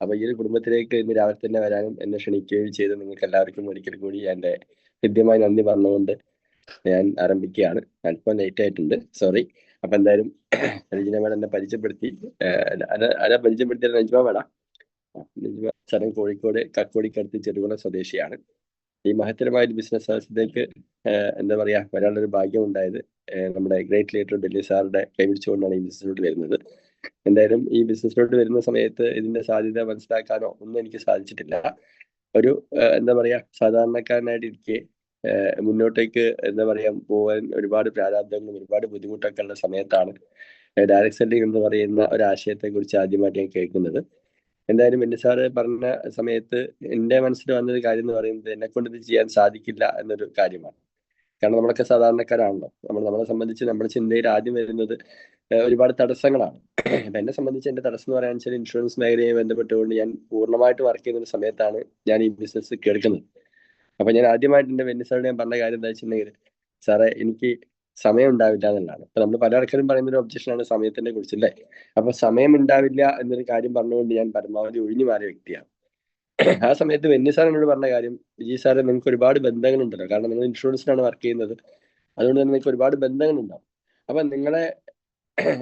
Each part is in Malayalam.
അപ്പൊ ഈ ഒരു കുടുംബത്തിലേക്ക് ഇന്ന് രാവിലെ തന്നെ വരാനും എന്നെ ക്ഷണിക്കുകയും ചെയ്ത് നിങ്ങൾക്ക് എല്ലാവർക്കും ഒരിക്കൽ കൂടി എന്റെ ഹൃദ്യമായി നന്ദി പറഞ്ഞുകൊണ്ട് ഞാൻ ആരംഭിക്കുകയാണ്. അല്പം ലേറ്റ് ആയിട്ടുണ്ട്, സോറി. അപ്പൊ എന്തായാലും രഞ്ജിന മേഡം എന്നെ പരിചയപ്പെടുത്തി. ആരാ പരിചയപ്പെടുത്തിയത്? നജ്മ മേഡം. നജ്മ സ്ഥലം കോഴിക്കോട് കക്കോടിക്കടുത്ത് ചെറുകുളം സ്വദേശിയാണ്. ഈ മഹത്തരമായ ഒരു ബിസിനസ് സാഹസത്തിലേക്ക് എന്താ പറയാ വരാനുള്ളൊരു ഭാഗ്യം ഉണ്ടായത് നമ്മുടെ ഗ്രേറ്റ് ലീഡർ ഡൽഹി സാറുടെ കൈപിടിച്ചുകൊണ്ടാണ് ഈ ബിസിനസ്സിലോട്ട് വരുന്നത്. എന്തായാലും ഈ ബിസിനസ്സിലോട്ട് വരുന്ന സമയത്ത് ഇതിന്റെ സാധ്യത മനസ്സിലാക്കാനോ ഒന്നും എനിക്ക് സാധിച്ചിട്ടില്ല. ഒരു എന്താ പറയാ സാധാരണക്കാരനായിട്ടിരിക്കെ മുന്നോട്ടേക്ക് എന്താ പറയാ പോകാൻ ഒരുപാട് പ്രാരാബ്ദങ്ങളും ഒരുപാട് ബുദ്ധിമുട്ടൊക്കെ ഉള്ള സമയത്താണ് ഡയറക്ട് സെല്ലിംഗ് എന്ന് പറയുന്ന ഒരു ആശയത്തെ കുറിച്ച് ആദ്യമായിട്ട് ഞാൻ കേൾക്കുന്നത്. എന്തായാലും എന്റെ സാറ് പറഞ്ഞ സമയത്ത് എന്റെ മനസ്സിൽ വന്നൊരു കാര്യം എന്ന് പറയുന്നത് എന്നെ കൊണ്ട് ഇത് ചെയ്യാൻ സാധിക്കില്ല എന്നൊരു കാര്യമാണ്. കാരണം നമ്മളൊക്കെ സാധാരണക്കാരാണല്ലോ. നമ്മളെ സംബന്ധിച്ച് നമ്മുടെ ചിന്തയിൽ ആദ്യം വരുന്നത് ഒരുപാട് തടസ്സങ്ങളാണ്. അപ്പൊ എന്നെ സംബന്ധിച്ച് എന്റെ തടസ്സം എന്ന് പറയാൻ വെച്ചാൽ ഇൻഷുറൻസ് മേഖലയുമായി ബന്ധപ്പെട്ടുകൊണ്ട് ഞാൻ പൂർണ്ണമായിട്ട് വർക്ക് ചെയ്യുന്ന ഒരു സമയത്താണ് ഞാൻ ഈ ബിസിനസ് കേൾക്കുന്നത്. അപ്പൊ ഞാൻ ആദ്യമായിട്ട് എന്റെ വെന്നിസാറോട് ഞാൻ പറഞ്ഞ കാര്യം എന്താ വെച്ചിട്ടുണ്ടെങ്കിൽ, സാറേ എനിക്ക് സമയം ഉണ്ടാവില്ല എന്നുള്ളതാണ്. അപ്പൊ നമ്മൾ പല ആൾക്കാരും പറയുന്ന ഒരു ഒബ്ജക്ഷൻ ആണ് സമയത്തിനെ കുറിച്ച്, അല്ലേ? അപ്പൊ സമയം ഉണ്ടാവില്ല എന്നൊരു കാര്യം പറഞ്ഞുകൊണ്ട് ഞാൻ പരമാവധി ഒഴിഞ്ഞു മാറിയ വ്യക്തിയാണ്. ആ സമയത്ത് വെന്നി സാർ എന്നോട് പറഞ്ഞ കാര്യം, വിജയ് സാറെ നിങ്ങൾക്ക് ഒരുപാട് ബന്ധങ്ങളുണ്ടല്ലോ, കാരണം നിങ്ങൾ ഇൻഷുറൻസിലാണ് വർക്ക് ചെയ്യുന്നത്, അതുകൊണ്ട് തന്നെ നിങ്ങൾക്ക് ഒരുപാട് ബന്ധങ്ങളുണ്ടാവും. അപ്പൊ നിങ്ങളെ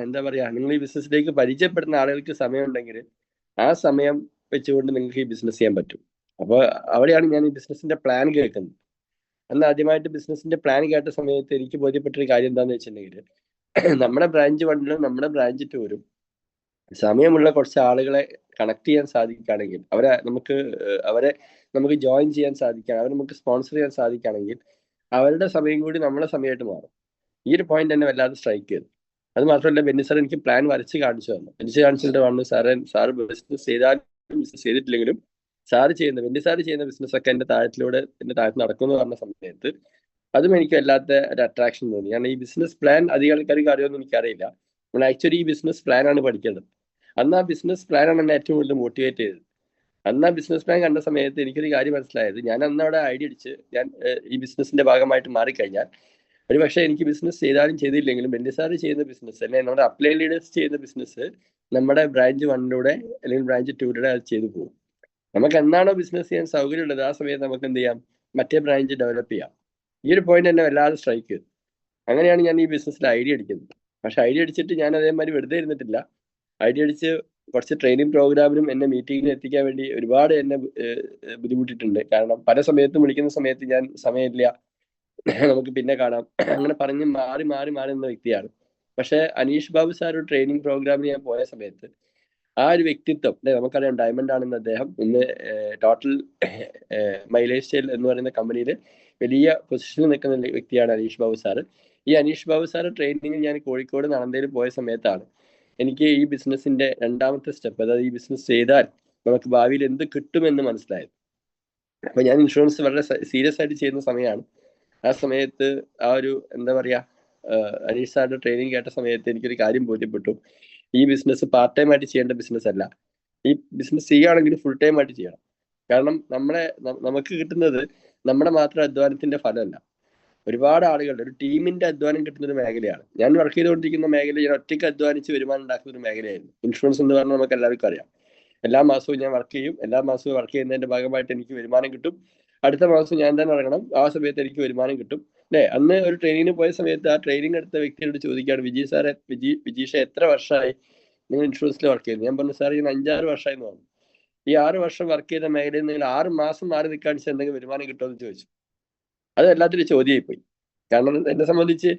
എന്താ പറയാ നിങ്ങൾ ഈ ബിസിനസ്സിലേക്ക് പരിചയപ്പെടുന്ന ആളുകൾക്ക് സമയം ഉണ്ടെങ്കിൽ ആ സമയം വെച്ചുകൊണ്ട് നിങ്ങൾക്ക് ഈ ബിസിനസ് ചെയ്യാൻ പറ്റും. അപ്പോൾ അവിടെയാണ് ഞാൻ ഈ ബിസിനസിന്റെ പ്ലാൻ കേൾക്കുന്നത്. അന്ന് ആദ്യമായിട്ട് ബിസിനസിന്റെ പ്ലാൻ കേട്ട സമയത്ത് എനിക്ക് ബോധ്യപ്പെട്ടൊരു കാര്യം എന്താണെന്ന് വെച്ചിട്ടുണ്ടെങ്കിൽ, നമ്മുടെ ബ്രാഞ്ച് 1 നമ്മുടെ ബ്രാഞ്ച് 2 സമയമുള്ള കുറച്ച് ആളുകളെ കണക്ട് ചെയ്യാൻ സാധിക്കുകയാണെങ്കിൽ, അവരെ നമുക്ക് ജോയിൻ ചെയ്യാൻ സാധിക്കുകയാണ്, അവരെ നമുക്ക് സ്പോൺസർ ചെയ്യാൻ സാധിക്കുകയാണെങ്കിൽ അവരുടെ സമയം കൂടി നമ്മളെ സമയമായിട്ട് മാറും. ഈ ഒരു പോയിന്റ് എന്നെ വല്ലാതെ സ്ട്രൈക്ക് ചെയ്തു. അത് മാത്രമല്ല ബെന്നി സാർ എനിക്ക് പ്ലാൻ വരച്ച് കാണിച്ചു തന്നു. വരച്ച് കാണിച്ചിട്ട് പറഞ്ഞു, സാർ ബിസിനസ് ചെയ്താലും ബിസിനസ് ചെയ്തിട്ടില്ലെങ്കിലും ബെന്നി സാർ ചെയ്യുന്ന ബിസിനസ് ഒക്കെ എന്റെ താഴത്ത് നടക്കുമെന്ന് പറഞ്ഞ സമയത്ത് അതും എനിക്ക് വല്ലാത്ത ഒരു അട്രാക്ഷൻ തോന്നി. കാരണം ഈ ബിസിനസ് പ്ലാൻ അധികം ആൾക്കാർക്ക് അറിയുമെന്ന് എനിക്കറിയില്ല. നമ്മൾ ആക്ച്വലി ഈ ബിസിനസ് പ്ലാൻ ആണ് പഠിക്കേണ്ടത്. അന്ന് ആ ബിസിനസ് പ്ലാൻ ആണ് എന്നെ ഏറ്റവും കൂടുതൽ മോട്ടിവേറ്റ് ചെയ്തത്. അന്ന് ആ ബിസിനസ് പ്ലാൻ കണ്ട സമയത്ത് എനിക്കൊരു കാര്യം മനസ്സിലായത്, ഞാൻ അന്ന് അവിടെ ഐഡിയ അടിച്ച് ഞാൻ ഈ ബിസിനസിന്റെ ഭാഗമായിട്ട് മാറിക്കഴിഞ്ഞാൽ ഒരു പക്ഷേ എനിക്ക് ബിസിനസ് ചെയ്താലും ചെയ്തില്ലെങ്കിലും ബെന്നി സാർ ചെയ്യുന്ന ബിസിനസ് അല്ലെങ്കിൽ നമ്മുടെ അപ്ലൈ ലീഡേഴ്സ് ചെയ്യുന്ന ബിസിനസ് നമ്മുടെ ബ്രാഞ്ച് 1 അല്ലെങ്കിൽ ബ്രാഞ്ച് 2 അത് ചെയ്തു പോകും. നമുക്ക് എന്താണോ ബിസിനസ് ചെയ്യാൻ സൗകര്യമുള്ളത് ആ സമയത്ത് നമുക്ക് എന്ത് ചെയ്യാം, മറ്റേ ബ്രാഞ്ച് ഡെവലപ്പ് ചെയ്യാം. ഈ ഒരു പോയിന്റ് എന്നെ വല്ലാതെ സ്ട്രൈക്ക് ചെയ്തു. അങ്ങനെയാണ് ഞാൻ ഈ ബിസിനസ്സിൽ ഐഡിയ അടിക്കുന്നത്. പക്ഷെ ഐഡിയ അടിച്ചിട്ട് ഞാൻ അതേമാതിരി വെറുതെ ഇരുന്നിട്ടില്ല. ഐഡിയ അടിച്ച് കുറച്ച് ട്രെയിനിങ് പ്രോഗ്രാമിനും എന്നെ മീറ്റിങ്ങിന് എത്തിക്കാൻ വേണ്ടി ഒരുപാട് എന്നെ ബുദ്ധിമുട്ടിയിട്ടുണ്ട്. കാരണം പല സമയത്തും വിളിക്കുന്ന സമയത്ത് ഞാൻ സമയമില്ല, നമുക്ക് പിന്നെ കാണാം, അങ്ങനെ പറഞ്ഞ് മാറി മാറി മാറി നിന്ന വ്യക്തിയാണ്. പക്ഷെ അനീഷ് ബാബു സാർ ഒരു ട്രെയിനിങ് പ്രോഗ്രാമിന് ഞാൻ പോയ സമയത്ത് ആ ഒരു വ്യക്തിത്വം, നമുക്കറിയാം ഡയമണ്ട് ആണെന്ന് അദ്ദേഹം, ഇന്ന് ടോട്ടൽ മൈലേജ് സ്റ്റൈൽ എന്ന് പറയുന്ന കമ്പനിയിൽ വലിയ പൊസിഷനിൽ നിൽക്കുന്ന വ്യക്തിയാണ് അനീഷ് ബാബു സാറ്. ഈ അനീഷ് ബാബു സാറ് ട്രെയിനിങ്ങിൽ ഞാൻ കോഴിക്കോട് നളന്തയിൽ പോയ സമയത്താണ് എനിക്ക് ഈ ബിസിനസിന്റെ രണ്ടാമത്തെ സ്റ്റെപ്പ്, അതായത് ഈ ബിസിനസ് ചെയ്താൽ നമുക്ക് ഭാവിയിൽ എന്ത് കിട്ടുമെന്ന് മനസ്സിലായത്. അപ്പൊ ഞാൻ ഇൻഷുറൻസ് വളരെ സീരിയസ് ആയിട്ട് ചെയ്യുന്ന സമയമാണ്. ആ സമയത്ത് ആ ഒരു എന്താ പറയാ അനീഷ് സാറിന്റെ ട്രെയിനിങ് കേട്ട സമയത്ത് എനിക്കൊരു കാര്യം ബോധ്യപ്പെട്ടു. ഈ ബിസിനസ് പാർട്ട് ടൈം ആയിട്ട് ചെയ്യേണ്ട ബിസിനസ് അല്ല. ഈ ബിസിനസ് ചെയ്യുകയാണെങ്കിൽ ഫുൾ ടൈം ആയിട്ട് ചെയ്യണം. കാരണം നമുക്ക് കിട്ടുന്നത് നമ്മുടെ മാത്രം അധ്വാനത്തിന്റെ ഫലമല്ല, ഒരുപാട് ആളുകളുടെ ഒരു ടീമിന്റെ അധ്വാനം കിട്ടുന്ന ഒരു മേഖലയാണ്. ഞാൻ വർക്ക് ചെയ്തുകൊണ്ടിരിക്കുന്ന മേഖല ഞാൻ ഒറ്റയ്ക്ക് അധ്വാനിച്ച് വരുമാനം ഉണ്ടാക്കുന്ന ഒരു മേഖലയായിരുന്നു. ഇൻഷുറൻസ് എന്ന് പറഞ്ഞാൽ നമുക്ക് എല്ലാവർക്കും അറിയാം. എല്ലാ മാസവും ഞാൻ വർക്ക് ചെയ്യും. എല്ലാ മാസവും വർക്ക് ചെയ്യുന്നതിന്റെ ഭാഗമായിട്ട് എനിക്ക് വരുമാനം കിട്ടും. അടുത്ത മാസം ഞാൻ തന്നെ ഇറങ്ങണം, ആ സമയത്ത് എനിക്ക് വരുമാനം കിട്ടും, അല്ലെ? അന്ന് ഒരു ട്രെയിനിങ്ങിന് പോയ സമയത്ത് ആ ട്രെയിനിങ് എടുത്ത വ്യക്തിയോട് ചോദിക്കുകയാണ്, വിജീഷ എത്ര വർഷമായി നിങ്ങൾ ഇൻഷുറൻസിൽ വർക്ക് ചെയ്യുന്നത്? ഞാൻ പറഞ്ഞു, സാർ ഞാൻ 5-6 വർഷമായി എന്ന് പറഞ്ഞു. ഈ 6 വർഷം വർക്ക് ചെയ്ത മേഖലയിൽ നിങ്ങൾ 6 മാസം മാറി നിൽക്കാൻ എന്തെങ്കിലും വരുമാനം കിട്ടുമെന്ന് ചോദിച്ചു. അത് എല്ലാത്തിനും ചോദ്യമായി പോയി. കാരണം എന്നെ സംബന്ധിച്ച്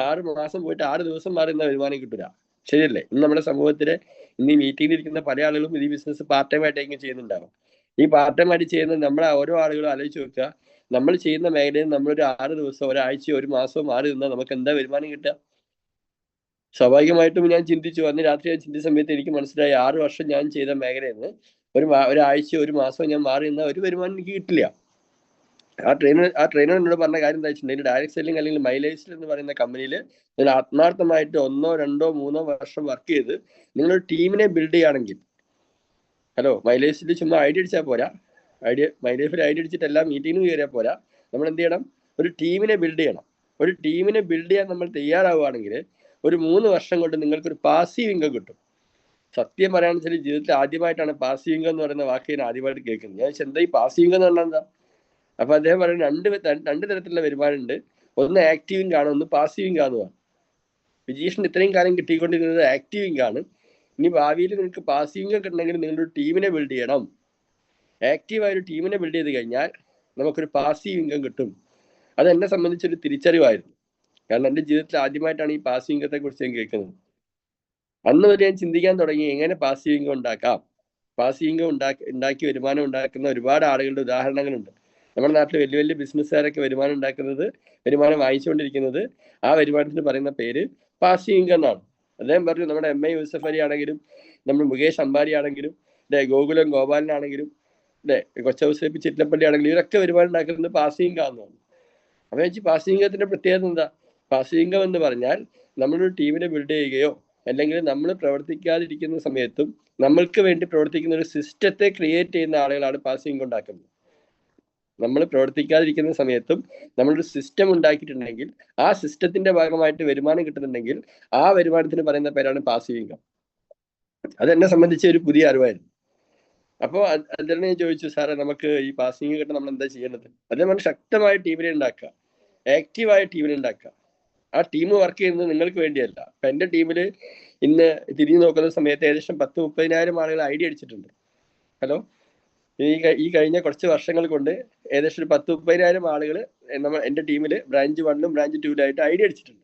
6 മാസം പോയിട്ട് 6 ദിവസം മാറി നിന്ന വരുമാനം കിട്ടില്ല. ശരിയല്ലേ? ഇന്ന് നമ്മുടെ സമൂഹത്തിലെ ഇന്ന് ഈ മീറ്റിംഗിൽ ഇരിക്കുന്ന പല ആളുകളും ഈ ബിസിനസ് പാർട്ട് ടൈം ആയിട്ടായിരിക്കും ചെയ്യുന്നുണ്ടാവും. ഈ പാർട്ട് ടൈം ആയിട്ട് ചെയ്യുന്ന നമ്മളെ ഓരോ ആളുകളും ആലോചിച്ച് നോക്കുക, നമ്മൾ ചെയ്യുന്ന മേഖലയിൽ നമ്മളൊരു 6 ദിവസം, ഒരാഴ്ചയോ ഒരു മാസമോ മാറി നിന്നാൽ നമുക്ക് എന്താ വരുമാനം കിട്ടുക? സ്വാഭാവികമായിട്ടും ഞാൻ ചിന്തിച്ചു. അന്ന് രാത്രി ഞാൻ ചിന്തിച്ച സമയത്ത് എനിക്ക് മനസ്സിലായി, 6 വർഷം ഞാൻ ചെയ്ത മേഖലയിൽ നിന്ന് ഒരാഴ്ചയോ ഒരു മാസമോ ഞാൻ മാറി നിന്നാൽ ഒരു വരുമാനം എനിക്ക് കിട്ടില്ല. ആ ട്രെയിനർ എന്നോട് പറഞ്ഞ കാര്യം എന്താ വെച്ചിട്ടുണ്ടെങ്കിൽ, ഡയറക്ട് സെല്ലിംഗ് അല്ലെങ്കിൽ മൈലേജ് എന്ന് പറയുന്ന കമ്പനിയിൽ നിങ്ങൾ ആത്മാർത്ഥമായിട്ട് 1, 2, 3 വർഷം വർക്ക് ചെയ്ത് നിങ്ങളൊരു ടീമിനെ ബിൽഡ് ചെയ്യുകയാണെങ്കിൽ, ഹലോ, മൈലേജിൽ ചുമ്മാ ഐഡിയ അടിച്ചാൽ പോരാ, മൈലേജിൽ ഐഡിയ അടിച്ചിട്ട് എല്ലാ മീറ്റിങ്ങിനും കയറിയാൽ പോരാ, നമ്മൾ എന്ത് ചെയ്യണം? ഒരു ടീമിനെ ബിൽഡ് ചെയ്യണം. ഒരു ടീമിനെ ബിൽഡ് ചെയ്യാൻ നമ്മൾ തയ്യാറാവുകയാണെങ്കിൽ ഒരു 3 വർഷം കൊണ്ട് നിങ്ങൾക്കൊരു പാസീവ് ഇൻകം കിട്ടും. സത്യം പറയുകയാണെന്ന് വെച്ചാൽ ജീവിതത്തിൽ ആദ്യമായിട്ടാണ് പാസീവ് ഇൻകം എന്ന് പറയുന്ന വാക്ക് ഞാൻ ആദ്യമായിട്ട് കേൾക്കുന്നത്. ഞാൻ എന്താ ഈ പാസീവ് ഇൻകം എന്ന് പറഞ്ഞാൽ എന്താ? അപ്പൊ അദ്ദേഹം പറയുന്നത് രണ്ട് തരത്തിലുള്ള വരുമാനം ഉണ്ട്. ഒന്ന് ആക്റ്റീവ് ഇൻകം ആണ്, ഒന്ന് പാസീവ് ഇൻകം ആണ്. വിജീഷിന് ഇത്രയും കാലം കിട്ടിക്കൊണ്ടിരുന്നത് ആക്റ്റീവ് ഇൻകം ആണ്. ഇനി ഭാവിയിൽ നിങ്ങൾക്ക് പാസീവ് ഇൻകം കിട്ടണമെങ്കിൽ നിങ്ങളൊരു ടീമിനെ ബിൽഡ് ചെയ്യണം. ആക്റ്റീവായ ഒരു ടീമിനെ ബിൽഡ് ചെയ്ത് കഴിഞ്ഞാൽ നമുക്കൊരു പാസീവ് ഇൻകം കിട്ടും. അത് എന്നെ സംബന്ധിച്ചൊരു തിരിച്ചറിവായിരുന്നു. കാരണം എൻ്റെ ജീവിതത്തിൽ ആദ്യമായിട്ടാണ് ഈ പാസീവ് ഇൻകത്തെ കുറിച്ച് ഞാൻ കേൾക്കുന്നത്. അന്ന് വരെ ഞാൻ ചിന്തിക്കാൻ തുടങ്ങി എങ്ങനെ പാസീവ് ഇൻകം ഉണ്ടാക്കാം. പാസീവ് ഇൻകം ഉണ്ടാക്കി വരുമാനം ഉണ്ടാക്കുന്ന ഒരുപാട് ആളുകളുടെ ഉദാഹരണങ്ങളുണ്ട്. നമ്മുടെ നാട്ടിൽ വലിയ വലിയ ബിസിനസ്സുകാരൊക്കെ വരുമാനം വാങ്ങിച്ചുകൊണ്ടിരിക്കുന്നത് ആ വരുമാനത്തിന് പറയുന്ന പേര് പാസീവ് ഇൻകം എന്നാണ്. അദ്ദേഹം പറഞ്ഞു, നമ്മുടെ MI യൂസഫ് അലി ആണെങ്കിലും, നമ്മുടെ മുകേഷ് അംബാനി ആണെങ്കിലും, ഗോകുലം ഗോപാലനാണെങ്കിലും, കൊച്ചൗസേപ്പി ചിറ്റലപ്പള്ളി ആണെങ്കിലും, ഇവരൊക്കെ വരുമാനം ഉണ്ടാക്കുന്നത് പാസീവ് ഇൻകം എന്നാണ്. അപ്പൊ വെച്ച് പാസീവ് ഇൻകത്തിന്റെ പ്രത്യേകത എന്താ? പാസീവ് ഇൻകം എന്ന് പറഞ്ഞാൽ നമ്മളൊരു ടീമിനെ ബിൽഡ് ചെയ്യുകയോ അല്ലെങ്കിൽ നമ്മൾ പ്രവർത്തിക്കാതിരിക്കുന്ന സമയത്തും നമ്മൾക്ക് വേണ്ടി പ്രവർത്തിക്കുന്ന ഒരു സിസ്റ്റത്തെ ക്രിയേറ്റ് ചെയ്യുന്ന ആളുകളാണ് പാസീവ് ഇൻകം ഉണ്ടാക്കുന്നത്. നമ്മൾ പ്രവർത്തിക്കാതിരിക്കുന്ന സമയത്തും നമ്മളൊരു സിസ്റ്റം ഉണ്ടാക്കിയിട്ടുണ്ടെങ്കിൽ ആ സിസ്റ്റത്തിന്റെ ഭാഗമായിട്ട് വരുമാനം കിട്ടുന്നുണ്ടെങ്കിൽ ആ വരുമാനത്തിന് പറയുന്ന പേരാണ് പാസീവ് ഇൻകം. അതെന്നെ സംബന്ധിച്ച ഒരു പുതിയ അറിവായിരുന്നു. അപ്പോൾ അതിനെ ഞാൻ ചോദിച്ചു, സാറേ നമുക്ക് ഈ പാസീവ് ഇൻകം കിട്ടാൻ നമ്മൾ എന്താ ചെയ്യേണ്ടത്? അതേപോലെ ശക്തമായ ടീമിനെ ഉണ്ടാക്കുക, ആക്റ്റീവായ ടീമിനെ ഉണ്ടാക്കുക. ആ ടീം വർക്ക് ചെയ്യുന്നത് നിങ്ങൾക്ക് വേണ്ടിയല്ല. ഇപ്പൊ എൻ്റെ ടീമിൽ ഇന്ന് തിരിഞ്ഞു നോക്കുന്ന സമയത്ത് ഏകദേശം 10-30,000 ആളുകൾ ID അടിച്ചിട്ടുണ്ട്. ഹലോ, ഈ കഴിഞ്ഞ കുറച്ച് വർഷങ്ങൾ കൊണ്ട് ഏകദേശം ഒരു 10-30,000 ആളുകൾ എൻ്റെ ടീമിൽ ബ്രാഞ്ച് 1 ബ്രാഞ്ച് 2 ID അടിച്ചിട്ടുണ്ട്.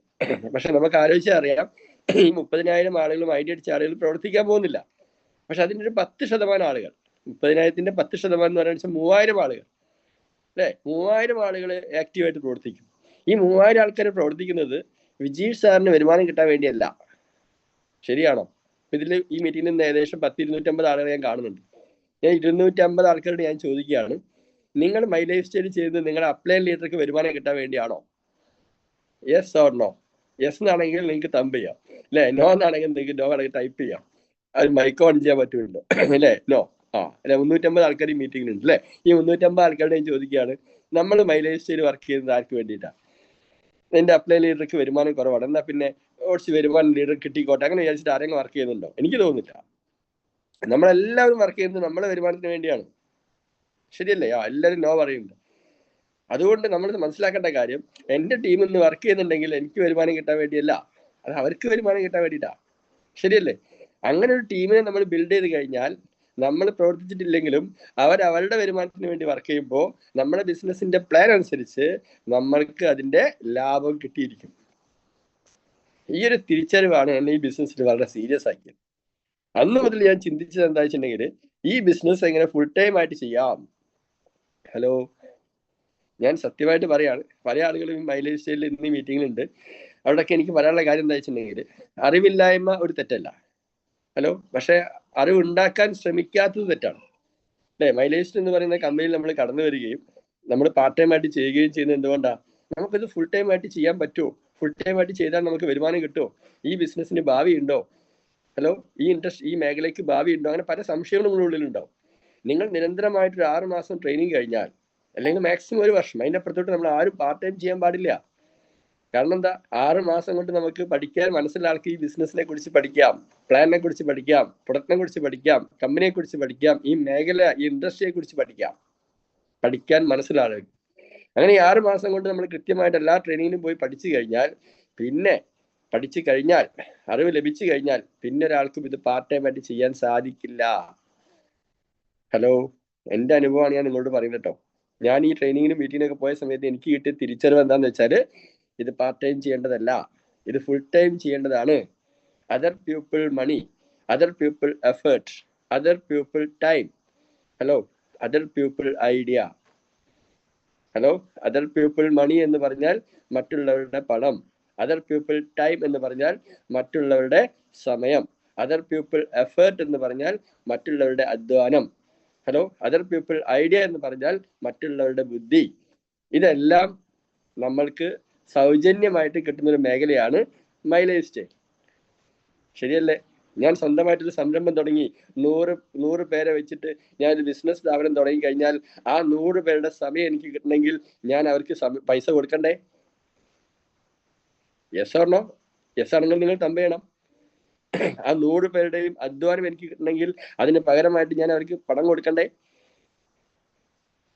പക്ഷെ നമുക്ക് ആലോചിച്ചാൽ അറിയാം, ഈ 30,000 ആളുകളും ID അടിച്ച ആളുകൾ പ്രവർത്തിക്കാൻ പോകുന്നില്ല. പക്ഷെ അതിൻ്റെ ഒരു 10% ആളുകൾ, 30,000-ന്റെ 10% എന്ന് പറയുന്നത് 3,000 ആളുകൾ, അല്ലെ? 3,000 ആളുകൾ ആക്റ്റീവായിട്ട് പ്രവർത്തിക്കും. ഈ 3,000 ആൾക്കാർ പ്രവർത്തിക്കുന്നത് വിജീഷ് സാറിന് വരുമാനം കിട്ടാൻ വേണ്ടിയല്ല. ശരിയാണോ? ഇതിൽ ഈ മീറ്റിംഗിൽ നിന്ന് ഏകദേശം 10-250 ആളുകളെ ഞാൻ കാണുന്നുണ്ട്. ഞാൻ 250 ആൾക്കാരോട് ഞാൻ ചോദിക്കുകയാണ്, നിങ്ങൾ മൈ ലൈഫ് സ്റ്റൈൽ ചെയ്യുന്നത് നിങ്ങളുടെ അപ്ലൈൻ ലീഡർക്ക് വരുമാനം കിട്ടാൻ വേണ്ടിയാണോ? Yes or no? യെസ് എന്നാണെങ്കിൽ നിങ്ങൾക്ക് തമ്പ് ചെയ്യാം, അല്ലെ? നോ എന്നാണെങ്കിൽ നിങ്ങൾക്ക് നോ ആണെങ്കിൽ ടൈപ്പ് ചെയ്യാം. അത് മൈക്ക് ഓൺ ചെയ്യാൻ പറ്റുമല്ലോ, അല്ലെ? നോ. അല്ലെ? 350 ആൾക്കാർ ഈ മീറ്റിംഗിലുണ്ട്, അല്ലെ? ഈ 350 ആൾക്കാരോട് ഞാൻ ചോദിക്കുകയാണ്, നമ്മൾ മൈ ലൈഫ് സ്റ്റൈൽ വർക്ക് ചെയ്യുന്നത് ആർക്ക് വേണ്ടിയിട്ടാണ്? എന്റെ അപ്ലൈ ലീഡർക്ക് വരുമാനം കുറവാണ്, എന്നാ പിന്നെ കുറച്ച് വരുമാനം ലീഡർ കിട്ടിക്കോട്ടെ, അങ്ങനെ വിചാരിച്ചിട്ട് ആരെങ്കിലും വർക്ക് ചെയ്യുന്നുണ്ടോ? എനിക്ക് തോന്നുന്നില്ല. നമ്മളെല്ലാവരും വർക്ക് ചെയ്യുന്നത് നമ്മളെ വരുമാനത്തിന് വേണ്ടിയാണ്. ശരിയല്ലേ? എല്ലാവരും നോ പറയുന്നുണ്ട്. അതുകൊണ്ട് നമ്മൾ മനസ്സിലാക്കേണ്ട കാര്യം, എൻ്റെ ടീം ഇന്ന് വർക്ക് ചെയ്യുന്നുണ്ടെങ്കിൽ എനിക്ക് വരുമാനം കിട്ടാൻ വേണ്ടിയല്ല, അത് അവർക്ക് വരുമാനം കിട്ടാൻ വേണ്ടിയിട്ടാ. ശരിയല്ലേ? അങ്ങനെ ഒരു ടീമിനെ നമ്മൾ ബിൽഡ് ചെയ്ത് കഴിഞ്ഞാൽ നമ്മൾ പ്രവർത്തിച്ചിട്ടില്ലെങ്കിലും അവരുടെ വരുമാനത്തിന് വേണ്ടി വർക്ക് ചെയ്യുമ്പോൾ നമ്മുടെ ബിസിനസിന്റെ പ്ലാൻ അനുസരിച്ച് നമ്മൾക്ക് അതിന്റെ ലാഭം കിട്ടിയിരിക്കും. ഈ ഒരു തിരിച്ചറിവാണ് എന്നെ ഈ ബിസിനസ്സിൽ വളരെ സീരിയസ് ആക്കിയത്. അന്ന് മുതൽ ഞാൻ ചിന്തിച്ചത് എന്താ വെച്ചിട്ടുണ്ടെങ്കിൽ, ഈ ബിസിനസ് എങ്ങനെ ഫുൾ ടൈം ആയിട്ട് ചെയ്യാം. ഹലോ, ഞാൻ സത്യമായിട്ട് പറയാണ്, പല ആളുകളും മൈ ലൈഫ് സ്റ്റൈലിൽ ഇന്ന് മീറ്റിങ്ങിലുണ്ട്. അവിടെയൊക്കെ എനിക്ക് പറയാനുള്ള കാര്യം എന്താ വെച്ചിട്ടുണ്ടെങ്കിൽ, അറിവില്ലായ്മ ഒരു തെറ്റല്ല, ഹലോ, പക്ഷെ അറിവ് ഉണ്ടാക്കാൻ ശ്രമിക്കാത്തത് തെറ്റാണ്, അല്ലെ? മൈ ലൈഫ് സ്റ്റൈൽ എന്ന് പറയുന്ന കമ്പനിയിൽ നമ്മൾ കടന്നു വരികയും നമ്മൾ പാർട്ട് ടൈം ആയിട്ട് ചെയ്യുകയും ചെയ്യുന്നത് എന്തുകൊണ്ടാണ്? നമുക്കിത് ഫുൾ ടൈം ആയിട്ട് ചെയ്യാൻ പറ്റുമോ? ഫുൾ ടൈം ആയിട്ട് ചെയ്താൽ നമുക്ക് വരുമാനം കിട്ടുമോ? ഈ ബിസിനസ്സിന് ഭാവി ഉണ്ടോ? ഹലോ, ഈ മേഖലയ്ക്ക് ഭാവി ഉണ്ടോ? അങ്ങനെ പല സംശയങ്ങളും നമ്മുടെ ഉള്ളിലുണ്ടാവും. നിങ്ങൾ നിരന്തരമായിട്ടൊരു 6 മാസം ട്രെയിനിങ് കഴിഞ്ഞാൽ, അല്ലെങ്കിൽ മാക്സിമം 1 വർഷം, അതിൻ്റെ അപ്പുറത്തോട്ട് നമ്മൾ ആരും പാർട്ട് ടൈം ചെയ്യാൻ പാടില്ല. കാരണം എന്താ? 6 മാസം കൊണ്ട് നമുക്ക് പഠിക്കാൻ മനസ്സിലുള്ള ആൾക്ക് ഈ ബിസിനസിനെ കുറിച്ച് പഠിക്കാം, പ്ലാനിനെ കുറിച്ച് പഠിക്കാം, പ്രൊഡക്റ്റിനെ കുറിച്ച് പഠിക്കാം, കമ്പനിയെ കുറിച്ച് പഠിക്കാം, ഈ മേഖല, ഈ ഇൻഡസ്ട്രിയെ കുറിച്ച് പഠിക്കാൻ മനസ്സിലാണ്. അങ്ങനെ ഈ 6 മാസം കൊണ്ട് നമ്മൾ കൃത്യമായിട്ട് എല്ലാ ട്രെയിനിങ്ങിനും പോയി പഠിച്ചു കഴിഞ്ഞാൽ, അറിവ് ലഭിച്ചു കഴിഞ്ഞാൽ പിന്നെ ഒരാൾക്കും ഇത് പാർട്ട് ടൈം ആയിട്ട് ചെയ്യാൻ സാധിക്കില്ല. ഹലോ, എൻ്റെ അനുഭവമാണ് ഞാൻ നിങ്ങളോട് പറയുന്നത് കേട്ടോ. ഞാൻ ഈ ട്രെയിനിങ്ങിനും മീറ്റിങ്ങിനൊക്കെ പോയ സമയത്ത് എനിക്ക് കിട്ടിയ തിരിച്ചറിവ് എന്താണെന്ന് വെച്ചാൽ, ഇത് പാർട്ട് ടൈം ചെയ്യേണ്ടതല്ല, ഇത് ഫുൾ ടൈം ചെയ്യേണ്ടതാണ്. Other people money, other people effort, other people time. Hello, other people idea. Hello, other people money എന്ന് പറഞ്ഞാൽ മറ്റുള്ളവരുടെ പണം, അതർ പീപ്പിൾ ടൈം എന്ന് പറഞ്ഞാൽ മറ്റുള്ളവരുടെ സമയം, അതർ പീപ്പിൾ എഫേർട്ട് എന്ന് പറഞ്ഞാൽ മറ്റുള്ളവരുടെ അധ്വാനം, ഹലോ, അതർ പീപ്പിൾ ഐഡിയ എന്ന് പറഞ്ഞാൽ മറ്റുള്ളവരുടെ ബുദ്ധി. ഇതെല്ലാം നമ്മൾക്ക് സൗജന്യമായിട്ട് കിട്ടുന്ന ഒരു മേഖലയാണ് മൈ ലൈഫ് സ്റ്റൈൽ. ശരിയല്ലേ? ഞാൻ സ്വന്തമായിട്ടൊരു സംരംഭം തുടങ്ങി 100 പേരെ വെച്ചിട്ട് ഞാനൊരു ബിസിനസ് സ്ഥാപനം തുടങ്ങി കഴിഞ്ഞാൽ ആ 100 പേരുടെ സമയം എനിക്ക് കിട്ടണമെങ്കിൽ ഞാൻ അവർക്ക് പൈസ കൊടുക്കണ്ടേ? Yes or no? യെസ് ആണെങ്കിൽ നിങ്ങൾ തമ്പ് ചെയ്യണം. ആ 100 പേരുടെയും അധ്വാനം എനിക്ക് കിട്ടണമെങ്കിൽ അതിന് പകരമായിട്ട് ഞാൻ അവർക്ക് പണം കൊടുക്കണ്ടേ?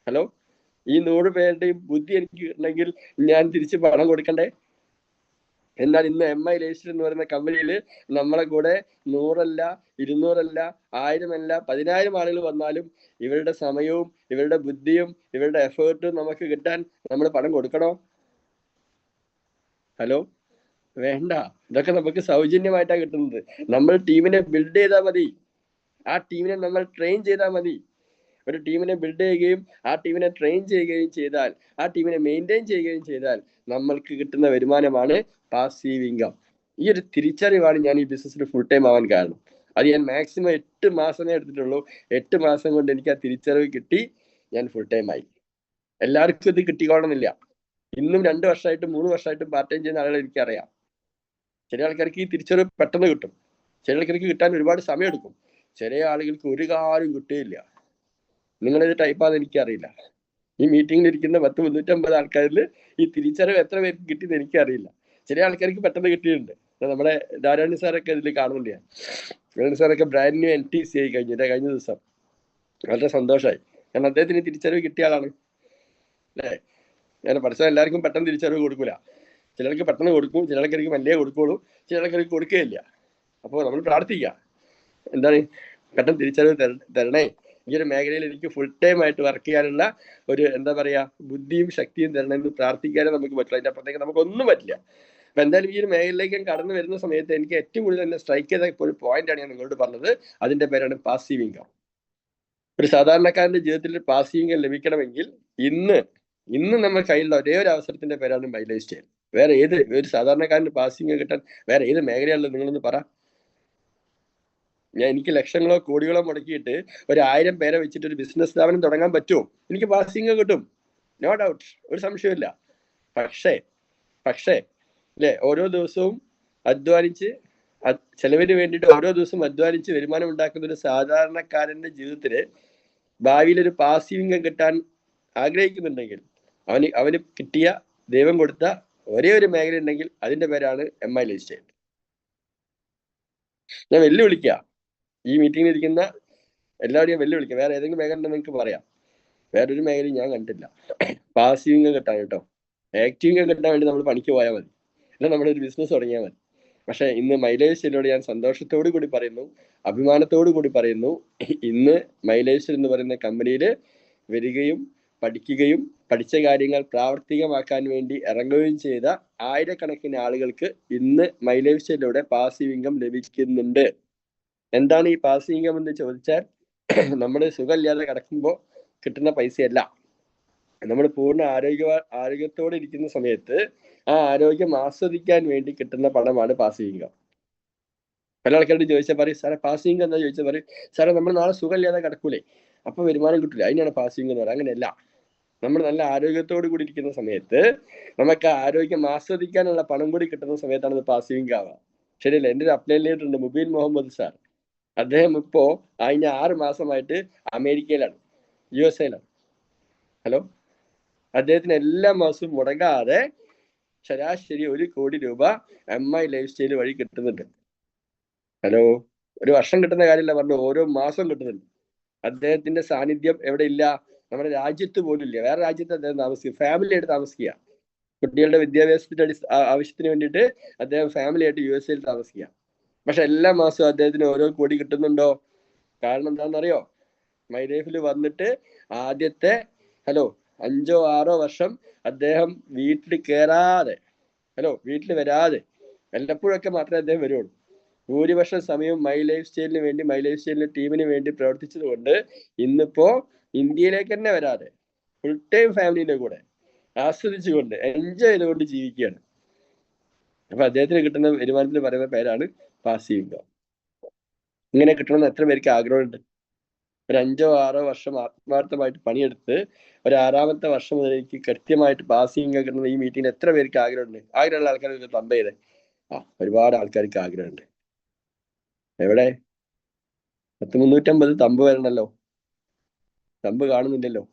ഹലോ, ഈ 100 പേരുടെയും ബുദ്ധി എനിക്ക് കിട്ടണമെങ്കിൽ ഞാൻ തിരിച്ച് പണം കൊടുക്കണ്ടേ? എന്നാൽ ഇന്ന് MI ലേസ്റ്റർ എന്ന് പറയുന്ന കമ്പനിയിൽ നമ്മളെ കൂടെ 100 അല്ല, 200 അല്ല, 1000 അല്ല, 10,000 ആളുകൾ വന്നാലും ഇവരുടെ സമയവും ഇവരുടെ ബുദ്ധിയും ഇവരുടെ എഫേർട്ടും നമുക്ക് കിട്ടാൻ നമ്മൾ പണം കൊടുക്കണോ? ഹലോ, വേണ്ട. ഇതൊക്കെ നമുക്ക് സൗജന്യമായിട്ടാണ് കിട്ടുന്നത്. നമ്മൾ ടീമിനെ ബിൽഡ് ചെയ്താൽ മതി. ആ ടീമിനെ നമ്മൾ ട്രെയിൻ ചെയ്താൽ മതി. ഒരു ടീമിനെ ബിൽഡ് ചെയ്യുകയും ആ ടീമിനെ ട്രെയിൻ ചെയ്യുകയും ചെയ്താൽ, ആ ടീമിനെ മെയിൻറ്റെയിൻ ചെയ്യുകയും ചെയ്താൽ നമ്മൾക്ക് കിട്ടുന്ന വരുമാനമാണ് പാസീവ് ഇൻകം. ഈ ഒരു തിരിച്ചറിവാണ് ഞാൻ ഈ ബിസിനസ്സിൽ ഫുൾ ടൈം ആവാൻ കാരണം. അത് ഞാൻ മാക്സിമം 8 മാസമേ എടുത്തിട്ടുള്ളൂ. 8 മാസം കൊണ്ട് എനിക്ക് ആ തിരിച്ചറിവ് കിട്ടി. ഞാൻ ഫുൾ ടൈം ആയി. എല്ലാവർക്കും ഇത് കിട്ടിക്കോളണമെന്നില്ല. ഇന്നും 2 വർഷമായിട്ടും 3 വർഷമായിട്ടും പാർട്ട് ടൈം ചെയ്യുന്ന ആളുകൾ എനിക്കറിയാം. ചില ആൾക്കാർക്ക് ഈ തിരിച്ചറിവ് പെട്ടെന്ന് കിട്ടും, ചില ആൾക്കാർക്ക് കിട്ടാൻ ഒരുപാട് സമയം എടുക്കും, ചില ആളുകൾക്ക് ഒരു കാര്യം കിട്ടുകയില്ല. നിങ്ങളിത് ടൈപ്പാന്ന് എനിക്കറിയില്ല. ഈ മീറ്റിംഗിൽ ഇരിക്കുന്ന 350 ആൾക്കാരിൽ ഈ തിരിച്ചറിവ് എത്ര പേർക്ക് കിട്ടിയെന്ന് എനിക്കറിയില്ല. ചില ആൾക്കാർക്ക് പെട്ടെന്ന് കിട്ടിയിട്ടുണ്ട്. നമ്മുടെ ധാരാണി സാറൊക്കെ ഇതിൽ കാണുന്നുണ്ട്. ധാരാണി സാറൊക്കെ ബ്രാൻഡ് ന്യൂ NTC ആയി കഴിഞ്ഞ ദിവസം. വളരെ സന്തോഷമായി. കാരണം അദ്ദേഹത്തിന് തിരിച്ചറിവ് കിട്ടിയ ആളാണ് അല്ലേ. ഞാൻ പഠിച്ചാൽ എല്ലാവർക്കും പെട്ടെന്ന് തിരിച്ചറിവ് കൊടുക്കൂല. ചിലർക്ക് പെട്ടെന്ന് കൊടുക്കും, ചിലർക്ക് വലിയ കൊടുക്കുള്ളൂ, ചിലർക്ക് കൊടുക്കുകയില്ല. അപ്പോൾ നമ്മൾ പ്രാർത്ഥിക്കുക, എന്താണ്, പെട്ടെന്ന് തിരിച്ചറിവ് തരണേ. ഈ ഒരു മേഖലയിൽ എനിക്ക് ഫുൾ ടൈം ആയിട്ട് വർക്ക് ചെയ്യാനുള്ള ഒരു എന്താ പറയാ ബുദ്ധിയും ശക്തിയും തരണമെന്ന് പ്രാർത്ഥിക്കാനേ നമുക്ക് പറ്റില്ല. അതിന്റെ അപ്പുറത്തേക്ക് നമുക്കൊന്നും പറ്റില്ല. അപ്പൊ എന്തായാലും ഈ ഒരു മേഖലയിലേക്ക് ഞാൻ കടന്നു വരുന്ന സമയത്ത് എനിക്ക് ഏറ്റവും കൂടുതൽ എന്നെ സ്ട്രൈക്ക് ചെയ്ത ഒരു പോയിന്റാണ് ഞാൻ നിങ്ങളോട് പറഞ്ഞത്. അതിന്റെ പേരാണ് പാസീവ് ഇൻകം. ഒരു സാധാരണക്കാരന്റെ ജീവിതത്തിൽ പാസീവ് ഇൻകം ലഭിക്കണമെങ്കിൽ ഇന്ന് നമ്മൾ കയ്യിലുള്ള ഒരേ ഒരു അവസരത്തിന്റെ പേരാണ് മൈ ലൈഫ് സ്റ്റൈൽ. വേറെ ഏത് ഒരു സാധാരണക്കാരന്റെ പാസീവ് ഇൻകം കിട്ടാൻ വേറെ ഏത് മേഖലയാണല്ലോ? നിങ്ങളൊന്ന് പറ. എനിക്ക് ലക്ഷങ്ങളോ കോടികളോ മുടക്കിയിട്ട് ഒരു 1000 പേരെ വെച്ചിട്ട് ഒരു ബിസിനസ് സ്ഥാപനം തുടങ്ങാൻ പറ്റുമോ? എനിക്ക് പാസിംഗ് കിട്ടും, നോ ഡൗട്ട്, ഒരു സംശയമില്ല. പക്ഷേ അല്ലെ, ഓരോ ദിവസവും അധ്വാനിച്ച് ചെലവിന് വേണ്ടിയിട്ട് ഓരോ ദിവസവും അധ്വാനിച്ച് വരുമാനം ഉണ്ടാക്കുന്ന ഒരു സാധാരണക്കാരന്റെ ജീവിതത്തില് ഭാവിയിൽ ഒരു പാസീവ് ഇൻകം കിട്ടാൻ ആഗ്രഹിക്കുന്നുണ്ടെങ്കിൽ അവന് കിട്ടിയ ദൈവം കൊടുത്ത ഒരേ ഒരു മേഖല ഉണ്ടെങ്കിൽ അതിന്റെ പേരാണ് MI ലൈഫ് സ്റ്റൈൽ. ഞാൻ വെല്ലുവിളിക്കുക, ഈ മീറ്റിംഗിൽ ഇരിക്കുന്ന എല്ലാവരെയും വെല്ലുവിളിക്കുക. വേറെ ഏതെങ്കിലും മേഖല ഉണ്ടെന്ന് നിങ്ങൾക്ക് പറയാം. വേറൊരു മേഖലയും ഞാൻ കണ്ടില്ല. പാസീവ് ഇൻകം കിട്ടാൻ കേട്ടോ. ആക്റ്റീവ് ഇൻകം കിട്ടാൻ വേണ്ടി നമ്മൾ പണിക്ക് പോയാൽ മതി, അല്ലെങ്കിൽ നമ്മുടെ ഒരു ബിസിനസ് തുടങ്ങിയാൽ മതി. പക്ഷെ ഇന്ന് മൈ ലൈഫ് സ്റ്റൈലിനോട് ഞാൻ സന്തോഷത്തോടു കൂടി പറയുന്നു, അഭിമാനത്തോടു കൂടി പറയുന്നു, ഇന്ന് മൈ ലൈഫ് സ്റ്റൈൽ എന്ന് പറയുന്ന കമ്പനിയിൽ വരികയും പഠിക്കുകയും പഠിച്ച കാര്യങ്ങൾ പ്രാവർത്തികമാക്കാൻ വേണ്ടി ഇറങ്ങുകയും ചെയ്ത ആയിരക്കണക്കിന് ആളുകൾക്ക് ഇന്ന് മൈ ലൈഫ് സ്റ്റൈലിലൂടെ പാസീവ് ഇൻകം ലഭിക്കുന്നുണ്ട്. എന്താണ് ഈ പാസീവ് ഇൻകം എന്ന് ചോദിച്ചാൽ, നമ്മൾ സുഖമില്ലാതെ കിടക്കുമ്പോൾ കിട്ടുന്ന പൈസയല്ല. നമ്മൾ പൂർണ്ണ ആരോഗ്യത്തോടെ ഇരിക്കുന്ന സമയത്ത് ആ ആരോഗ്യം ആസ്വദിക്കാൻ വേണ്ടി കിട്ടുന്ന പണമാണ് പാസീവ് ഇൻകം. പല ആൾക്കാരോട് ചോദിച്ചാൽ പറയും, സാറേ പാസീവ് ഇൻകം എന്താ ചോദിച്ചാൽ പറയും, സാറേ നമ്മൾ നാളെ സുഖമില്ലാതെ കിടക്കൂലേ, അപ്പൊ വരുമാനം കിട്ടില്ല, അതിനാണ് പാസീവ് ഇൻകം എന്ന് പറയുന്നത്. അങ്ങനെയല്ല. നമ്മൾ നല്ല ആരോഗ്യത്തോടു കൂടി ഇരിക്കുന്ന സമയത്ത് നമുക്ക് ആരോഗ്യം ആസ്വദിക്കാനുള്ള പണം കൂടി കിട്ടുന്ന സമയത്താണ് ഇത് പാസീവ് ഇൻകം ആവുക. ശരിയല്ലേ? എൻ്റെ ഒരു അപ്ലൈൻലേറ്റുണ്ട്, മുബീൻ മുഹമ്മദ് സാർ. അദ്ദേഹം ഇപ്പോ കഴിഞ്ഞ 6 മാസമായിട്ട് അമേരിക്കയിലാണ്, USA-ലാണ്. ഹലോ, അദ്ദേഹത്തിന് എല്ലാ മാസവും മുടങ്ങാതെ ശരാശരി 1 കോടി രൂപ MI ലൈഫ് സ്റ്റൈൽ വഴി കിട്ടുന്നുണ്ട്. ഹലോ, ഒരു വർഷം കിട്ടുന്ന കാര്യമല്ല പറഞ്ഞു, ഓരോ മാസം കിട്ടുന്നുണ്ട്. അദ്ദേഹത്തിന്റെ സാന്നിധ്യം എവിടെ ഇല്ല? നമ്മുടെ രാജ്യത്ത് പോലും ഇല്ല. വേറെ രാജ്യത്ത് അദ്ദേഹം താമസിക്കുക, ഫാമിലി ആയിട്ട് താമസിക്കുക. കുട്ടികളുടെ വിദ്യാഭ്യാസത്തിന്റെ ആവശ്യത്തിന് വേണ്ടിയിട്ട് അദ്ദേഹം ഫാമിലി ആയിട്ട് USA-ൽ താമസിക്കുക. പക്ഷെ എല്ലാ മാസവും അദ്ദേഹത്തിന് ഓരോ കോടി കിട്ടുന്നുണ്ടോ? കാരണം എന്താണെന്നറിയോ? മൈ ലൈഫിൽ വന്നിട്ട് ആദ്യത്തെ 5 or 6 വർഷം അദ്ദേഹം വീട്ടിൽ കയറാതെ, വീട്ടിൽ വരാതെ, വല്ലപ്പോഴൊക്കെ മാത്രമേ അദ്ദേഹം വരുള്ളൂ. ഭൂരിപക്ഷം സമയം മൈ ലൈഫ് സ്റ്റൈലിന് വേണ്ടി, മൈ ലൈഫ് സ്റ്റൈലിന്റെ ടീമിന് വേണ്ടി പ്രവർത്തിച്ചത് കൊണ്ട് ഇന്നിപ്പോ ഇന്ത്യയിലേക്ക് തന്നെ വരാതെ ഫുൾ ടൈം ഫാമിലിന്റെ കൂടെ ആസ്വദിച്ചുകൊണ്ട് എൻജോയ് ചെയ്തുകൊണ്ട് ജീവിക്കുകയാണ്. അപ്പൊ അദ്ദേഹത്തിന് കിട്ടുന്ന വരുമാനത്തിന് പറയുന്ന പേരാണ് പാസീവ് ഇൻകം. ഇങ്ങനെ കിട്ടണമെന്ന് എത്ര പേർക്ക് ആഗ്രഹമുണ്ട്? ഒരു 5 or 6 വർഷം ആത്മാർത്ഥമായിട്ട് പണിയെടുത്ത് ഒരു 6ാമത്തെ വർഷം മുതൽ എനിക്ക് കൃത്യമായിട്ട് പാസീവ് ഇൻകം കിട്ടുന്ന ഈ മീറ്റിംഗിൽ എത്ര പേർക്ക് ആഗ്രഹമുണ്ട്? ആഗ്രഹമുള്ള ആൾക്കാർക്ക് തമ്പ് ചെയ്തേ. ഒരുപാട് ആൾക്കാർക്ക് ആഗ്രഹമുണ്ട്. എവിടെ? 350 തമ്പ് വരണല്ലോ. തമ്പ് കാണുന്നില്ലല്ലോ.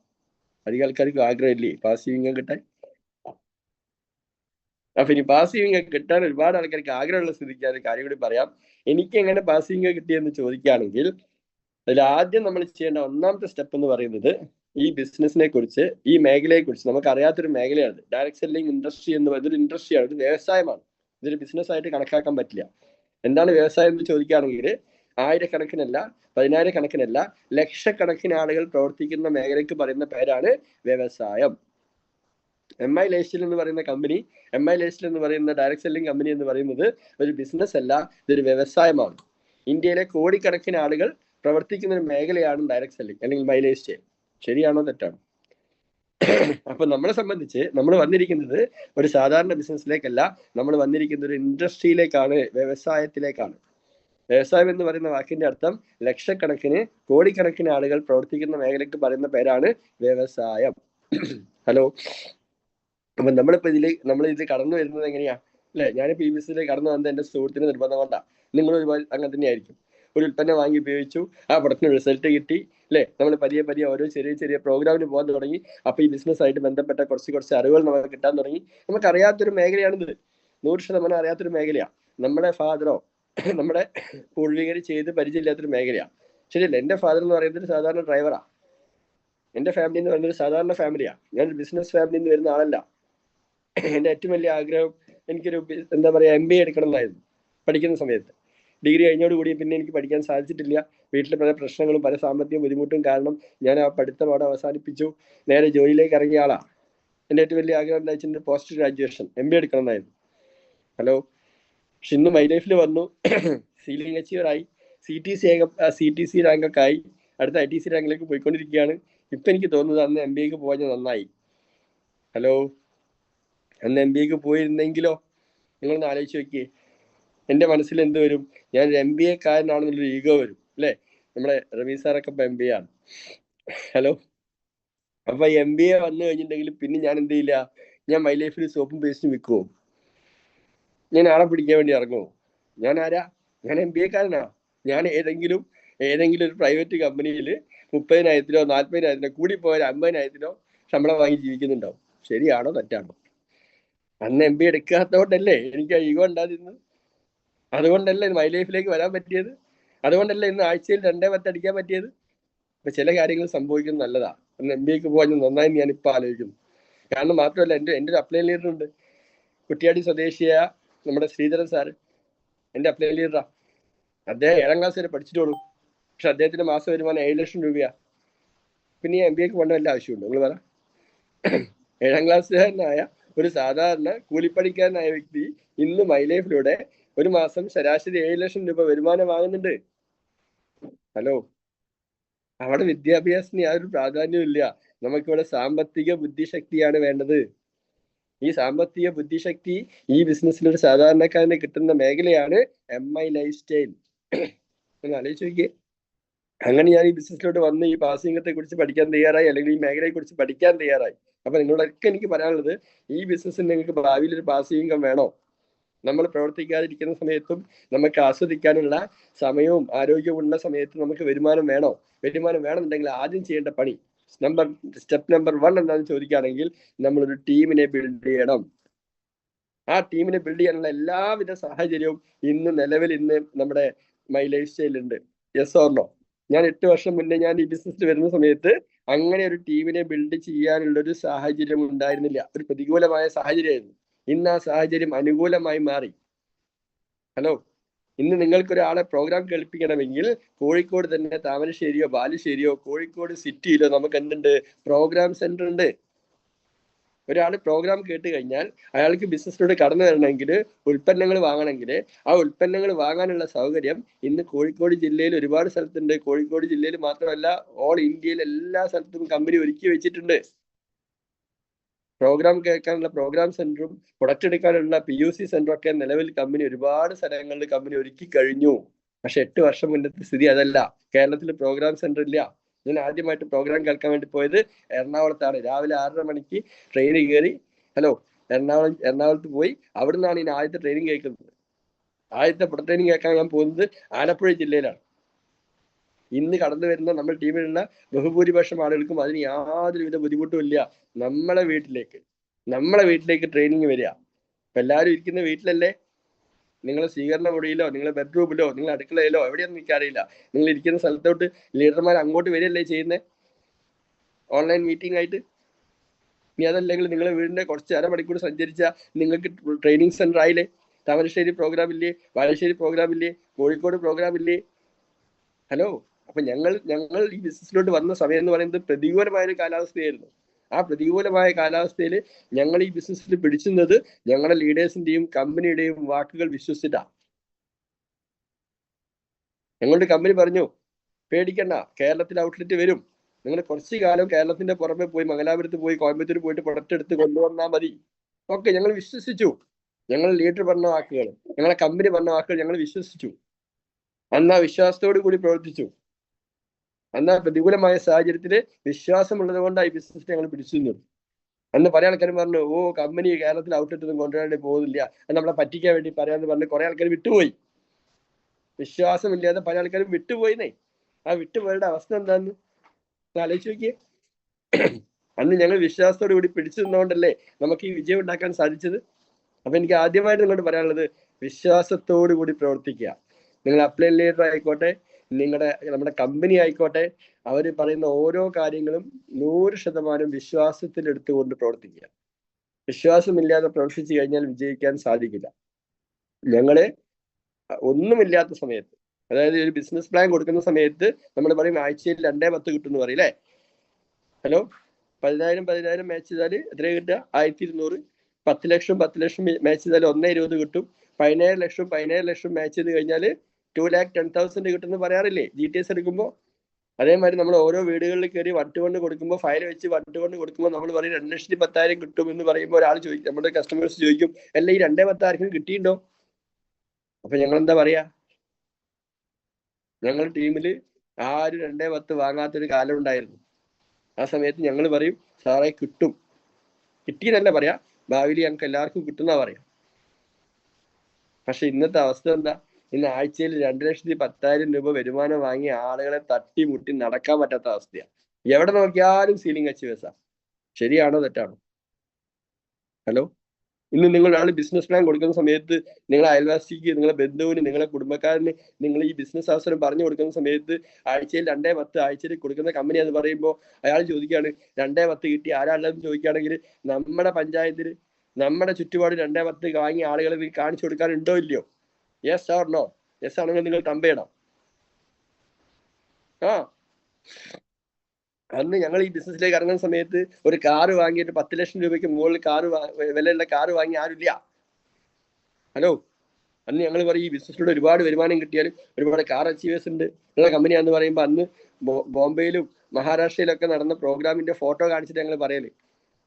അധികം ആൾക്കാർക്ക് ആഗ്രഹമില്ലേ പാസീവ് ഇൻകം കിട്ടാൻ? അപ്പൊ ഇനി പാസീവ് ഇൻകം കിട്ടാൻ ഒരുപാട് ആൾക്കാർക്ക് ആഗ്രഹമുള്ള സ്ഥിതിക്ക് ഒരു കാര്യം കൂടി പറയാം. എനിക്ക് എങ്ങനെ പാസീവ് ഇൻകം കിട്ടിയെന്ന് ചോദിക്കുകയാണെങ്കിൽ അതിൽ ആദ്യം നമ്മൾ ചെയ്യേണ്ട ഒന്നാമത്തെ സ്റ്റെപ്പ് എന്ന് പറയുന്നത് ഈ ബിസിനസിനെ കുറിച്ച്, ഈ മേഖലയെ കുറിച്ച് നമുക്ക് അറിയാത്തൊരു മേഖലയാണ്. ഡയറക്ട് സെല്ലിംഗ് ഇൻഡസ്ട്രി എന്ന് പറയുന്നത് ഒരു ഇൻഡസ്ട്രിയാണ്, ഒരു വ്യവസായമാണ്. ഇതൊരു ബിസിനസ് ആയിട്ട് കണക്കാക്കാൻ പറ്റില്ല. എന്താണ് വ്യവസായം എന്ന് ചോദിക്കുകയാണെങ്കിൽ ആയിരക്കണക്കിനല്ല, പതിനായിരക്കണക്കിനല്ല, ലക്ഷക്കണക്കിന് ആളുകൾ പ്രവർത്തിക്കുന്ന മേഖലയ്ക്ക് പറയുന്ന പേരാണ് വ്യവസായം. MI ലൈഫ്സ്റ്റൈൽ എന്ന് പറയുന്ന കമ്പനി, MI ലൈഫ്സ്റ്റൈൽ എന്ന് പറയുന്ന ഡയറക്ട് സെല്ലിംഗ് കമ്പനി എന്ന് പറയുന്നത് ഒരു ബിസിനസ് അല്ല, ഇതൊരു വ്യവസായമാണ്. ഇന്ത്യയിലെ കോടിക്കണക്കിന് ആളുകൾ പ്രവർത്തിക്കുന്ന ഒരു മേഖലയാണ് ഡയറക്ട് സെല്ലിംഗ് അല്ലെങ്കിൽ MI ലൈഫ്സ്റ്റൈൽ. ശരിയാണോ തെറ്റാണോ? അപ്പൊ നമ്മളെ സംബന്ധിച്ച് നമ്മൾ വന്നിരിക്കുന്നത് ഒരു സാധാരണ ബിസിനസ്സിലേക്കല്ല, നമ്മൾ വന്നിരിക്കുന്ന ഒരു ഇൻഡസ്ട്രിയിലേക്കാണ്, വ്യവസായത്തിലേക്കാണ്. വ്യവസായം എന്ന് പറയുന്ന വാക്കിന്റെ അർത്ഥം ലക്ഷക്കണക്കിന് കോടിക്കണക്കിന് ആളുകൾ പ്രവർത്തിക്കുന്ന മേഖലയ്ക്ക് പറയുന്ന പേരാണ് വ്യവസായം. ഹലോ. അപ്പൊ നമ്മൾ ഇത് കടന്നു വരുന്നത് എങ്ങനെയാ അല്ലെ? ഞാനിപ്പോ ഈ ബിസിനസ്സിലേക്ക് കടന്നു വന്നത് എന്റെ സുഹൃത്തിന് നിർബന്ധം കൊണ്ടാ. നിങ്ങൾ ഒരുപാട് അങ്ങനെ തന്നെയായിരിക്കും. ഒരു ഉൽപ്പന്നം വാങ്ങി ഉപയോഗിച്ചു, ആ പ്രൊഡക്റ്റിന് റിസൾട്ട് കിട്ടി അല്ലെ? നമ്മൾ പതിയെ പതിയെ ഓരോ ചെറിയ ചെറിയ പ്രോഗ്രാമിന് പോകാൻ തുടങ്ങി. അപ്പൊ ഈ ബിസിനസ് ആയിട്ട് ബന്ധപ്പെട്ട കുറച്ച് അറിവുകൾ നമുക്ക് കിട്ടാൻ തുടങ്ങി. നമുക്ക് അറിയാത്തൊരു മേഖലയാണിത്, 100% അറിയാത്തൊരു മേഖലയാണ്. നമ്മുടെ ഫാദറോ നമ്മുടെ പൂർവികർ ചെയ്ത് പരിചയമില്ലാത്തൊരു മേഖലയാണ്. ശരിയല്ല? എന്റെ ഫാദർ എന്ന് പറയുന്നത് ഒരു സാധാരണ ഡ്രൈവറാ. എന്റെ ഫാമിലി എന്ന് പറയുന്നത് ഒരു സാധാരണ ഫാമിലിയാണ്. ഞാനൊരു ബിസിനസ് ഫാമിലിയിൽ നിന്ന് വരുന്ന ആളല്ല. എന്റെ ഏറ്റവും വലിയ ആഗ്രഹം എനിക്കൊരു എന്താ പറയാ MBA എടുക്കണം എന്നായിരുന്നു പഠിക്കുന്ന സമയത്ത്. ഡിഗ്രി കഴിഞ്ഞോടുകൂടി പിന്നെ എനിക്ക് പഠിക്കാൻ സാധിച്ചിട്ടില്ല. വീട്ടിലെ പല പ്രശ്നങ്ങളും പല സാമ്പത്തിക ബുദ്ധിമുട്ടും കാരണം ഞാൻ ആ പഠിത്തം അവിടെ അവസാനിപ്പിച്ചു. നേരെ ജോലിയിലേക്ക് ഇറങ്ങിയ ആളാ. എന്റെ ഏറ്റവും വലിയ ആഗ്രഹം എന്താ വെച്ചാൽ പോസ്റ്റ് ഗ്രാജുവേഷൻ MBA എടുക്കണം എന്നായിരുന്നു. ഹലോ. പക്ഷെ ഇന്ന് മൈ ലൈഫിൽ വന്നു, സീലിംഗ് അച്ചീവർ ആയി, CTC റാങ്ക് ഒക്കെ ആയി, അടുത്ത ITC റാങ്കിലേക്ക് പോയിക്കൊണ്ടിരിക്കുകയാണ്. ഇപ്പൊ എനിക്ക് തോന്നുന്നത് അന്ന് MBAക്ക് പോയത് നന്നായി. ഹലോ. അന്ന് MBAക്ക് പോയിരുന്നെങ്കിലോ? നിങ്ങളൊന്ന് ആലോചിച്ച് നോക്കിയേ. എന്റെ മനസ്സിൽ എന്ത് വരും? ഞാൻ ഒരു MBA കാരനാണെന്നുള്ളൊരു ഈഗോ വരും അല്ലെ? നമ്മുടെ റമീ സാറൊക്കെ ഇപ്പൊ MBA ആണ്. ഹലോ. അപ്പൊ MBA വന്നു കഴിഞ്ഞിട്ടുണ്ടെങ്കിൽ പിന്നെ ഞാൻ എന്ത് ചെയ്യില്ല? ഞാൻ മൈ ലൈഫിൽ സോപ്പും പേസ്റ്റും വിൽക്കുമോ? ഞാൻ ആളെ പിടിക്കാൻ വേണ്ടി ഇറങ്ങുമോ? ഞാൻ ആരാ? ഞാൻ MBA കാരനാ. ഞാൻ ഏതെങ്കിലും ഒരു പ്രൈവറ്റ് കമ്പനിയിൽ 30,000-നോ 40,000-നോ കൂടി പോയാൽ 50,000-നോ ശമ്പളം വാങ്ങി ജീവിക്കുന്നുണ്ടാവും. ശരിയാണോ തെറ്റാണോ? അന്ന് MBA എടുക്കാത്തതുകൊണ്ടല്ലേ എനിക്ക് ആ ഈഗോ ഉണ്ടായിരുന്നത്. അതുകൊണ്ടല്ലേ മൈ ലൈഫിലേക്ക് വരാൻ പറ്റിയത്. അതുകൊണ്ടല്ലേ ഇന്ന് ആഴ്ചയിൽ 2-10 അടിക്കാൻ പറ്റിയത്. അപ്പൊ ചില കാര്യങ്ങൾ സംഭവിക്കുന്നത് നല്ലതാ. അന്ന് MBAക്ക് പോകാൻ നന്നായി ഞാൻ ഇപ്പൊ ആലോചിക്കുന്നു. കാരണം മാത്രമല്ല എൻ്റെ ഒരു അപ്ലൈ ലീഡർ ഉണ്ട്, കുറ്റിയാടി സ്വദേശിയായ നമ്മുടെ ശ്രീധരൻ സാറ്. എൻ്റെ അപ്ലൈ ലീഡറാ. അദ്ദേഹം 7ാം ക്ലാസ് വരെ പഠിച്ചിട്ടുള്ളൂ. പക്ഷെ അദ്ദേഹത്തിന്റെ മാസം വരുമാനം 7 ലക്ഷം രൂപയാ. പിന്നെ ഈ MBAക്ക് പോകേണ്ട വല്ല ആവശ്യമുണ്ടോ? നിങ്ങൾ പറ. 7ാം ക്ലാസ്സുകാരനായ ഒരു സാധാരണ കൂലിപ്പണിക്കാരനായ വ്യക്തി ഇന്ന് മൈ ലൈഫിലൂടെ ഒരു മാസം ശരാശരി 7 ലക്ഷം രൂപ വരുമാനം വാങ്ങുന്നുണ്ട്. ഹലോ. അവിടെ വിദ്യാഭ്യാസത്തിന് യാതൊരു പ്രാധാന്യവും ഇല്ല. നമുക്കിവിടെ സാമ്പത്തിക ബുദ്ധിശക്തിയാണ് വേണ്ടത്. ഈ സാമ്പത്തിക ബുദ്ധിശക്തി ഈ ബിസിനസ്സിൽ ഒരു സാധാരണക്കാരന് കിട്ടുന്ന മേഖലയാണ് MI ലൈഫ്സ്റ്റൈൽ. ഒന്ന് ആലോചിച്ച് നോക്കിയേ. അങ്ങനെ ഞാൻ ഈ ബിസിനസ്സിലോട്ട് വന്ന് ഈ പാസിംഗത്തെ കുറിച്ച് പഠിക്കാൻ തയ്യാറായി, അല്ലെങ്കിൽ ഈ മേഖലയെ കുറിച്ച് പഠിക്കാൻ തയ്യാറായി. അപ്പൊ നിങ്ങളോടൊക്കെ എനിക്ക് പറയാനുള്ളത്, ഈ ബിസിനസ്സിൽ നിങ്ങൾക്ക് ഭാവിയിൽ ഒരു പാസീവ് ഇൻകം വേണോ? നമ്മൾ പ്രവർത്തിക്കാതിരിക്കുന്ന സമയത്തും നമുക്ക് ആസ്വദിക്കാനുള്ള സമയവും ആരോഗ്യമുള്ള സമയത്ത് നമുക്ക് വരുമാനം വേണോ? വരുമാനം വേണമെന്നുണ്ടെങ്കിൽ ആദ്യം ചെയ്യേണ്ട പണി, സ്റ്റെപ്പ് നമ്പർ 1 എന്താണെന്ന് ചോദിക്കുകയാണെങ്കിൽ, നമ്മളൊരു ടീമിനെ ബിൽഡ് ചെയ്യണം. ആ ടീമിനെ ബിൽഡ് ചെയ്യാനുള്ള എല്ലാവിധ സാഹചര്യവും നിലവിൽ നമ്മുടെ മൈ ലൈഫ് സ്റ്റൈലിൽ ഉണ്ട്. Yes or no? ഞാൻ 8 വർഷം മുന്നേ ഞാൻ ഈ ബിസിനസ്സിൽ വരുന്ന സമയത്ത് അങ്ങനെ ഒരു ടീമിനെ ബിൽഡ് ചെയ്യാനുള്ള ഒരു സാഹചര്യം ഉണ്ടായിരുന്നില്ല. ഒരു പ്രതികൂലമായ സാഹചര്യമായിരുന്നു. ഇന്ന് ആ സാഹചര്യം അനുകൂലമായി മാറി. ഹലോ. ഇന്ന് നിങ്ങൾക്കൊരാളെ പ്രോഗ്രാം കേൾപ്പിക്കണമെങ്കിൽ കോഴിക്കോട് തന്നെ താമരശ്ശേരിയോ ബാലുശ്ശേരിയോ കോഴിക്കോട് സിറ്റിയിലോ നമുക്ക് എന്തുണ്ട്? പ്രോഗ്രാം സെന്റർ ഉണ്ട്. ഒരാൾ പ്രോഗ്രാം കേട്ട് കഴിഞ്ഞാൽ അയാൾക്ക് ബിസിനസ്സിലൂടെ കടന്നു വരണമെങ്കിൽ, ഉൽപ്പന്നങ്ങൾ വാങ്ങണമെങ്കിൽ, ആ ഉൽപ്പന്നങ്ങൾ വാങ്ങാനുള്ള സൗകര്യം ഇന്ന് കോഴിക്കോട് ജില്ലയിൽ ഒരുപാട് സ്ഥലത്തുണ്ട്. കോഴിക്കോട് ജില്ലയിൽ മാത്രമല്ല, ഓൾ ഇന്ത്യയിൽ എല്ലാ സ്ഥലത്തും കമ്പനി ഒരുക്കി വെച്ചിട്ടുണ്ട്. പ്രോഗ്രാം കേൾക്കാനുള്ള പ്രോഗ്രാം സെന്ററും പ്രൊഡക്റ്റ് എടുക്കാനുള്ള PUC സെന്ററും ഒക്കെ നിലവിൽ ഒരുപാട് സ്ഥലങ്ങളിൽ കമ്പനി ഒരുക്കി കഴിഞ്ഞു. പക്ഷെ 8 വർഷം മുന്നത്തെ സ്ഥിതി അതല്ല. കേരളത്തിൽ പ്രോഗ്രാം സെന്റർ ഇല്ല. ഞാൻ ആദ്യമായിട്ട് പ്രോഗ്രാം കേൾക്കാൻ വേണ്ടി പോയത് എറണാകുളത്താണ്. രാവിലെ 6:30 മണിക്ക് ട്രെയിൻ കയറി. ഹലോ. എറണാകുളത്ത് പോയി. അവിടെ നിന്നാണ് ഇനി ആദ്യത്തെ ട്രെയിനിങ് കേൾക്കുന്നത്. ആദ്യത്തെ പ്രൊഡക്റ്റ് ട്രെയിനിങ് കേൾക്കാൻ ഞാൻ പോകുന്നത് ആലപ്പുഴ ജില്ലയിലാണ്. ഇന്ന് കടന്നു വരുന്ന നമ്മുടെ ടീമിലുള്ള ബഹുഭൂരിപക്ഷം ആളുകൾക്കും അതിന് യാതൊരുവിധ ബുദ്ധിമുട്ടും ഇല്ല. നമ്മളെ വീട്ടിലേക്ക് ട്രെയിനിങ് വരിക. എല്ലാവരും ഇരിക്കുന്ന വീട്ടിലല്ലേ? നിങ്ങൾ സ്വീകരണ മുറിയിലോ നിങ്ങളെ ബെഡ്റൂമിലോ നിങ്ങൾ അടുക്കളയിലോ എവിടെയൊന്നും എനിക്കറിയില്ല. നിങ്ങൾ ഇരിക്കുന്ന സ്ഥലത്തോട്ട് ലീഡർമാർ അങ്ങോട്ട് വരികയല്ലേ ചെയ്യുന്നത് ഓൺലൈൻ മീറ്റിംഗ് ആയിട്ട്? ഇനി അതല്ലെങ്കിൽ നിങ്ങളെ വീടിന്റെ കുറച്ച് അരമണിക്കൂർ സഞ്ചരിച്ചാൽ നിങ്ങൾക്ക് ട്രെയിനിങ് സെന്റർ ആയില്ലേ? താമരശ്ശേരി പ്രോഗ്രാം ഇല്ലേ? ബാലുശ്ശേരി പ്രോഗ്രാം ഇല്ലേ? കോഴിക്കോട് പ്രോഗ്രാം ഇല്ലേ? ഹലോ, അപ്പൊ ഞങ്ങൾ ഈ ബിസിനസ്സിലോട്ട് വന്ന സമയം എന്ന് പറയുന്നത് പ്രതികൂലമായ ഒരു കാലാവസ്ഥയായിരുന്നു. ആ പ്രതികൂലമായ കാലാവസ്ഥയിൽ ഞങ്ങൾ ഈ ബിസിനസ്സിൽ പിടിച്ചുന്നത് ഞങ്ങളുടെ ലീഡേഴ്സിന്റെയും കമ്പനിയുടെയും വാക്കുകൾ വിശ്വസിച്ചിട്ടാ. ഞങ്ങളുടെ കമ്പനി പറഞ്ഞു, പേടിക്കണ്ട, കേരളത്തിൽ ഔട്ട്ലെറ്റ് വരും, നിങ്ങൾ കുറച്ചു കാലം കേരളത്തിന്റെ പുറമെ പോയി മംഗലാപുരത്ത് പോയി കോയമ്പത്തൂർ പോയിട്ട് പ്രൊഡക്റ്റ് എടുത്ത് കൊണ്ടുവന്നാൽ മതി. ഓക്കെ, ഞങ്ങൾ വിശ്വസിച്ചു. ഞങ്ങൾ ലീഡർ പറഞ്ഞ വാക്കുകൾ, ഞങ്ങളെ കമ്പനി പറഞ്ഞ വാക്കുകൾ ഞങ്ങൾ വിശ്വസിച്ചു. അന്ന് ആ വിശ്വാസത്തോടു കൂടി പ്രവർത്തിച്ചു. അന്ന് പ്രതികൂലമായ സാഹചര്യത്തിൽ വിശ്വാസമുള്ളത് കൊണ്ടാണ് ഈ ബിസിനസ് ഞങ്ങൾ പിടിച്ചിരുന്നത്. അന്ന് പല ആൾക്കാരും പറഞ്ഞു, ഓ കമ്പനി കേരളത്തിൽ ഔട്ട്ലെറ്റ് ഒന്നും കൊണ്ടുവരാണ്ട് പോകുന്നില്ല, അത് നമ്മളെ പറ്റിക്കാൻ വേണ്ടി പറയാന്ന് പറഞ്ഞ് കുറെ ആൾക്കാർ വിട്ടുപോയി. വിശ്വാസമില്ലാതെ പല ആൾക്കാരും വിട്ടുപോയിന്നേ. ആ വിട്ടുപോയയുടെ അവസ്ഥ എന്താന്ന് ആലോചിച്ച് നോക്കിയേ. അന്ന് ഞങ്ങൾ വിശ്വാസത്തോടു കൂടി പിടിച്ചു നിന്നുകൊണ്ടല്ലേ നമുക്ക് ഈ വിജയം ഉണ്ടാക്കാൻ സാധിച്ചത്. അപ്പൊ എനിക്ക് ആദ്യമായിട്ട് നിങ്ങളോട് പറയാനുള്ളത്, വിശ്വാസത്തോടു കൂടി പ്രവർത്തിക്കുക. നിങ്ങൾ അപ്ലൈ ലീഡർ ആയിക്കോട്ടെ, നമ്മുടെ കമ്പനി ആയിക്കോട്ടെ, അവർ പറയുന്ന ഓരോ കാര്യങ്ങളും 100% വിശ്വാസത്തിൽ എടുത്തുകൊണ്ട് പ്രവർത്തിക്കുക. വിശ്വാസമില്ലാതെ പ്രവർത്തിച്ചു കഴിഞ്ഞാൽ വിജയിക്കാൻ സാധിക്കില്ല. ഞങ്ങള് ഒന്നുമില്ലാത്ത സമയത്ത്, അതായത് ഒരു ബിസിനസ് പ്ലാൻ കൊടുക്കുന്ന സമയത്ത് നമ്മൾ പറയും ആഴ്ചയിൽ 2-10 കിട്ടും എന്ന് പറയും അല്ലേ? ഹലോ, 10,000 മാച്ച് ചെയ്താൽ എത്ര കിട്ടുക? 1200. 10 ലക്ഷം മാച്ച് ചെയ്താൽ 1,20 കിട്ടും. 17 ലക്ഷം മാച്ച് ചെയ്ത് കഴിഞ്ഞാൽ 2,10,000 കിട്ടുമെന്ന് പറയാറില്ലേ GTS എടുക്കുമ്പോൾ? അതേമാതിരി നമ്മൾ ഓരോ വീടുകളിൽ കയറി വട്ടുകൊണ്ട് കൊടുക്കുമ്പോൾ, ഫയൽ വെച്ച് വട്ടുകൊണ്ട് കൊടുക്കുമ്പോൾ നമ്മൾ പറയും 2,10,000 കിട്ടും എന്ന് പറയുമ്പോൾ ഒരാൾ ചോദിക്കും, നമ്മുടെ കസ്റ്റമേഴ്സ് ചോദിക്കും, അല്ല ഈ 2-10 ആർക്കും കിട്ടിയിട്ടുണ്ടോ? അപ്പൊ ഞങ്ങൾ എന്താ പറയാ? ഞങ്ങൾ ടീമിൽ ആരും 2-10 വാങ്ങാത്തൊരു കാലം ഉണ്ടായിരുന്നു. ആ സമയത്ത് ഞങ്ങൾ പറയും, സാറേ കിട്ടും, കിട്ടിയെന്നല്ല പറയാ, ഭാവിയിൽ ഞങ്ങൾക്ക് എല്ലാവർക്കും കിട്ടുന്ന പറയാം. പക്ഷെ ഇന്നത്തെ അവസ്ഥ എന്താ? ഇന്ന് ആഴ്ചയിൽ 2,10,000 രൂപ വരുമാനം വാങ്ങിയ ആളുകളെ തട്ടിമുട്ടി നടക്കാൻ പറ്റാത്ത അവസ്ഥയാണ്. എവിടെ നോക്കിയാലും സീലിംഗ് അച്ചീവേഴ്സാ. ശരിയാണോ തെറ്റാണോ? ഹലോ, ഇന്ന് നിങ്ങൾ ഒരാൾ ബിസിനസ് പ്ലാൻ കൊടുക്കുന്ന സമയത്ത് നിങ്ങളെ അയൽവാസിക്ക്, നിങ്ങളെ ബന്ധുവിന്, നിങ്ങളെ കുടുംബക്കാരന് നിങ്ങൾ ഈ ബിസിനസ് അവസരം പറഞ്ഞു കൊടുക്കുന്ന സമയത്ത് ആഴ്ചയിൽ 2-10 ആഴ്ചയിൽ കൊടുക്കുന്ന കമ്പനി എന്ന് പറയുമ്പോൾ അയാൾ ചോദിക്കുകയാണ് 2-10 കിട്ടി ആരാളെന്ന് ചോദിക്കുകയാണെങ്കിൽ, നമ്മുടെ പഞ്ചായത്തിൽ നമ്മുടെ ചുറ്റുപാട് 2-10 വാങ്ങിയ ആളുകളെ കാണിച്ചു കൊടുക്കാനുണ്ടോ ഇല്ലയോ? Yes or no? യെസ് ആണെങ്കിൽ നിങ്ങൾ തമ്പയിടാം. അന്ന് ഞങ്ങൾ ഈ ബിസിനസ്സിലേക്ക് ഇറങ്ങുന്ന സമയത്ത് ഒരു കാറ് വാങ്ങിയിട്ട് 10 ലക്ഷം രൂപയ്ക്ക് മുകളിൽ വിലയുള്ള കാറ് വാങ്ങി ആരുമില്ല. ഹലോ, അന്ന് ഞങ്ങൾ പറയും ഈ ബിസിനസ്സിലൂടെ ഒരുപാട് വരുമാനം കിട്ടിയാലും ഒരുപാട് കാർ അച്ചീവേഴ്സ് ഉണ്ട് ഉള്ള കമ്പനിയാന്ന് പറയുമ്പോൾ അന്ന് ബോംബെയിലും മഹാരാഷ്ട്രയിലൊക്കെ നടന്ന പ്രോഗ്രാമിന്റെ ഫോട്ടോ കാണിച്ചിട്ട് ഞങ്ങൾ പറയല്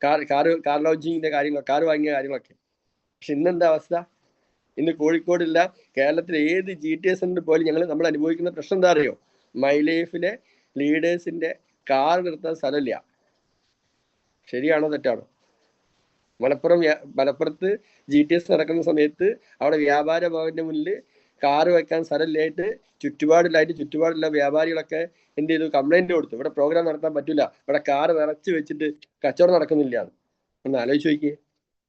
കാർ ലോഞ്ചിങ്ങിന്റെ കാര്യങ്ങൾ, കാർ വാങ്ങിയ കാര്യങ്ങളൊക്കെ. പക്ഷെ ഇന്നെന്താ അവസ്ഥ? ഇന്ന് കോഴിക്കോടില്ല, കേരളത്തിലെ ഏത് GTS പോലും നമ്മൾ അനുഭവിക്കുന്ന പ്രശ്നം എന്താ അറിയോ? മൈ ലൈഫിലെ ലീഡേഴ്സിന്റെ കാർ നിർത്താൻ സ്ഥലമില്ല. ശരിയാണോ തെറ്റാണോ? മലപ്പുറത്ത് GTS നടക്കുന്ന സമയത്ത് അവിടെ വ്യാപാര ഭവന്റെ മുന്നിൽ കാറ് വെക്കാൻ സ്ഥലമില്ലായിട്ട് ചുറ്റുപാടുള്ള വ്യാപാരികളൊക്കെ എന്ത് ചെയ്തു? കംപ്ലൈന്റ് കൊടുത്തു, ഇവിടെ പ്രോഗ്രാം നടത്താൻ പറ്റില്ല, ഇവിടെ കാറ് നിറച്ച് വെച്ചിട്ട് കച്ചവടം നടക്കുന്നില്ല. ഒന്ന് ആലോചിച്ച് നോക്കിയേ,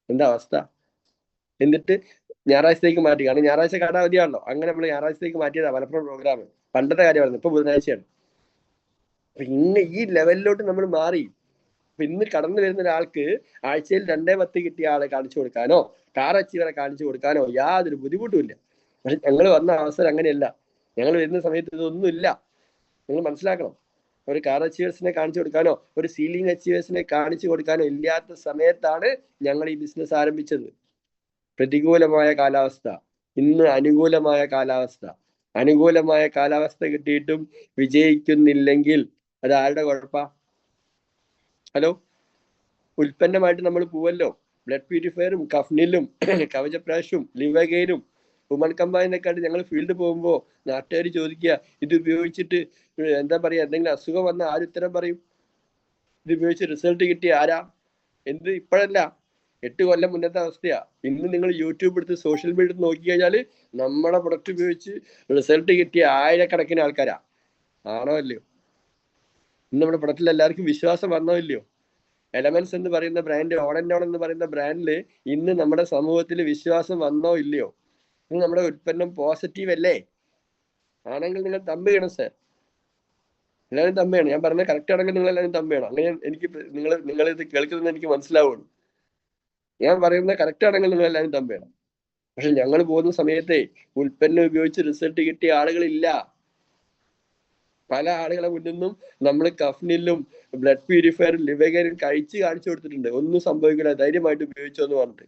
എന്താ അവസ്ഥ? എന്നിട്ട് ഞായറാഴ്ചത്തേക്ക് മാറ്റി, കാരണം ഞായറാഴ്ച കട അവധിയാണല്ലോ, അങ്ങനെ നമ്മൾ ഞായറാഴ്ചത്തേക്ക് മാറ്റിയതാ മലപ്പുറം പ്രോഗ്രാം. പണ്ടത്തെ കാര്യമായിരുന്നു, ഇപ്പൊ ബുധനാഴ്ചയാണ്. അപ്പൊ ഇന്ന് ഈ ലെവലിലോട്ട് നമ്മൾ മാറി. അപ്പൊ ഇന്ന് കടന്നു വരുന്ന ഒരാൾക്ക് ആഴ്ചയിൽ 2-10 കിട്ടിയ ആളെ കാണിച്ചു കൊടുക്കാനോ കാർ അച്ചീവറെ കാണിച്ചു കൊടുക്കാനോ യാതൊരു ബുദ്ധിമുട്ടുമില്ല. പക്ഷെ ഞങ്ങൾ വന്ന അവസരം അങ്ങനെയല്ല. ഞങ്ങൾ വരുന്ന സമയത്ത് ഇതൊന്നുമില്ല. നിങ്ങൾ മനസ്സിലാക്കണം, ഒരു കാർ അച്ചീവേഴ്സിനെ കാണിച്ചു കൊടുക്കാനോ ഒരു സീലിംഗ് അച്ചീവേഴ്സിനെ കാണിച്ചു കൊടുക്കാനോ ഇല്ലാത്ത സമയത്താണ് ഞങ്ങൾ ഈ ബിസിനസ് ആരംഭിച്ചത്. പ്രതികൂലമായ കാലാവസ്ഥ, ഇന്ന് അനുകൂലമായ കാലാവസ്ഥ. അനുകൂലമായ കാലാവസ്ഥ കിട്ടിയിട്ടും വിജയിക്കുന്നില്ലെങ്കിൽ അത് ആരുടെ കുഴപ്പ? ഹലോ, ഉൽപ്പന്നമായിട്ട് നമ്മൾ പോവല്ലോ, ബ്ലഡ് പ്യൂരിഫയറും കഫ്നിലും കവചപ്രാശും ലിവഗെയിനും വുമൺ കമ്പൈനൊക്കെയായിട്ട് ഞങ്ങൾ ഫീൽഡ് പോകുമ്പോൾ നാട്ടുകാർ ചോദിക്കുക, ഇത് ഉപയോഗിച്ചിട്ട് എന്താ പറയാ, എന്തെങ്കിലും അസുഖം വന്ന ആരുത്തരം പറയും? ഇത് ഉപയോഗിച്ച് റിസൾട്ട് കിട്ടിയ ആരാ? എന്ത് ഇപ്പോഴല്ല, 8 കൊല്ലം മുന്നത്തെ അവസ്ഥയാ. ഇന്ന് നിങ്ങൾ യൂട്യൂബ് എടുത്ത് സോഷ്യൽ മീഡിയ എടുത്ത് നോക്കി കഴിഞ്ഞാൽ നമ്മളെ പ്രൊഡക്റ്റ് ഉപയോഗിച്ച് റിസൾട്ട് കിട്ടിയ ആയിരക്കണക്കിന് ആൾക്കാരാ. ആണോ അല്ലയോ? ഇന്ന് നമ്മുടെ പ്രൊഡക്റ്റിൽ എല്ലാവർക്കും വിശ്വാസം വന്നോ ഇല്ലയോ? എലമെന്റ്സ് എന്ന് പറയുന്ന ബ്രാൻഡ്, ഓൺ ആൻഡ് ഓൺ എന്ന് പറയുന്ന ബ്രാൻഡിൽ ഇന്ന് നമ്മുടെ സമൂഹത്തിൽ വിശ്വാസം വന്നോ ഇല്ലയോ? ഇന്ന് നമ്മുടെ ഉൽപ്പന്നം പോസിറ്റീവ് അല്ലേ? ആണെങ്കിൽ നിങ്ങൾ തമ്പ് ചെയ്യണം സർ. എല്ലാവരും തമ്പ് ചെയ്യണം. ഞാൻ പറഞ്ഞ കറക്റ്റ് ആണെങ്കിൽ നിങ്ങൾ എല്ലാവരും തമ്പ് ചെയ്യണം. അങ്ങനെ എനിക്ക് നിങ്ങൾ ഇത് കേൾക്കുന്നത് എനിക്ക് മനസ്സിലാവുള്ളൂ. ഞാൻ പറയുന്നത് കറക്റ്റ് ആണെങ്കിൽ നിങ്ങൾ എല്ലാവരും തമ്പ് ചെയ്യണം. പക്ഷെ ഞങ്ങൾ പോകുന്ന സമയത്തെ ഉൽപ്പന്നം ഉപയോഗിച്ച് റിസൾട്ട് കിട്ടിയ ആളുകളില്ല. പല ആളുകളെ മുന്നിൽ നിന്നും നമ്മൾ കഫ്നിലും ബ്ലഡ് പ്യൂരിഫയറും ലിവഗരും കഴിച്ച് കാണിച്ചു കൊടുത്തിട്ടുണ്ട്. ഒന്നും സംഭവിക്കില്ല, ധൈര്യമായിട്ട് ഉപയോഗിച്ചോ എന്ന് പറഞ്ഞിട്ട്.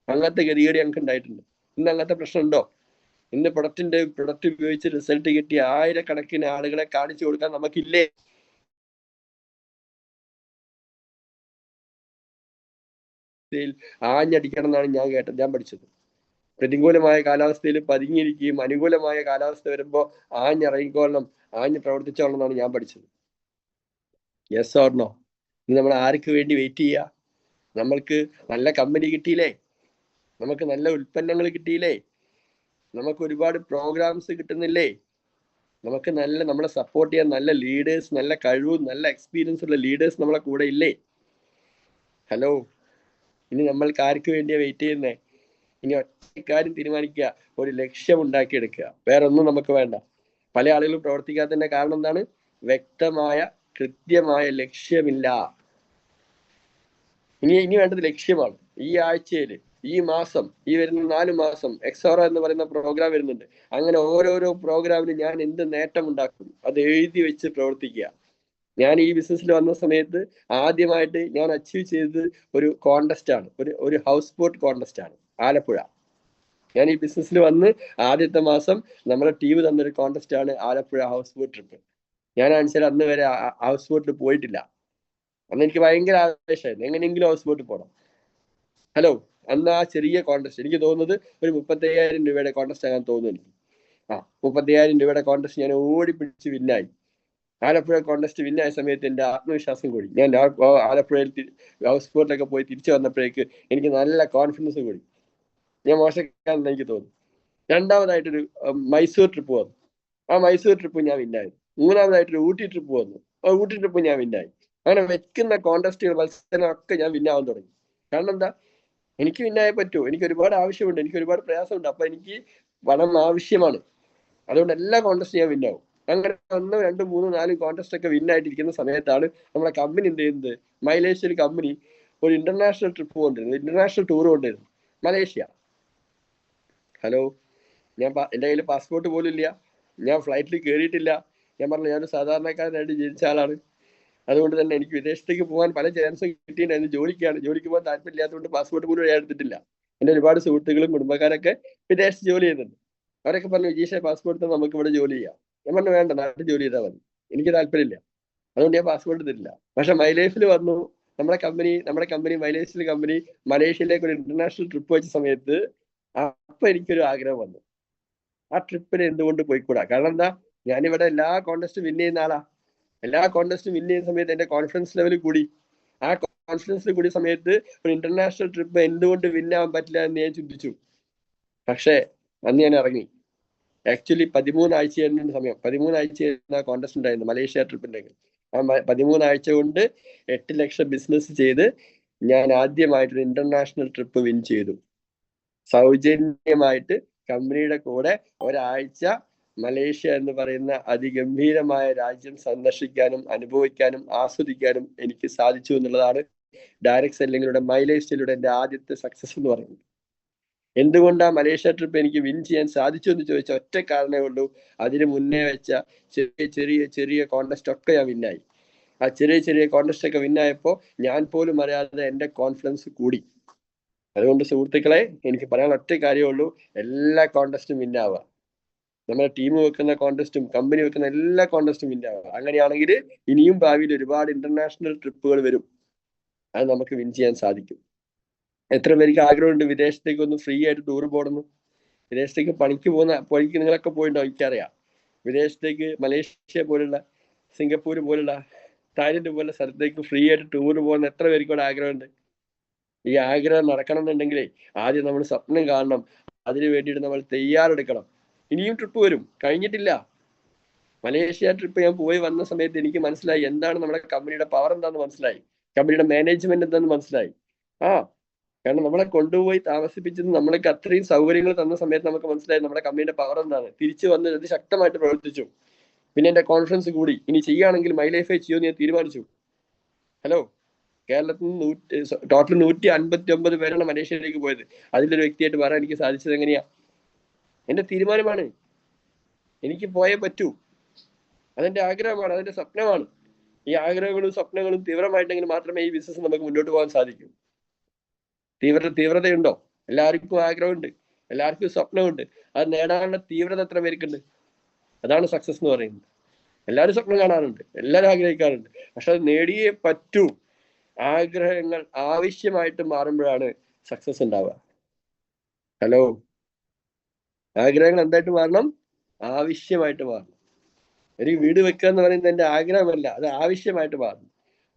അങ്ങനത്തെ ഗതികേട് ഞങ്ങൾക്ക് ഉണ്ടായിട്ടുണ്ട്. ഇന്ന് അങ്ങനത്തെ പ്രശ്നമുണ്ടോ? ഇന്ന് പ്രൊഡക്റ്റ് ഉപയോഗിച്ച് റിസൾട്ട് കിട്ടിയ ആയിരക്കണക്കിന് ആളുകളെ കാണിച്ചു കൊടുക്കാൻ നമുക്കില്ലേ? ആഞ്ഞടിക്കണം എന്നാണ് ഞാൻ പഠിച്ചത്. പ്രതികൂലമായ കാലാവസ്ഥയിൽ പതുങ്ങിയിരിക്കുകയും അനുകൂലമായ കാലാവസ്ഥ വരുമ്പോൾ ആഞ്ഞിറങ്ങിക്കോളണം, ആഞ്ഞ് പ്രവർത്തിച്ചോളണം എന്നാണ് ഞാൻ പഠിച്ചത്. Yes or no? ഇനി നമ്മൾ ആർക്ക് വേണ്ടി വെയിറ്റ് ചെയ്യുക? നമ്മൾക്ക് നല്ല കമ്പനി കിട്ടിയില്ലേ? നമുക്ക് നല്ല ഉൽപ്പന്നങ്ങൾ കിട്ടിയില്ലേ? നമുക്ക് ഒരുപാട് പ്രോഗ്രാംസ് കിട്ടുന്നില്ലേ? നമുക്ക് നമ്മളെ സപ്പോർട്ട് ചെയ്യാൻ നല്ല ലീഡേഴ്സ്, നല്ല കഴിവും നല്ല എക്സ്പീരിയൻസ് ഉള്ള ലീഡേഴ്സ് നമ്മളെ കൂടെ ഇല്ലേ? ഹലോ, ഇനി നമ്മൾക്ക് ആർക്ക് വേണ്ടിയാ വെയിറ്റ് ചെയ്യുന്നേ? ഇനി ഒറ്റ കാര്യം തീരുമാനിക്കുക, ഒരു ലക്ഷ്യം ഉണ്ടാക്കിയെടുക്കുക. വേറെ ഒന്നും നമുക്ക് വേണ്ട. പല ആളുകളും പ്രവർത്തിക്കാത്തതിന്റെ കാരണം എന്താണ്? വ്യക്തമായ കൃത്യമായ ലക്ഷ്യമില്ല. ഇനി വേണ്ടത് ലക്ഷ്യമാണ്. ഈ ആഴ്ചയില്, ഈ മാസം, ഈ വരുന്ന 4 മാസം എക്സോറ എന്ന് പറയുന്ന പ്രോഗ്രാം വരുന്നുണ്ട്. അങ്ങനെ ഓരോരോ പ്രോഗ്രാമിലും ഞാൻ എന്ത് നേട്ടം ഉണ്ടാക്കും അത് എഴുതി വെച്ച് പ്രവർത്തിക്കുക. ഞാൻ ഈ ബിസിനസ്സിൽ വന്ന സമയത്ത് ആദ്യമായിട്ട് ഞാൻ അച്ചീവ് ചെയ്തത് ഒരു കോണ്ടസ്റ്റ് ആണ്, ഒരു ഹൗസ് ബോട്ട് കോണ്ടസ്റ്റ് ആണ്, ആലപ്പുഴ. ഞാൻ ഈ ബിസിനസ്സിൽ വന്ന് ആദ്യത്തെ മാസം നമ്മുടെ ടീം തന്നൊരു കോണ്ടസ്റ്റ് ആണ് ആലപ്പുഴ ഹൗസ് ബോട്ട് ട്രിപ്പ്. ഞാൻ ആൻസർ അന്ന് വരെ ഹൗസ് ബോട്ടിൽ പോയിട്ടില്ല. അന്ന് എനിക്ക് ഭയങ്കര ആവേശമായിരുന്നു, എങ്ങനെയെങ്കിലും ഹൗസ് ബോട്ടിൽ പോകണം. ഹലോ, അന്ന് ആ ചെറിയ കോണ്ടസ്റ്റ് എനിക്ക് തോന്നുന്നത് ഒരു 35,000 രൂപയുടെ കോണ്ടസ്റ്റ് ആകാൻ തോന്നുന്നു എനിക്ക്. 35,000 രൂപയുടെ കോണ്ടസ്റ്റ് ഞാൻ ഓടിപ്പിടിച്ച് വിന്നായി. ആലപ്പുഴ കോണ്ടസ്റ്റ് വിന്നായ സമയത്ത് എൻ്റെ ആത്മവിശ്വാസം കൂടി. ഞാൻ ആലപ്പുഴയിൽ ഹൗസ് ബോട്ടിലൊക്കെ പോയി തിരിച്ചു വന്നപ്പോഴേക്ക് എനിക്ക് നല്ല കോൺഫിഡൻസ് കൂടി. ഞാൻ മോശക്കാരെന്ന് എനിക്ക് തോന്നുന്നു. രണ്ടാമതായിട്ടൊരു മൈസൂർ ട്രിപ്പ് വന്നു. ആ മൈസൂർ ട്രിപ്പ് ഞാൻ വിന്നായി. മൂന്നാമതായിട്ടൊരു ഊട്ടി ട്രിപ്പ് വന്നു. ആ ഊട്ടി ട്രിപ്പ് ഞാൻ വിന്നായി. അങ്ങനെ വെക്കുന്ന കോണ്ടസ്റ്റുകൾ, മത്സരങ്ങളൊക്കെ ഞാൻ വിന്നാവാൻ തുടങ്ങി. കാരണം എന്താ? എനിക്ക് വിന്നായേ പറ്റൂ. എനിക്ക് ഒരുപാട് ആവശ്യമുണ്ട്, എനിക്ക് ഒരുപാട് പ്രയാസമുണ്ട്. അപ്പൊ എനിക്ക് പണം ആവശ്യമാണ്. അതുകൊണ്ട് എല്ലാ കോണ്ടസ്റ്റും ഞാൻ വിന്നാവും. അങ്ങനെ 1, 2, 3, 4 കോണ്ടസ്റ്റ് ഒക്കെ വിന്നായിട്ടിരിക്കുന്ന സമയത്താണ് നമ്മളെ കമ്പനി എന്ത് ചെയ്യുന്നത്? മലേഷ്യയിൽ കമ്പനി ഒരു ഇന്റർനാഷണൽ ട്രിപ്പ് കൊണ്ടിരുന്നു, ഇന്റർനാഷണൽ ടൂർ കൊണ്ടിരുന്നു, മലേഷ്യ. ഹലോ, എൻ്റെ കയ്യിൽ പാസ്പോർട്ട് പോലും ഇല്ല, ഞാൻ ഫ്ലൈറ്റിൽ കയറിയിട്ടില്ല. ഞാൻ പറഞ്ഞു, ഞാനൊരു സാധാരണക്കാരനായിട്ട് ജനിച്ച ആളാണ്. അതുകൊണ്ട് തന്നെ എനിക്ക് വിദേശത്തേക്ക് പോകാൻ പല ചാൻസും കിട്ടിയിട്ടുണ്ടായിരുന്നു. ജോലിക്ക് പോകാൻ താല്പര്യമില്ലാത്തതുകൊണ്ട് പാസ്പോർട്ട് പോലും ഞാൻ എടുത്തിട്ടില്ല. എൻ്റെ ഒരുപാട് സുഹൃത്തുക്കളും കുടുംബക്കാരൊക്കെ വിദേശത്ത് ജോലി ചെയ്യുന്നുണ്ട്. അവരൊക്കെ പറഞ്ഞു, വിജീഷ പാസ്പോർട്ട് നമുക്ക് ഇവിടെ ജോലി ചെയ്യാം. ഞാൻ പറഞ്ഞു, വേണ്ട, നാട്ടിൽ ജോലി ചെയ്താൽ മതി, എനിക്ക് താല്പര്യമില്ല. അതുകൊണ്ട് ഞാൻ പാസ്പോർട്ട് എടുത്തിട്ടില്ല. പക്ഷെ മൈ ലൈഫിൽ വന്നു, നമ്മുടെ കമ്പനി മൈലേഷ്യയിലെ കമ്പനി മലേഷ്യയിലേക്ക് ഒരു ഇന്റർനാഷണൽ ട്രിപ്പ് വെച്ച സമയത്ത് അപ്പൊ എനിക്കൊരു ആഗ്രഹം വന്നു, ആ ട്രിപ്പിന് എന്തുകൊണ്ട് പോയിക്കൂടാ? കാരണം എന്താ? ഞാനിവിടെ എല്ലാ കോൺടെസ്റ്റും വിൻ ചെയ്യുന്ന ആളാ. എല്ലാ കോൺടെസ്റ്റും വിൻ ചെയ്യുന്ന സമയത്ത് എന്റെ കോൺഫിഡൻസ് ലെവൽ കൂടി. ആ കോൺഫിഡൻസ് കൂടിയ സമയത്ത് ഒരു ഇന്റർനാഷണൽ ട്രിപ്പ് എന്തുകൊണ്ട് വിൻ ആവാൻ പറ്റില്ല എന്ന് ഞാൻ ചിന്തിച്ചു. പക്ഷേ അന്ന് ഞാൻ ഇറങ്ങി. ആക്ച്വലി 13 ആഴ്ചയായിരുന്നു സമയം. 13 ആഴ്ചയായിരുന്നു ആ കോൺടെസ്റ്റ് ഉണ്ടായിരുന്നു, മലേഷ്യ ട്രിപ്പിന്റെ. ആ 13 ആഴ്ച കൊണ്ട് 8 ലക്ഷം ബിസിനസ് ചെയ്ത് ഞാൻ ആദ്യമായിട്ടൊരു ഇന്റർനാഷണൽ ട്രിപ്പ് വിൻ ചെയ്തു. സൗജന്യമായിട്ട് കമ്പനിയുടെ കൂടെ ഒരാഴ്ച മലേഷ്യ എന്ന് പറയുന്ന അതിഗംഭീരമായ രാജ്യം സന്ദർശിക്കാനും അനുഭവിക്കാനും ആസ്വദിക്കാനും എനിക്ക് സാധിച്ചു എന്നുള്ളതാണ് ഡയറക്ട് സെല്ലിങ്ങിലൂടെ, മൈലേജ് സ്റ്റൈലിലൂടെ എൻ്റെ ആദ്യത്തെ സക്സസ് എന്ന് പറയുന്നത്. എന്തുകൊണ്ടാണ് മലേഷ്യ ട്രിപ്പ് എനിക്ക് വിൻ ചെയ്യാൻ സാധിച്ചു എന്ന് ചോദിച്ചാൽ ഒറ്റ കാരണമേ ഉള്ളൂ, അതിന് മുന്നേ വെച്ച ചെറിയ കോൺടെസ്റ്റ് ഒക്കെ ഞാൻ വിന്നായി. ആ ചെറിയ കോൺടെസ്റ്റ് ഒക്കെ വിന്നായപ്പോൾ ഞാൻ പോലും അറിയാതെ എൻ്റെ കോൺഫിഡൻസ് കൂടി. അതുകൊണ്ട് സുഹൃത്തുക്കളെ, എനിക്ക് പറയാൻ ഒറ്റ കാര്യമേ ഉള്ളൂ, എല്ലാ കോൺടെസ്റ്റും വിന്നാവുക. നമ്മുടെ ടീം വെക്കുന്ന കോൺടെസ്റ്റും കമ്പനി വെക്കുന്ന എല്ലാ കോൺടെസ്റ്റും വിന്നാവുക. അങ്ങനെയാണെങ്കിൽ ഇനിയും ഭാവിയിൽ ഒരുപാട് ഇന്റർനാഷണൽ ട്രിപ്പുകൾ വരും, അത് നമുക്ക് വിൻ ചെയ്യാൻ സാധിക്കും. എത്ര പേർക്ക് ആഗ്രഹമുണ്ട് വിദേശത്തേക്ക് ഒന്ന് ഫ്രീ ആയിട്ട് ടൂർ പോകണമെന്ന്? വിദേശത്തേക്ക് പണിക്ക് നിങ്ങളൊക്കെ പോയിട്ടുണ്ടോ? എനിക്കറിയാം. വിദേശത്തേക്ക് മലേഷ്യ പോലുള്ള, സിംഗപ്പൂർ പോലുള്ള, തായ്ലൻഡ് പോലുള്ള സ്ഥലത്തേക്ക് ഫ്രീ ആയിട്ട് ടൂർ പോകുന്ന എത്ര പേർക്ക് ഇവിടെ ആഗ്രഹമുണ്ട്? ഈ ആഗ്രഹം നടക്കണം എന്നുണ്ടെങ്കിലേ ആദ്യം നമ്മൾ സ്വപ്നം കാണണം, അതിനു വേണ്ടിയിട്ട് നമ്മൾ തയ്യാറെടുക്കണം. ഇനിയും ട്രിപ്പ് വരും, കഴിഞ്ഞിട്ടില്ല. മലേഷ്യ ട്രിപ്പ് ഞാൻ പോയി വന്ന സമയത്ത് എനിക്ക് മനസ്സിലായി എന്താണ് നമ്മുടെ കമ്പനിയുടെ പവർ എന്താണെന്ന് മനസ്സിലായി. കമ്പനിയുടെ മാനേജ്മെന്റ് എന്താന്ന് മനസ്സിലായി. കാരണം നമ്മളെ കൊണ്ടുപോയി താമസിപ്പിച്ചത് നമ്മൾക്ക് അത്രയും സൗകര്യങ്ങൾ തന്ന സമയത്ത് നമുക്ക് മനസ്സിലായി നമ്മുടെ കമ്പനിയുടെ പവർ എന്താണ്. തിരിച്ചു വന്ന് അത് ശക്തമായിട്ട് പ്രവർത്തിച്ചു. പിന്നെ എന്റെ കോൺഫിഡൻസ് കൂടി. ഇനി ചെയ്യുകയാണെങ്കിൽ മൈ ലൈഫേ ചെയ്യുമെന്ന് ഞാൻ തീരുമാനിച്ചു. ഹലോ, കേരളത്തിൽ നിന്ന് ടോട്ടൽ 159 പേരാണ് മലേഷ്യയിലേക്ക് പോയത്. അതിലൊരു വ്യക്തിയായിട്ട് മാറാൻ എനിക്ക് സാധിച്ചത് എങ്ങനെയാ? എന്റെ തീരുമാനമാണ്. എനിക്ക് പോയേ പറ്റൂ. അതെന്റെ ആഗ്രഹമാണ്, അതെന്റെ സ്വപ്നമാണ്. ഈ ആഗ്രഹങ്ങളും സ്വപ്നങ്ങളും തീവ്രമായിട്ടെങ്കിൽ മാത്രമേ ഈ ബിസിനസ് നമുക്ക് മുന്നോട്ട് പോകാൻ സാധിക്കൂ. തീവ്രതയുണ്ടോ? എല്ലാവർക്കും ആഗ്രഹമുണ്ട്, എല്ലാവർക്കും സ്വപ്നമുണ്ട്. അത് നേടാനുള്ള തീവ്രത എത്ര പേർക്കുണ്ട്? അതാണ് സക്സസ് എന്ന് പറയുന്നത്. എല്ലാവരും സ്വപ്നം കാണാറുണ്ട്, എല്ലാവരും ആഗ്രഹിക്കാറുണ്ട്, പക്ഷെ അത് നേടിയേ പറ്റൂ. ആഗ്രഹങ്ങൾ ആവശ്യമായിട്ട് മാറുമ്പോഴാണ് സക്സസ് ഉണ്ടാവുക. ഹലോ, ആഗ്രഹങ്ങൾ എന്തായിട്ട് മാറണം? ആവശ്യമായിട്ട് മാറണം. ഒരു വീട് വെക്കുക എന്ന് പറയുന്നത് എന്റെ ആഗ്രഹമല്ല, അത് ആവശ്യമായിട്ട് മാറണം.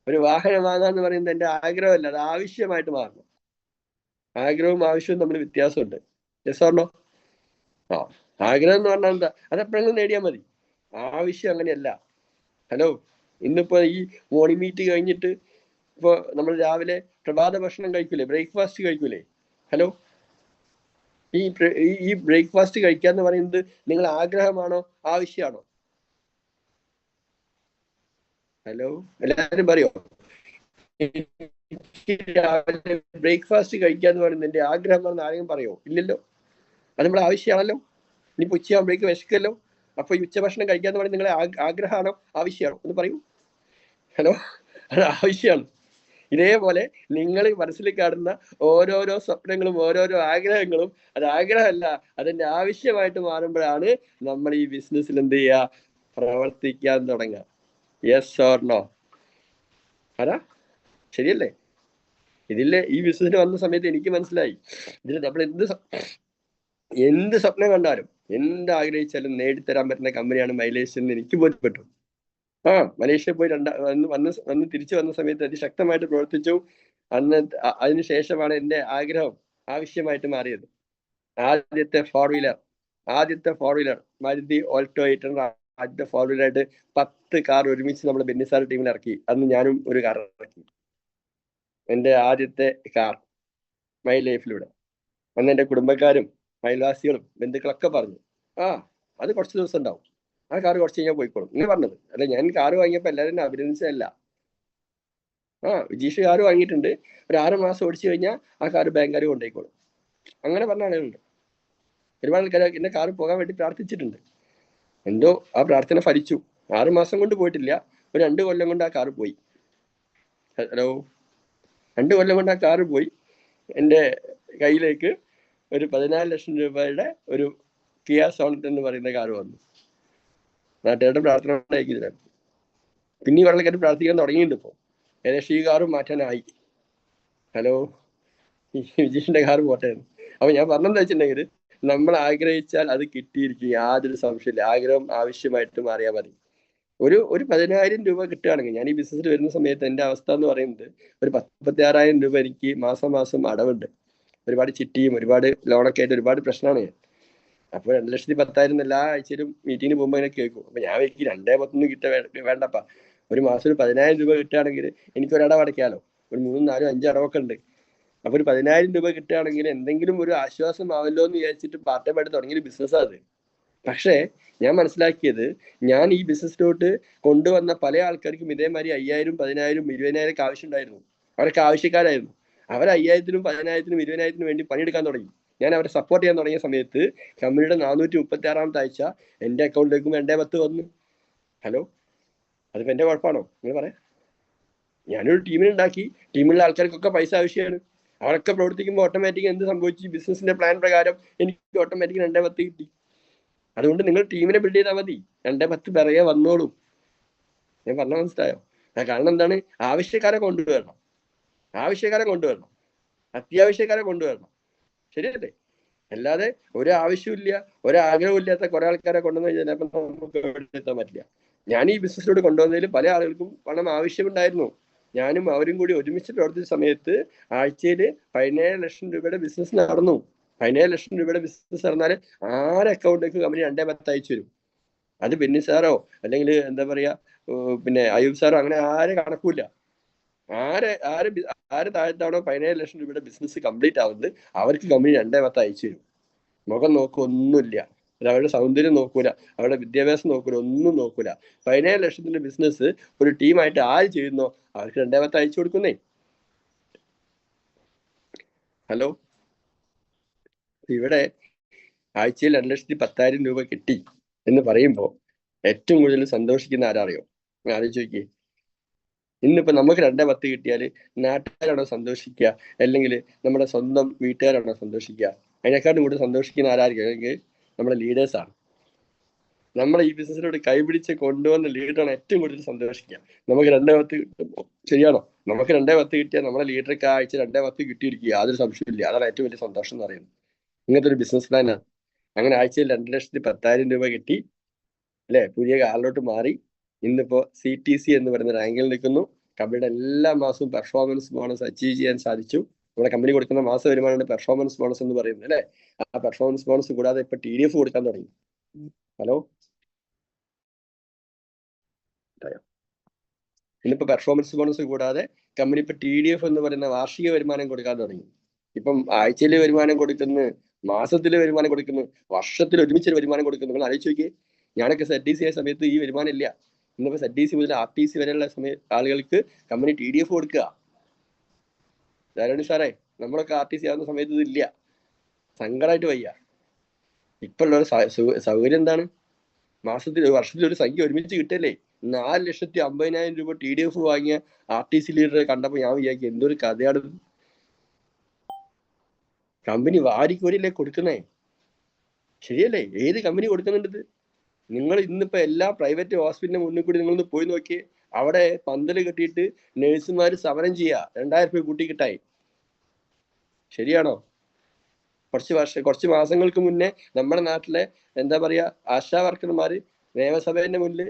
ഒരു വാഹനം വാങ്ങുക എന്ന് പറയുന്നത് എന്റെ ആഗ്രഹമല്ല, അത് ആവശ്യമായിട്ട് മാറണം. ആഗ്രഹവും ആവശ്യവും തമ്മിൽ വ്യത്യാസമുണ്ട്. Yes or no? ആഗ്രഹം എന്ന് പറഞ്ഞാൽ എന്താ? അത് എപ്പോഴെങ്കിലും നേടിയാൽ മതി. ആവശ്യം അങ്ങനെയല്ല. ഹലോ, ഇന്നിപ്പോ ഈ മോർണിംഗ് മീറ്റ് കഴിഞ്ഞിട്ട് ഇപ്പൊ നമ്മൾ രാവിലെ പ്രഭാത ഭക്ഷണം കഴിക്കൂലേ, ബ്രേക്ക്ഫാസ്റ്റ് കഴിക്കൂലേ? ഹലോ, ഈ ബ്രേക്ക്ഫാസ്റ്റ് കഴിക്കുക എന്ന് പറയുന്നത് നിങ്ങൾ ആഗ്രഹമാണോ ആവശ്യമാണോ? ഹലോ, എല്ലാവരും പറയോ? രാവിലെ ബ്രേക്ക്ഫാസ്റ്റ് കഴിക്കുക എന്ന് പറയുന്നത് എന്റെ ആഗ്രഹമാണെന്ന് ആരെങ്കിലും പറയോ? ഇല്ലല്ലോ, അത് നമ്മുടെ ആവശ്യമാണല്ലോ. ഇനിയിപ്പോ ഉച്ചയാകുമ്പോഴേക്ക് വിശക്കല്ലോ, അപ്പൊ ഈ ഉച്ചഭക്ഷണം കഴിക്കുക എന്ന് പറയുന്നത് നിങ്ങളെ ആഗ്രഹമാണോ ആവശ്യമാണോ എന്ന് പറയൂ. ഹലോ, അത് ആവശ്യമാണ്. ഇതേപോലെ നിങ്ങൾ മനസ്സിൽ കാണുന്ന ഓരോരോ സ്വപ്നങ്ങളും ഓരോരോ ആഗ്രഹങ്ങളും അത് ആഗ്രഹമല്ല, അതെന്റെ ആവശ്യമായിട്ട് മാറുമ്പോഴാണ് നമ്മൾ ഈ ബിസിനസ്സിൽ എന്ത് ചെയ്യുക? പ്രവർത്തിക്കാൻ തുടങ്ങുക. Yes or no? ആരാ? ശരിയല്ലേ? ഇതിലെ ഈ ബിസിനസ്സിന് വന്ന സമയത്ത് എനിക്ക് മനസ്സിലായി, ഇതിൽ നമ്മൾ എന്ത് സ്വപ്നം കണ്ടാലും എന്ത് ആഗ്രഹിച്ചാലും നേടിത്തരാൻ പറ്റുന്ന കമ്പനിയാണ് മൈലേഷ്യ എന്ന് എനിക്ക് ബോധ്യപ്പെട്ടു. മലേഷ്യ പോയി വന്ന് തിരിച്ചു വന്ന സമയത്ത് അതിശക്തമായിട്ട് പ്രവർത്തിച്ചു. അതിനുശേഷമാണ് എന്റെ ആഗ്രഹം ആവശ്യമായിട്ട് മാറിയത്. ആദ്യത്തെ ഫോർ വീലർ മാരുതി ഓൾട്ടോ 800 ആദ്യത്തെ ഫോർ വീലറായിട്ട് 10 കാർ ഒരുമിച്ച് നമ്മൾ ബെന്നിസാർ ടീമിൽ ഇറക്കി. അന്ന് ഞാനും ഒരു കാർ ഇറക്കി, എന്റെ ആദ്യത്തെ കാർ മൈ ലൈഫിലൂടെ. അന്ന് എന്റെ കുടുംബക്കാരും അയൽവാസികളും ബന്ധുക്കളൊക്കെ പറഞ്ഞു, അത് കുറച്ച് ദിവസം ഉണ്ടാവും, ആ കാർ കുറച്ച് കഴിഞ്ഞാൽ പോയിക്കോളും ഇങ്ങനെ പറഞ്ഞത്. അല്ല, ഞാൻ കാർ വാങ്ങിയപ്പോ എല്ലാവരും അഭിനന്ദിച്ചതല്ല. വിജീഷ് കാർ വാങ്ങിയിട്ടുണ്ട്, ഒരു 6 മാസം ഓടിച്ചു കഴിഞ്ഞാൽ ആ കാർ ബാങ്കുകാർ കൊണ്ടുപോയിക്കോളും, അങ്ങനെ പറഞ്ഞ ആളുകളുണ്ട്. ഒരുപാട് ആൾക്കാർ എന്റെ കാർ പോകാൻ വേണ്ടി പ്രാർത്ഥിച്ചിട്ടുണ്ട്. എന്തോ ആ പ്രാർത്ഥന ഫലിച്ചു. 6 മാസം കൊണ്ട് പോയിട്ടില്ല, ഒരു 2 കൊല്ലം കൊണ്ട് ആ കാർ പോയി. ഹലോ, 2 കൊല്ലം കൊണ്ട് ആ കാർ പോയി. എൻ്റെ കയ്യിലേക്ക് ഒരു 14 ലക്ഷം രൂപയുടെ ഒരു കിയ സോണറ്റ് എന്ന് പറയുന്ന കാർ വന്നു. നാട്ടുകാരുടെ പ്രാർത്ഥന ഉണ്ടായിരിക്കും. പിന്നെ ഈ വെള്ളക്കാർ പ്രാർത്ഥിക്കാൻ തുടങ്ങിയിട്ടുണ്ട്. ഇപ്പോൾ ഏകദേശം ഈ കാറും മാറ്റാനായി. ഹലോ, വിജീഷിന്റെ കാർ പോട്ടെ. അപ്പൊ ഞാൻ പറഞ്ഞെന്താ വെച്ചിട്ടുണ്ടെങ്കിൽ, നമ്മൾ ആഗ്രഹിച്ചാൽ അത് കിട്ടിയിരിക്കും, യാതൊരു സംശയമില്ല. ആഗ്രഹം ആവശ്യമായിട്ട് മാറിയാൽ മതി. ഒരു 10,000 രൂപ കിട്ടുകയാണെങ്കിൽ, ഞാൻ ഈ ബിസിനസ്സിൽ വരുന്ന സമയത്ത് എൻ്റെ അവസ്ഥ എന്ന് പറയുന്നത് ഒരു 36,000 രൂപ എനിക്ക് മാസം അടവുണ്ട്. ഒരുപാട് ചിട്ടിയും ഒരുപാട് ലോണൊക്കെ ആയിട്ട് ഒരുപാട് പ്രശ്നമാണ് ഞാൻ. അപ്പൊ 2,10,000 എല്ലാ ആഴ്ചയിലും മീറ്റിങ്ങിന് പോകുമ്പോൾ ഇങ്ങനെ കേൾക്കും. അപ്പൊ ഞാൻ എനിക്ക് 2,10,000 കിട്ടാൻ വേണ്ടപ്പാ. ഒരു മാസം ഒരു 10,000 രൂപ കിട്ടുകയാണെങ്കിൽ എനിക്ക് ഒരടവ് അടയ്ക്കാലോ. ഒരു 3, 4, 5 അടവൊക്കെ ഉണ്ട്. അപ്പൊ ഒരു 10,000 രൂപ കിട്ടുകയാണെങ്കിൽ എന്തെങ്കിലും ഒരു ആശ്വാസമാവല്ലോ എന്ന് വിചാരിച്ചിട്ട് പാർട്ട് ടൈം ആയിട്ട് തുടങ്ങിയൊരു ബിസിനസ്സാണ് അത്. പക്ഷേ ഞാൻ മനസ്സിലാക്കിയത്, ഞാൻ ഈ ബിസിനസ്സിലോട്ട് കൊണ്ടുവന്ന പല ആൾക്കാർക്കും ഇതേമാതിരി 5,000, 10,000, 20,000 ആവശ്യം ഉണ്ടായിരുന്നു. അവരൊക്കെ ആവശ്യക്കാരായിരുന്നു. അവർ 5,000-നും 10,000-നും 20,000-നും വേണ്ടി പണിയെടുക്കാൻ തുടങ്ങി. ഞാൻ അവരെ സപ്പോർട്ട് ചെയ്യാൻ തുടങ്ങിയ സമയത്ത് കമ്പനിയുടെ 436-ാമത്തെ ആഴ്ച എന്റെ അക്കൗണ്ടിലേക്കും 210 വന്നു. ഹലോ, അതിപ്പോ എന്റെ കുഴപ്പമാണോ? നിങ്ങൾ പറയാം. ഞാനൊരു ടീമിനുണ്ടാക്കി, ടീമിലുള്ള ആൾക്കാർക്കൊക്കെ പൈസ ആവശ്യമാണ്. അവരൊക്കെ പ്രവർത്തിക്കുമ്പോൾ ഓട്ടോമാറ്റിക് എന്ത് സംഭവിച്ചു? ബിസിനസിന്റെ പ്ലാൻ പ്രകാരം എനിക്ക് ഓട്ടോമാറ്റിക് 210 കിട്ടി. അതുകൊണ്ട് നിങ്ങൾ ടീമിനെ ബിൽഡ് ചെയ്താൽ മതി, 210 പിറകെ വന്നോളും. ഞാൻ പറഞ്ഞ മനസ്സിലായോ? കാരണം എന്താണ്? ആവശ്യക്കാരെ കൊണ്ടുവരണം, അത്യാവശ്യക്കാരെ കൊണ്ടുവരണം. ശരിയല്ലേ? അല്ലാതെ ഒരാവശ്യമില്ല, ഒരാഗ്രഹവും ഇല്ലാത്ത കുറെ ആൾക്കാരെ കൊണ്ടുവന്ന് കഴിഞ്ഞാൽ ചിലപ്പോൾ നമുക്ക് എത്താൻ പറ്റില്ല. ഞാൻ ഈ ബിസിനസ്സിലൂടെ കൊണ്ടുവന്നതിൽ പല ആളുകൾക്കും പണം ആവശ്യമുണ്ടായിരുന്നു. ഞാനും അവരും കൂടി ഒരുമിച്ച് പ്രവർത്തിച്ച സമയത്ത് ആഴ്ചയിൽ 17 ലക്ഷം രൂപയുടെ ബിസിനസ് നടന്നു. 17 ലക്ഷം രൂപയുടെ ബിസിനസ് നടന്നാൽ ആരെ അക്കൗണ്ടിലേക്ക് കമ്പനി 210 അയച്ചു തരും. അത് ബെന്നി സാറോ അല്ലെങ്കിൽ എന്താ പറയാ, പിന്നെ അയ്യൂബ് സാറോ, അങ്ങനെ ആരെ കണക്കൂല. ആര് ആര് ആര് താഴത്താണോ 17 ലക്ഷം രൂപയുടെ ബിസിനസ് കംപ്ലീറ്റ് ആവുന്നത് അവർക്ക് കമ്പനി 2/10 അയച്ചു തരും. മുഖം നോക്കുക ഒന്നുമില്ല, അവരുടെ സൗന്ദര്യം നോക്കൂല, അവരുടെ വിദ്യാഭ്യാസം നോക്കൂല, ഒന്നും നോക്കൂല. 17 ലക്ഷത്തിന്റെ ബിസിനസ് ഒരു ടീമായിട്ട് ആര് ചെയ്യുന്നോ അവർക്ക് 2/10 അയച്ചു കൊടുക്കുന്നേ. ഹലോ, ഇവിടെ ആഴ്ചയിൽ 2,10,000 രൂപ കിട്ടി എന്ന് പറയുമ്പോൾ ഏറ്റവും കൂടുതൽ സന്തോഷിക്കുന്ന ആരാറിയോ? ആലോചിച്ച് നോക്കിയേ. ഇന്നിപ്പോ നമുക്ക് 2/10 കിട്ടിയാൽ നാട്ടുകാരാണോ സന്തോഷിക്കുക, അല്ലെങ്കിൽ നമ്മുടെ സ്വന്തം വീട്ടുകാരാണോ സന്തോഷിക്കുക? അതിനെക്കാട്ടും കൂടുതൽ സന്തോഷിക്കുന്ന ആരായിരിക്കും? അല്ലെങ്കിൽ നമ്മുടെ ലീഡേഴ്സാണ്. നമ്മളെ ഈ ബിസിനസ്സിലോട്ട് കൈപിടിച്ച് കൊണ്ടുവന്ന ലീഡറാണ് ഏറ്റവും കൂടുതൽ സന്തോഷിക്കുക. നമുക്ക് 2/10 കിട്ടുമ്പോൾ, ശരിയാണോ? നമുക്ക് 2/10 കിട്ടിയാൽ നമ്മുടെ ലീഡർക്ക് ആഴ്ച 2/10 കിട്ടിയിരിക്കുക, യാതൊരു സംശയമില്ല. അതാണ് ഏറ്റവും വലിയ സന്തോഷം എന്ന് പറയുന്നത്. ഇങ്ങനത്തെ ഒരു ബിസിനസ് പ്ലാനാണ്. അങ്ങനെ ആഴ്ചയിൽ 2,10,000 രൂപ കിട്ടി, അല്ലെ? പുതിയ കാറിലോട്ട് മാറി. ഇന്നിപ്പോ CTC എന്ന് പറയുന്ന റാങ്കിൽ നിൽക്കുന്നു. കമ്പനിയുടെ എല്ലാ മാസവും പെർഫോമൻസ് ബോണസ് അച്ചീവ് ചെയ്യാൻ സാധിച്ചു. നമ്മുടെ കമ്പനി കൊടുക്കുന്ന മാസ വരുമാനമാണ് പെർഫോമൻസ് ബോണസ് എന്ന് പറയുന്നത്, അല്ലെ? ആ പെർഫോമൻസ് ബോണസ് കൂടാതെ ഇപ്പൊ TDF കൊടുക്കാൻ തുടങ്ങി. ഹലോ, ഇന്നിപ്പോ പെർഫോമൻസ് ബോണസ് കൂടാതെ കമ്പനി ഇപ്പൊ TDF എന്ന് പറയുന്ന വാർഷിക വരുമാനം കൊടുക്കാൻ തുടങ്ങി. ഇപ്പം ആഴ്ചയിലെ വരുമാനം കൊടുക്കുന്നു, മാസത്തിലെ വരുമാനം കൊടുക്കുന്നു, വർഷത്തിൽ ഒരുമിച്ച് വരുമാനം കൊടുക്കുന്നു. നിങ്ങൾ ആലോചിച്ച് നോക്കിയേ. ഞാനൊക്കെ ZDC ആയ സമയത്ത് ഈ വരുമാനം ഇല്ല. ഇന്നിപ്പോ ZDC മുതൽ RTC വരെയുള്ള ആളുകൾക്ക് കമ്പനി TDF കൊടുക്കുക. ധാരണി സാറേ, നമ്മളൊക്കെ RTC ആവുന്ന സമയത്ത് ഇതില്ല. സങ്കടമായിട്ട് വയ്യ. ഇപ്പൊ ഉള്ള സൗകര്യം എന്താണ്? വർഷത്തിൽ ഒരു സംഖ്യ ഒരുമിച്ച് കിട്ടല്ലേ? 4,50,000 രൂപ TDF വാങ്ങിയ RTC ലീഡറെ കണ്ടപ്പോ ഞാൻ വിചാരിക്കും, എന്തൊരു കഥയാണ്. കമ്പനി വാരിക്കോരില്ലേ കൊടുക്കുന്നേ, ശരിയല്ലേ? ഏത് കമ്പനി കൊടുക്കുന്നുണ്ട്? നിങ്ങൾ ഇന്നിപ്പോ എല്ലാ പ്രൈവറ്റ് ഹോസ്പിറ്റലിന് മുന്നിൽ കൂടി നിങ്ങളൊന്ന് പോയി നോക്കിയേ. അവിടെ പന്തല് കെട്ടിയിട്ട് നഴ്സുമാര് സമരം ചെയ്യുക 2,000 രൂപ കൂട്ടി കിട്ടായി. ശരിയാണോ? കുറച്ച് മാസങ്ങൾക്ക് മുന്നേ നമ്മുടെ നാട്ടിലെ എന്താ പറയാ ആശാ വർക്കർമാര് നിയമസഭയുടെ മുന്നിൽ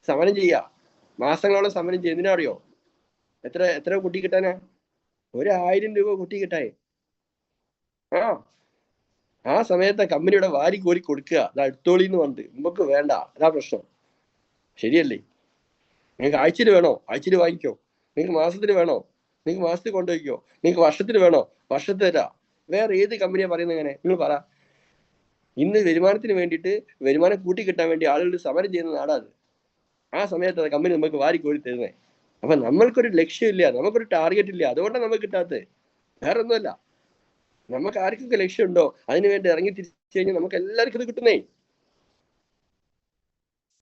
സമരം ചെയ്യുക, മാസങ്ങളോളം സമരം ചെയ്യുക. എന്തിനാ അറിയോ? എത്ര കൂട്ടി കിട്ടാനാ? 1,000 രൂപ കൂട്ടി കിട്ടായി. ആ സമയത്ത് കമ്പനിയുടെ വാരി കോരി കൊടുക്കുക, അത് അടുത്തോളിന്ന് പറഞ്ഞിട്ട്. നമുക്ക് വേണ്ട, അതാ പ്രശ്നം. ശരിയല്ലേ? നിങ്ങൾക്ക് ആഴ്ചയിൽ വേണോ? ആഴ്ചയിൽ വാങ്ങിക്കോ. നിങ്ങൾക്ക് മാസത്തിൽ വേണോ? നിങ്ങൾക്ക് മാസത്തിൽ കൊണ്ടുപോയിക്കോ. നിങ്ങൾക്ക് വർഷത്തിൽ വേണോ? വർഷത്തിൽ തരാം. വേറെ ഏത് കമ്പനിയാ പറയുന്നത് ഇങ്ങനെ? നിങ്ങൾ പറ. ഇന്ന് വരുമാനത്തിന് വേണ്ടിയിട്ട്, വരുമാനം കൂട്ടി കിട്ടാൻ വേണ്ടി ആളുകൾ സമരം ചെയ്യുന്ന നാടാത്. ആ സമയത്ത് കമ്പനി നമുക്ക് വാരി കോരി തരുന്നത്. അപ്പൊ നമ്മൾക്കൊരു ലക്ഷ്യമില്ല, നമുക്കൊരു ടാർഗറ്റ് ഇല്ല, അതുകൊണ്ടാണ് നമുക്ക് കിട്ടാത്തത്. വേറെ ഒന്നുമല്ല. നമുക്ക് ആർക്കൊക്കെ ലക്ഷ്യമുണ്ടോ അതിനുവേണ്ടി ഇറങ്ങി തിരിച്ചു കഴിഞ്ഞാൽ നമുക്ക് എല്ലാവർക്കും ഇത് കിട്ടുന്നേ.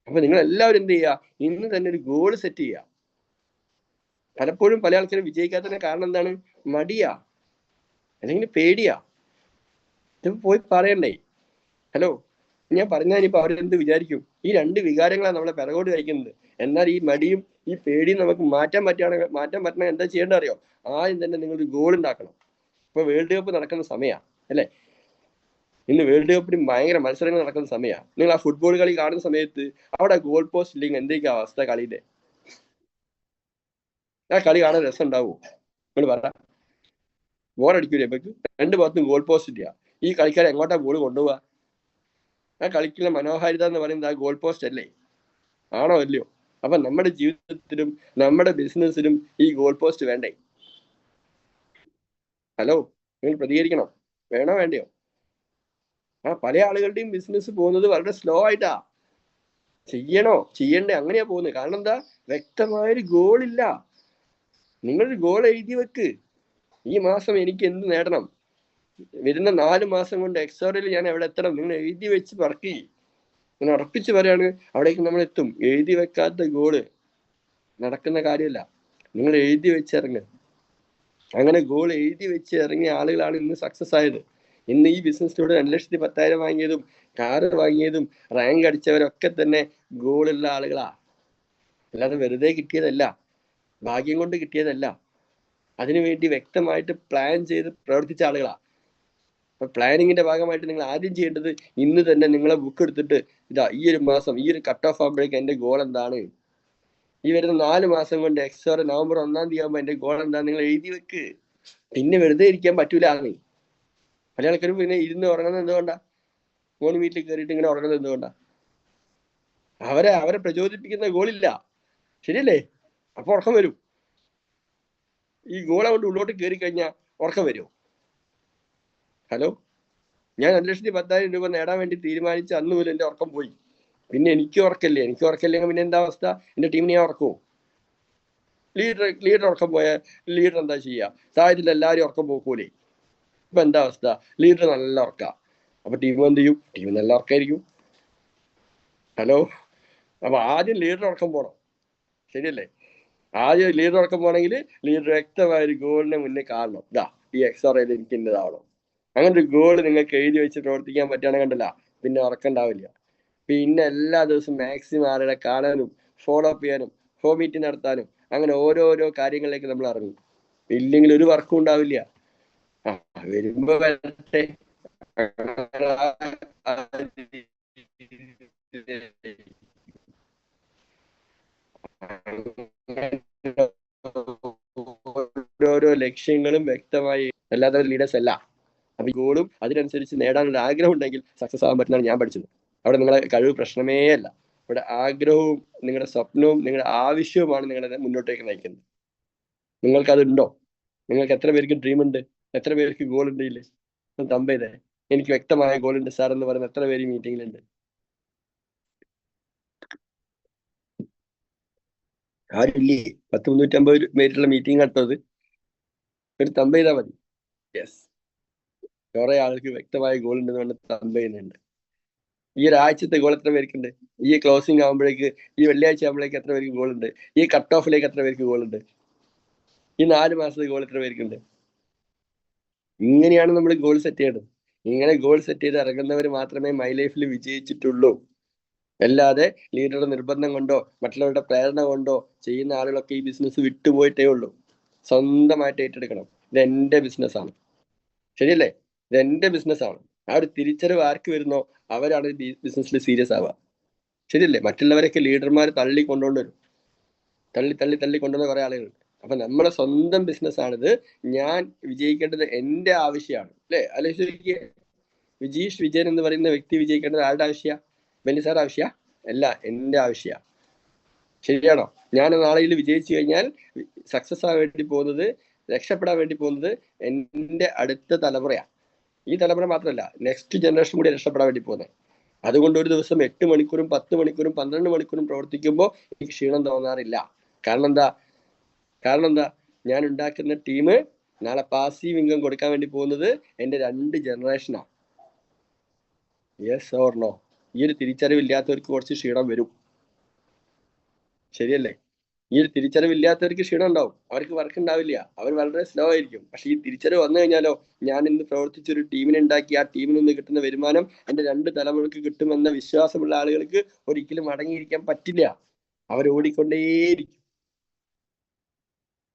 അപ്പൊ നിങ്ങൾ എല്ലാവരും എന്ത് ചെയ്യുക? ഇന്ന് തന്നെ ഒരു ഗോൾ സെറ്റ് ചെയ്യുക. പലപ്പോഴും പല ആൾക്കാരും വിജയിക്കാത്തതിന്റെ കാരണം എന്താണ്? മടിയാ, അല്ലെങ്കിൽ പേടിയാ. ഇത് പോയി പറയണ്ടേ? ഹലോ, ഞാൻ പറഞ്ഞാൽ ഇനിയിപ്പോ അവരെന്ത് വിചാരിക്കും? ഈ രണ്ട് വികാരങ്ങളാണ് നമ്മളെ പിറകോട്ട് കഴിക്കുന്നത്. എന്നാൽ ഈ മടിയും ഈ പേടിയും നമുക്ക് മാറ്റാൻ പറ്റണം. എന്താ ചെയ്യേണ്ടത് അറിയോ? ആദ്യം തന്നെ നിങ്ങളൊരു ഗോൾ ഉണ്ടാക്കണം. ഇപ്പൊ വേൾഡ് കപ്പ് നടക്കുന്ന സമയമാണ്, അല്ലെ? ഇന്ന് വേൾഡ് കപ്പിന് ഭയങ്കര മത്സരങ്ങൾ നടക്കുന്ന സമയമാണ്. നിങ്ങൾ ആ ഫുട്ബോൾ കളി കാണുന്ന സമയത്ത് അവിടെ ഗോൾ പോസ്റ്റ് ഇല്ലെങ്കിൽ എന്തൊക്കെയാ അവസ്ഥ കളിയുടെ? ആ കളി കാണാൻ രസം ഉണ്ടാവുമോ? നിങ്ങൾ പറ. ബോറടിക്കൂലേ? ഇപ്പൊ 2 ഭാഗത്തും ഗോൾ പോസ്റ്റ് ഇല്ല. ഈ കളിക്കാരെ എങ്ങോട്ടാ ഗോൾ കൊണ്ടുപോവാ? ആ കളിക്കുള്ള മനോഹാരിത എന്ന് പറയുന്നത് ആ ഗോൾ പോസ്റ്റ് അല്ലേ? ആണോ അല്ലയോ? അപ്പൊ നമ്മുടെ ജീവിതത്തിലും നമ്മുടെ ബിസിനസ്സിലും ഈ ഗോൾ പോസ്റ്റ് വേണ്ടേ? ഹലോ, നിങ്ങൾ പ്രതികരിക്കണം. വേണോ വേണ്ടയോ? പല ആളുകളുടെയും ബിസിനസ് പോകുന്നത് വളരെ സ്ലോ ആയിട്ടാ. ചെയ്യണ്ടേ? അങ്ങനെയാ പോകുന്നത്. കാരണം എന്താ? വ്യക്തമായൊരു ഗോൾ ഇല്ല. നിങ്ങളൊരു ഗോൾ എഴുതി വെക്ക്. ഈ മാസം എനിക്ക് എന്ത് നേടണം? വരുന്ന 4 മാസം കൊണ്ട് എക്സോറിൽ ഞാൻ എവിടെ എത്തണം? നിങ്ങൾ എഴുതി വെച്ച് പറക്കി. ഞാൻ ഉറപ്പിച്ച് പറയാണ്, അവിടേക്ക് നമ്മൾ എത്തും. എഴുതി വെക്കാത്ത ഗോള് നടക്കുന്ന കാര്യമല്ല. നിങ്ങൾ എഴുതി വെച്ചിറങ്ങ്. അങ്ങനെ ഗോൾ എഴുതി വെച്ച് ഇറങ്ങിയ ആളുകളാണ് ഇന്ന് സക്സസ് ആയത്. ഇന്ന് ഈ ബിസിനസ്സിലൂടെ 2,10,000 വാങ്ങിയതും കാറ് വാങ്ങിയതും റാങ്ക് അടിച്ചവരൊക്കെ തന്നെ ഗോളുള്ള ആളുകളാ. അല്ലാതെ വെറുതെ കിട്ടിയതല്ല, ഭാഗ്യം കൊണ്ട് കിട്ടിയതല്ല. അതിനുവേണ്ടി വ്യക്തമായിട്ട് പ്ലാൻ ചെയ്ത് പ്രവർത്തിച്ച ആളുകളാ. അപ്പൊ പ്ലാനിങ്ങിന്റെ ഭാഗമായിട്ട് നിങ്ങൾ ആദ്യം ചെയ്യേണ്ടത്, ഇന്ന് തന്നെ നിങ്ങളെ ബുക്ക് എടുത്തിട്ട്, ഇതാ ഈ ഒരു മാസം ഈ ഒരു കട്ട് ഓഫ് ആകുമ്പോഴേക്കും എന്റെ ഗോൾ എന്താണ്, ഈ വരുന്ന 4 മാസം കൊണ്ട് എക്സോർ നവംബർ 1-ാം തീയതി ആകുമ്പോൾ എന്റെ ഗോൾ എന്താണ് നിങ്ങൾ എഴുതി വെക്ക്. പിന്നെ വെറുതെ ഇരിക്കാൻ പറ്റൂല. പല ആൾക്കാരും പിന്നെ ഇരുന്ന് ഉറങ്ങുന്നത് എന്തുകൊണ്ടാ? ഫോൺ വീട്ടിൽ കയറിയിട്ട് ഇങ്ങനെ ഉറങ്ങുന്നത് എന്തുകൊണ്ടാ? അവരെ പ്രചോദിപ്പിക്കുന്ന ഗോളില്ല. ശരിയല്ലേ? അപ്പൊ ഉറക്കം വരും. ഈ ഗോൾ കൊണ്ട് ഉള്ളോട്ട് കയറി കഴിഞ്ഞാൽ ഉറക്കം വരുമോ? ഹലോ, ഞാൻ 2,10,000 രൂപ നേടാൻ വേണ്ടി തീരുമാനിച്ച അന്ന് പോലും എൻ്റെ ഉറക്കം പോയി. പിന്നെ എനിക്ക് ഉറക്കമില്ലെങ്കിൽ പിന്നെ എന്താ അവസ്ഥ? എൻ്റെ ടീമിനെ ഞാൻ ഉറക്കുമോ? ലീഡർ ഉറക്കം പോയാൽ ലീഡർ എന്താ ചെയ്യുക? സാഹചര്യത്തിൽ എല്ലാവരും ഉറക്കം പോക്കൂലേ? ഇപ്പൊ എന്താ അവസ്ഥ? ലീഡർ നല്ല ഉറക്കാം, അപ്പൊ ടീം എന്ത് ചെയ്യും? ടീം നല്ല ഉറക്കായിരിക്കും. ഹലോ, അപ്പൊ ആദ്യം ലീഡർ ഉറക്കം പോകണം, ശരിയല്ലേ? ആദ്യം ലീഡർ ഉറക്കം പോകണമെങ്കിൽ ലീഡർ വ്യക്തമായ ഒരു ഗോളിനെ മുന്നേ കാണണം. ഇതാ ഈ എക്സോറയിൽ എനിക്ക് ഇന്നതാവണം. അങ്ങനെ ഒരു ഗോൾ നിങ്ങൾക്ക് എഴുതി വെച്ച് പ്രവർത്തിക്കാൻ പറ്റുകയാണെങ്കിൽ കണ്ടല്ല, പിന്നെ ഉറക്കം ഉണ്ടാവില്ല. പിന്നെ എല്ലാ ദിവസവും മാക്സിമം ആളുകളെ കാണാനും ഫോളോ അപ്പ് ചെയ്യാനും ഹോം മീറ്റിംഗ് നടത്താനും അങ്ങനെ ഓരോരോ കാര്യങ്ങളിലേക്ക് നമ്മൾ ഇറങ്ങും. ഇല്ലെങ്കിൽ ഒരു വർക്കും ഉണ്ടാവില്ല. വരുമ്പോ വരട്ടെ. ഓരോരോ ലക്ഷ്യങ്ങളും വ്യക്തമായി അല്ലാതെ ലീഡേഴ്സ് അല്ല. അപ്പൊ ഈ ഗോളും അതിനനുസരിച്ച് നേടാനുള്ള ആഗ്രഹം ഉണ്ടെങ്കിൽ സക്സസ് ആവാൻ പറ്റുന്നതാണ് ഞാൻ പഠിച്ചത്. അവിടെ നിങ്ങളെ കഴിവ് പ്രശ്നമേ അല്ല. ഇവിടെ ആഗ്രഹവും നിങ്ങളുടെ സ്വപ്നവും നിങ്ങളുടെ ആവശ്യവുമാണ് നിങ്ങളെ മുന്നോട്ടേക്ക് നയിക്കുന്നത്. നിങ്ങൾക്കതുണ്ടോ? നിങ്ങൾക്ക് എത്ര പേർക്ക് ഡ്രീം ഉണ്ട്? എത്ര പേർക്ക് ഗോൾ ഉണ്ട്? ഇല്ലേ? തമ്പേതേ, എനിക്ക് വ്യക്തമായ ഗോൾ ഉണ്ട് സാർ എന്ന് പറയുന്ന എത്ര പേര് മീറ്റിംഗിലുണ്ട്? ആരുമില്ലേ? 10-350 പേരുള്ള മീറ്റിംഗ് നടത്തുന്നത് ഒരു തമ്പ് ചെയ്താൽ മതി. യെസ്, കുറെ ആൾക്ക് വ്യക്തമായ ഗോൾ ഉണ്ടെന്ന് പറഞ്ഞ് തമ്പ് ചെയ്യുന്നുണ്ട്. ഈ ഒരാഴ്ചത്തെ ഗോൾ എത്ര പേർക്കുണ്ട്? ഈ ക്ലോസിംഗ് ആകുമ്പോഴേക്ക്, ഈ വെള്ളിയാഴ്ച ആകുമ്പോഴേക്ക് എത്ര പേർക്ക് ഗോൾ ഉണ്ട്? ഈ കട്ട് ഓഫിലേക്ക് എത്ര പേർക്ക് ഗോൾ ഉണ്ട്? ഈ 4 മാസത്തെ ഗോൾ എത്ര പേർക്കുണ്ട്? ഇങ്ങനെയാണ് നമ്മൾ ഗോൾ സെറ്റ് ചെയ്യേണ്ടത്. ഇങ്ങനെ ഗോൾ സെറ്റ് ചെയ്ത് ഇറങ്ങുന്നവർ മാത്രമേ മൈ ലൈഫിൽ വിജയിച്ചിട്ടുള്ളൂ. അല്ലാതെ ലീഡറുടെ നിർബന്ധം കൊണ്ടോ മറ്റുള്ളവരുടെ പ്രേരണ കൊണ്ടോ ചെയ്യുന്ന ആളുകളൊക്കെ ഈ ബിസിനസ് വിട്ടുപോയിട്ടേ ഉള്ളൂ. സ്വന്തമായിട്ട് ഏറ്റെടുക്കണം. ഇത് എന്റെ ബിസിനസ്സാണ്, ശരിയല്ലേ? ഇത് എന്റെ ബിസിനസ്സാണ്. ആ ഒരു തിരിച്ചറിവ് ആർക്ക് വരുന്നോ അവരാണ് ബിസിനസ്സിൽ സീരിയസ് ആവുക, ശരിയല്ലേ? മറ്റുള്ളവരൊക്കെ ലീഡർമാർ തള്ളി കൊണ്ടുവരും, തള്ളി കൊണ്ടുവന്ന കുറെ ആളുകളുണ്ട്. അപ്പൊ നമ്മുടെ സ്വന്തം ബിസിനസ്സാണിത്. ഞാൻ വിജയിക്കേണ്ടത് എന്റെ ആവശ്യമാണ്, അല്ലെ? അല്ലെങ്കിൽ വിജീഷ് വിജയൻ എന്ന് പറയുന്ന വ്യക്തി വിജയിക്കേണ്ടത് ആരുടെ ആവശ്യമാണ്? ബെന്നി സാർ ആവശ്യ അല്ല, എന്റെ ആവശ്യ. ശരിയാണോ? ഞാൻ നാളെയിൽ വിജയിച്ചു കഴിഞ്ഞാൽ സക്സസ് ആവാൻ വേണ്ടി പോകുന്നത്, രക്ഷപ്പെടാൻ വേണ്ടി പോകുന്നത് എന്റെ അടുത്ത തലമുറയാണ്. ഈ തലമുറ മാത്രമല്ല, നെക്സ്റ്റ് ജനറേഷൻ കൂടി രക്ഷപ്പെടാൻ വേണ്ടി പോകുന്നത്. അതുകൊണ്ട് ഒരു ദിവസം 8 മണിക്കൂറും 10 മണിക്കൂറും 12 മണിക്കൂറും പ്രവർത്തിക്കുമ്പോൾ എനിക്ക് ക്ഷീണം തോന്നാറില്ല. കാരണം എന്താ? ഞാൻ ഉണ്ടാക്കുന്ന ടീം നാളെ പാസീവ് ഇൻകം കൊടുക്കാൻ വേണ്ടി പോകുന്നത് എന്റെ 2 ജനറേഷനാണ്. Yes or no? ഈ ഒരു തിരിച്ചറിവില്ലാത്തവർക്ക് കുറച്ച് ക്ഷീണം വരും, ശരിയല്ലേ? ഈ ഒരു തിരിച്ചറിവില്ലാത്തവർക്ക് ക്ഷീണം ഉണ്ടാവും, അവർക്ക് വർക്ക് ഉണ്ടാവില്ല, അവർ വളരെ സ്ലോ ആയിരിക്കും. പക്ഷെ ഈ തിരിച്ചറിവ് വന്നു കഴിഞ്ഞാലോ, ഞാൻ ഇന്ന് പ്രവർത്തിച്ചൊരു ടീമിനെ ഉണ്ടാക്കി ആ ടീമിൽ നിന്ന് കിട്ടുന്ന വരുമാനം എന്റെ 2 തലമുറക്ക് കിട്ടുമെന്ന വിശ്വാസമുള്ള ആളുകൾക്ക് ഒരിക്കലും അടങ്ങിയിരിക്കാൻ പറ്റില്ല. അവർ ഓടിക്കൊണ്ടേയിരിക്കും.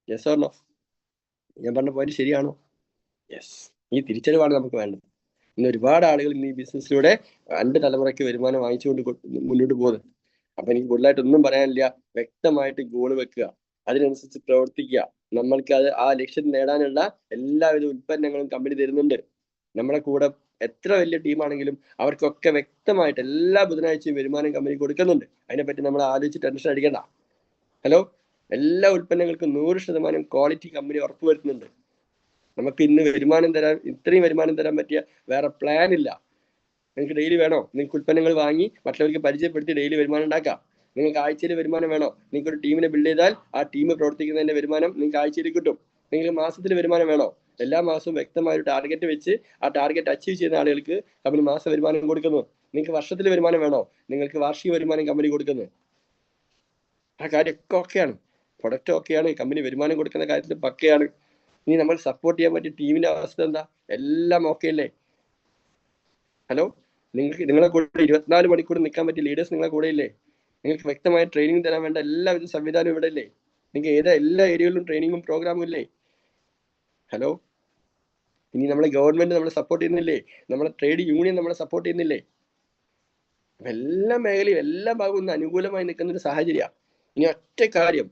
Yes or no? ഞാൻ പറഞ്ഞ പോയിന്റ് ശരിയാണോ? യെസ്. ഈ തിരിച്ചറിവാണ് നമുക്ക് വേണ്ടത്. ഇന്ന് ഒരുപാട് ആളുകൾ ഇന്ന് ഈ ബിസിനസ്സിലൂടെ 2 തലമുറയ്ക്ക് വരുമാനം വാങ്ങിച്ചുകൊണ്ട് മുന്നോട്ട് പോകുന്നത്. അപ്പൊ എനിക്ക് കൂടുതലായിട്ട് ഒന്നും പറയാനില്ല. വ്യക്തമായിട്ട് ഗോൾ വെക്കുക, അതിനനുസരിച്ച് പ്രവർത്തിക്കുക. നമ്മൾക്ക് അത് ആ ലക്ഷ്യം നേടാനുള്ള എല്ലാവിധ ഉൽപ്പന്നങ്ങളും കമ്പനി തരുന്നുണ്ട്. നമ്മളെ കൂടെ എത്ര വലിയ ടീമാണെങ്കിലും അവർക്കൊക്കെ വ്യക്തമായിട്ട് എല്ലാ ബുധനാഴ്ചയും വരുമാനം കമ്പനി കൊടുക്കുന്നുണ്ട്. അതിനെപ്പറ്റി നമ്മൾ ആലോചിച്ച് ടെൻഷൻ അടിക്കണ്ട. ഹലോ, എല്ലാ ഉൽപ്പന്നങ്ങൾക്കും 100% ക്വാളിറ്റി കമ്പനി ഉറപ്പുവരുത്തുന്നുണ്ട്. നമുക്ക് ഇന്ന് ഇത്രയും വരുമാനം തരാൻ പറ്റിയ വേറെ പ്ലാൻ ഇല്ല. നിങ്ങൾക്ക് ഡെയിലി വേണോ? നിങ്ങൾക്ക് ഉൽപ്പന്നങ്ങൾ വാങ്ങി മറ്റുള്ളവർക്ക് പരിചയപ്പെടുത്തി ഡെയിലി വരുമാനം ഉണ്ടാക്കാം. നിങ്ങൾക്ക് ആഴ്ചയിൽ വരുമാനം വേണോ? നിങ്ങൾക്ക് ഒരു ടീമിനെ ബിൽഡ് ചെയ്താൽ ആ ടീം പ്രവർത്തിക്കുന്നതിന്റെ വരുമാനം നിങ്ങൾക്ക് ആഴ്ചയിൽ കിട്ടും. നിങ്ങൾക്ക് മാസത്തിൽ വരുമാനം വേണോ? എല്ലാ മാസവും വ്യക്തമായ ഒരു ടാർഗറ്റ് വെച്ച് ആ ടാർഗറ്റ് അച്ചീവ് ചെയ്യുന്ന ആളുകൾക്ക് കമ്പനി മാസ വരുമാനം കൊടുക്കുന്നു. നിങ്ങൾക്ക് വർഷത്തിൽ വരുമാനം വേണോ? നിങ്ങൾക്ക് വാർഷിക വരുമാനം കമ്പനി കൊടുക്കുന്നു. ആ കാര്യമൊക്കെ ഓക്കെയാണ്, പ്രൊഡക്റ്റ് ഓക്കെയാണ്, കമ്പനി വരുമാനം കൊടുക്കുന്ന കാര്യത്തിൽ പക്കയാണ്. ഇനി നമ്മൾ സപ്പോർട്ട് ചെയ്യാൻ പറ്റിയ ടീമിന്റെ അവസ്ഥ എന്താ? എല്ലാം ഓക്കെ അല്ലേ? ഹലോ, നിങ്ങളെ കൂടെ 24 മണിക്കൂർ നിൽക്കാൻ പറ്റിയ ലീഡേഴ്സ് നിങ്ങളെ കൂടെ ഇല്ലേ? നിങ്ങൾക്ക് വ്യക്തമായ ട്രെയിനിങ് തരാൻ വേണ്ട എല്ലാവിധ സംവിധാനവും ഇവിടെ ഇല്ലേ? നിങ്ങൾക്ക് എല്ലാ ഏരിയയിലും ട്രെയിനിങ്ങും പ്രോഗ്രാമും ഇല്ലേ? ഹലോ, ഇനി നമ്മളെ ഗവൺമെന്റ് നമ്മളെ സപ്പോർട്ട് ചെയ്യുന്നില്ലേ? നമ്മളെ ട്രേഡ് യൂണിയൻ നമ്മളെ സപ്പോർട്ട് ചെയ്യുന്നില്ലേ? എല്ലാ മേഖലയും എല്ലാ ഭാഗവും ഇന്ന് അനുകൂലമായി നിൽക്കുന്ന ഒരു സാഹചര്യമാണ്. ഇനി ഒറ്റ കാര്യം,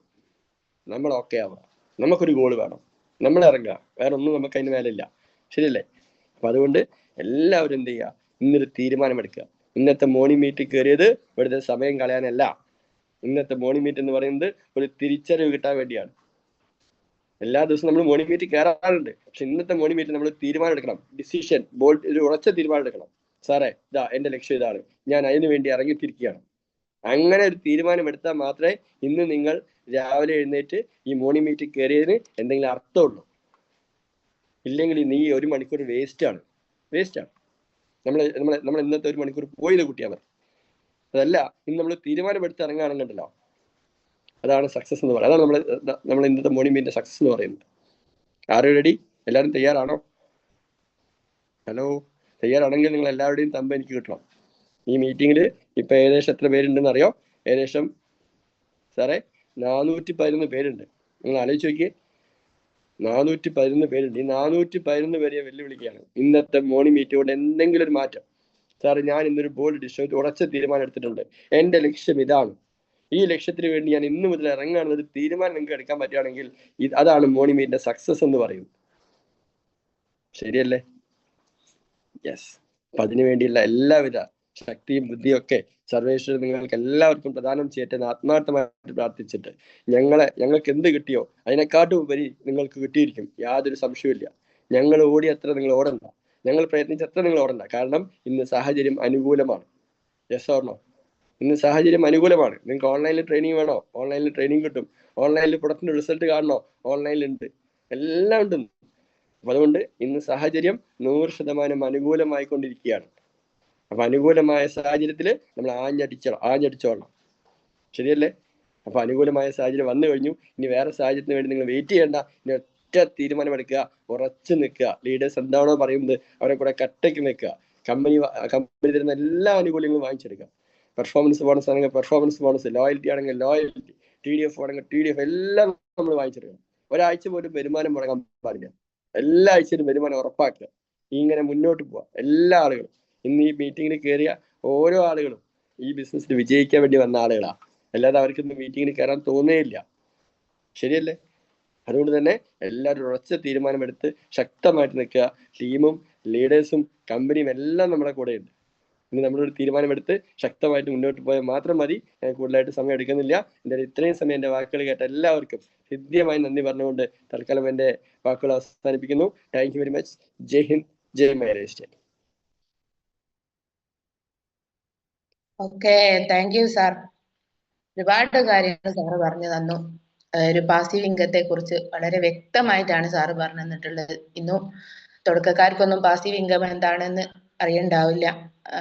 നമ്മൾ ഓക്കെ ആവുക. നമുക്കൊരു ഗോൾ വേണം, നമ്മൾ ഇറങ്ങുക. വേറെ ഒന്നും നമുക്ക് അതിന് മേലില്ല, ശരിയല്ലേ? അപ്പൊ അതുകൊണ്ട് എല്ലാവരും എന്ത് ചെയ്യുക? ഇന്നൊരു തീരുമാനമെടുക്കുക. ഇന്നത്തെ മോർണിംഗ് മീറ്റിൽ കയറിയത് ഇവിടുത്തെ സമയം കളയാനല്ല. ഇന്നത്തെ മോർണിംഗ് മീറ്റ് എന്ന് പറയുന്നത് ഒരു തിരിച്ചറിവ് കിട്ടാൻ വേണ്ടിയാണ്. എല്ലാ ദിവസവും നമ്മൾ മോർണിംഗ് മീറ്റ് കയറാറുണ്ട്. പക്ഷെ ഇന്നത്തെ മോർണിംഗ് മീറ്റ് നമ്മൾ തീരുമാനം എടുക്കണം, ഡിസിഷൻ ബോൾഡ്, ഒരു ഉറച്ച തീരുമാനം എടുക്കണം. സാറേ ഇതാ എന്റെ ലക്ഷ്യം ഇതാണ്, ഞാൻ അതിനു വേണ്ടി ഇറങ്ങിത്തിരിക്കുകയാണ്. അങ്ങനെ ഒരു തീരുമാനം എടുത്താൽ മാത്രമേ ഇന്ന് നിങ്ങൾ രാവിലെ എഴുന്നേറ്റ് ഈ മോർണിംഗ് മീറ്റ് കയറിയതിന് എന്തെങ്കിലും അർത്ഥമുള്ളൂ. ഇല്ലെങ്കിൽ നീ 1 മണിക്കൂർ വേസ്റ്റാണ്. നമ്മൾ ഇന്നത്തെ 1 മണിക്കൂർ പോയത് കുട്ടിയാ മതി. അതല്ല, ഇന്ന് നമ്മൾ തീരുമാനമെടുത്ത് ഇറങ്ങുകയാണെന്നുണ്ടല്ലോ, അതാണ് സക്സസ് എന്ന് പറയുന്നത്. അതാണ് നമ്മൾ ഇന്നത്തെ മോർണിംഗ് മീറ്റിന്റെ സക്സസ് എന്ന് പറയുന്നത്. ആരും റെഡി? എല്ലാവരും തയ്യാറാണോ? ഹലോ, തയ്യാറാണെങ്കിൽ നിങ്ങൾ എല്ലാവരുടെയും തമ്പ് എനിക്ക് കിട്ടണം. ഈ മീറ്റിംഗിൽ ഇപ്പൊ ഏകദേശം എത്ര പേരുണ്ടെന്ന് അറിയോ? ഏകദേശം സാറേ 411 പേരുണ്ട്. നിങ്ങൾ ആലോചിച്ച് നോക്കിയേ, 411 പേരുണ്ട്. ഈ 411 പേരെ വെല്ലുവിളിക്കുകയാണ് ഇന്നത്തെ മോർണിംഗ് മീറ്റ് കൊണ്ട് എന്തെങ്കിലും ഒരു മാറ്റം. സാറ് ഞാൻ ഇന്നൊരു ബോൾഡ് ഡിസിഷൻ, ഉറച്ച തീരുമാനം എടുത്തിട്ടുണ്ട്. എന്റെ ലക്ഷ്യം ഇതാണ്, ഈ ലക്ഷ്യത്തിന് വേണ്ടി ഞാൻ ഇന്ന് മുതൽ ഇറങ്ങുകയാണെന്നൊരു തീരുമാനം നിങ്ങൾക്ക് എടുക്കാൻ പറ്റുകയാണെങ്കിൽ അതാണ് മോർണിംഗ് മീറ്റിന്റെ സക്സസ് എന്ന് പറയുന്നത്. ശരിയല്ലേ? യെസ്. അപ്പൊ അതിനു വേണ്ടിയുള്ള എല്ലാവിധ ശക്തിയും ബുദ്ധിയും ഒക്കെ സർവേശ്വരൻ നിങ്ങൾക്ക് എല്ലാവർക്കും പ്രദാനം ചെയ്യട്ടെ എന്ന് ആത്മാർത്ഥമായിട്ട് പ്രാർത്ഥിച്ചിട്ട്, ഞങ്ങൾക്ക് എന്ത് കിട്ടിയോ അതിനെക്കാട്ടും ഉപരി നിങ്ങൾക്ക് കിട്ടിയിരിക്കും, യാതൊരു സംശയമില്ല. ഞങ്ങൾ ഓടിയത്ര നിങ്ങൾ ഓടണ്ട, ഞങ്ങൾ പ്രയത്നിച്ചത്ര നിങ്ങൾ ഓടണ്ട. കാരണം ഇന്ന് സാഹചര്യം അനുകൂലമാണ്. Yes or no? ഇന്ന് സാഹചര്യം അനുകൂലമാണ്. നിങ്ങൾക്ക് ഓൺലൈനിൽ ട്രെയിനിങ് വേണോ? ഓൺലൈനിൽ ട്രെയിനിങ് കിട്ടും. ഓൺലൈനിൽ പ്രൊഡക്റ്റിന്റെ റിസൾട്ട് കാണണോ? ഓൺലൈനിൽ ഉണ്ട്, എല്ലാം ഉണ്ട്. അപ്പൊ അതുകൊണ്ട് ഇന്ന് സാഹചര്യം 100% അനുകൂലമായിക്കൊണ്ടിരിക്കുകയാണ്. അപ്പൊ അനുകൂലമായ സാഹചര്യത്തിൽ നമ്മൾ ആഞ്ഞടിച്ചോളണം. ശരിയല്ലേ? അപ്പൊ അനുകൂലമായ സാഹചര്യം വന്നു കഴിഞ്ഞു. ഇനി വേറെ സാഹചര്യത്തിന് വേണ്ടി നിങ്ങൾ വെയിറ്റ് ചെയ്യേണ്ട. ഇനി ഒറ്റ തീരുമാനമെടുക്കുക, ഉറച്ചു നിൽക്കുക. ലീഡേഴ്സ് എന്താണോ പറയുന്നത് അവരെ കൂടെ കട്ടയ്ക്ക് നിൽക്കുക. കമ്പനി തരുന്ന എല്ലാ ആനുകൂല്യങ്ങളും വാങ്ങിച്ചെടുക്കുക. പെർഫോമൻസ് ബോണസ് ആണെങ്കിൽ പെർഫോമൻസ് ബോണസ്, ലോയൽറ്റി ആണെങ്കിൽ ലോയൽറ്റി, TDF ആണെങ്കിൽ TDF, എല്ലാം നമ്മൾ വാങ്ങിച്ചെടുക്കണം. ഒരാഴ്ച പോലും വരുമാനം മുടങ്ങാൻ പാടില്ല. എല്ലാ ആഴ്ചയിലും വരുമാനം ഉറപ്പാക്കുക. ഇങ്ങനെ മുന്നോട്ട് പോവുക. എല്ലാ ആളുകളും ഇന്ന് ഈ മീറ്റിങ്ങിൽ കയറിയ ഓരോ ആളുകളും ഈ ബിസിനസ്സിൽ വിജയിക്കാൻ വേണ്ടി വന്ന ആളുകളാണ്. അല്ലാതെ അവർക്ക് ഇന്ന് മീറ്റിങ്ങിൽ കയറാൻ തോന്നേയില്ല. ശരിയല്ലേ? അതുകൊണ്ട് തന്നെ എല്ലാവരും ഉറച്ച തീരുമാനമെടുത്ത് ശക്തമായിട്ട് നിൽക്കുക. ടീമും ലീഡേഴ്സും കമ്പനിയും എല്ലാം നമ്മുടെ കൂടെയുണ്ട്. ഇനി നമ്മളൊരു തീരുമാനമെടുത്ത് ശക്തമായിട്ട് മുന്നോട്ട് പോയാൽ മാത്രം മതി. ഞാൻ കൂടുതലായിട്ട് സമയം എടുക്കുന്നില്ല. എന്തായാലും ഇത്രയും സമയം എൻ്റെ വാക്കുകൾ കേട്ട എല്ലാവർക്കും ഹൃദ്യമായി നന്ദി പറഞ്ഞുകൊണ്ട് തൽക്കാലം എൻ്റെ വാക്കുകൾ അവസാനിപ്പിക്കുന്നു. Thank you very much. Jai Hind, Jai Maharashtra. Okay, thank you sir. ഒരുപാട് കാര്യങ്ങൾ സാറ് പറഞ്ഞു തന്നു. ഒരു പാസീവ് ഇൻകത്തെ കുറിച്ച് വളരെ വ്യക്തമായിട്ടാണ് സാറ് പറഞ്ഞു തന്നിട്ടുള്ളത്. ഇന്നും തുടക്കക്കാർക്കൊന്നും പാസീവ് ഇൻകം എന്താണെന്ന് അറിയണ്ടാവില്ല.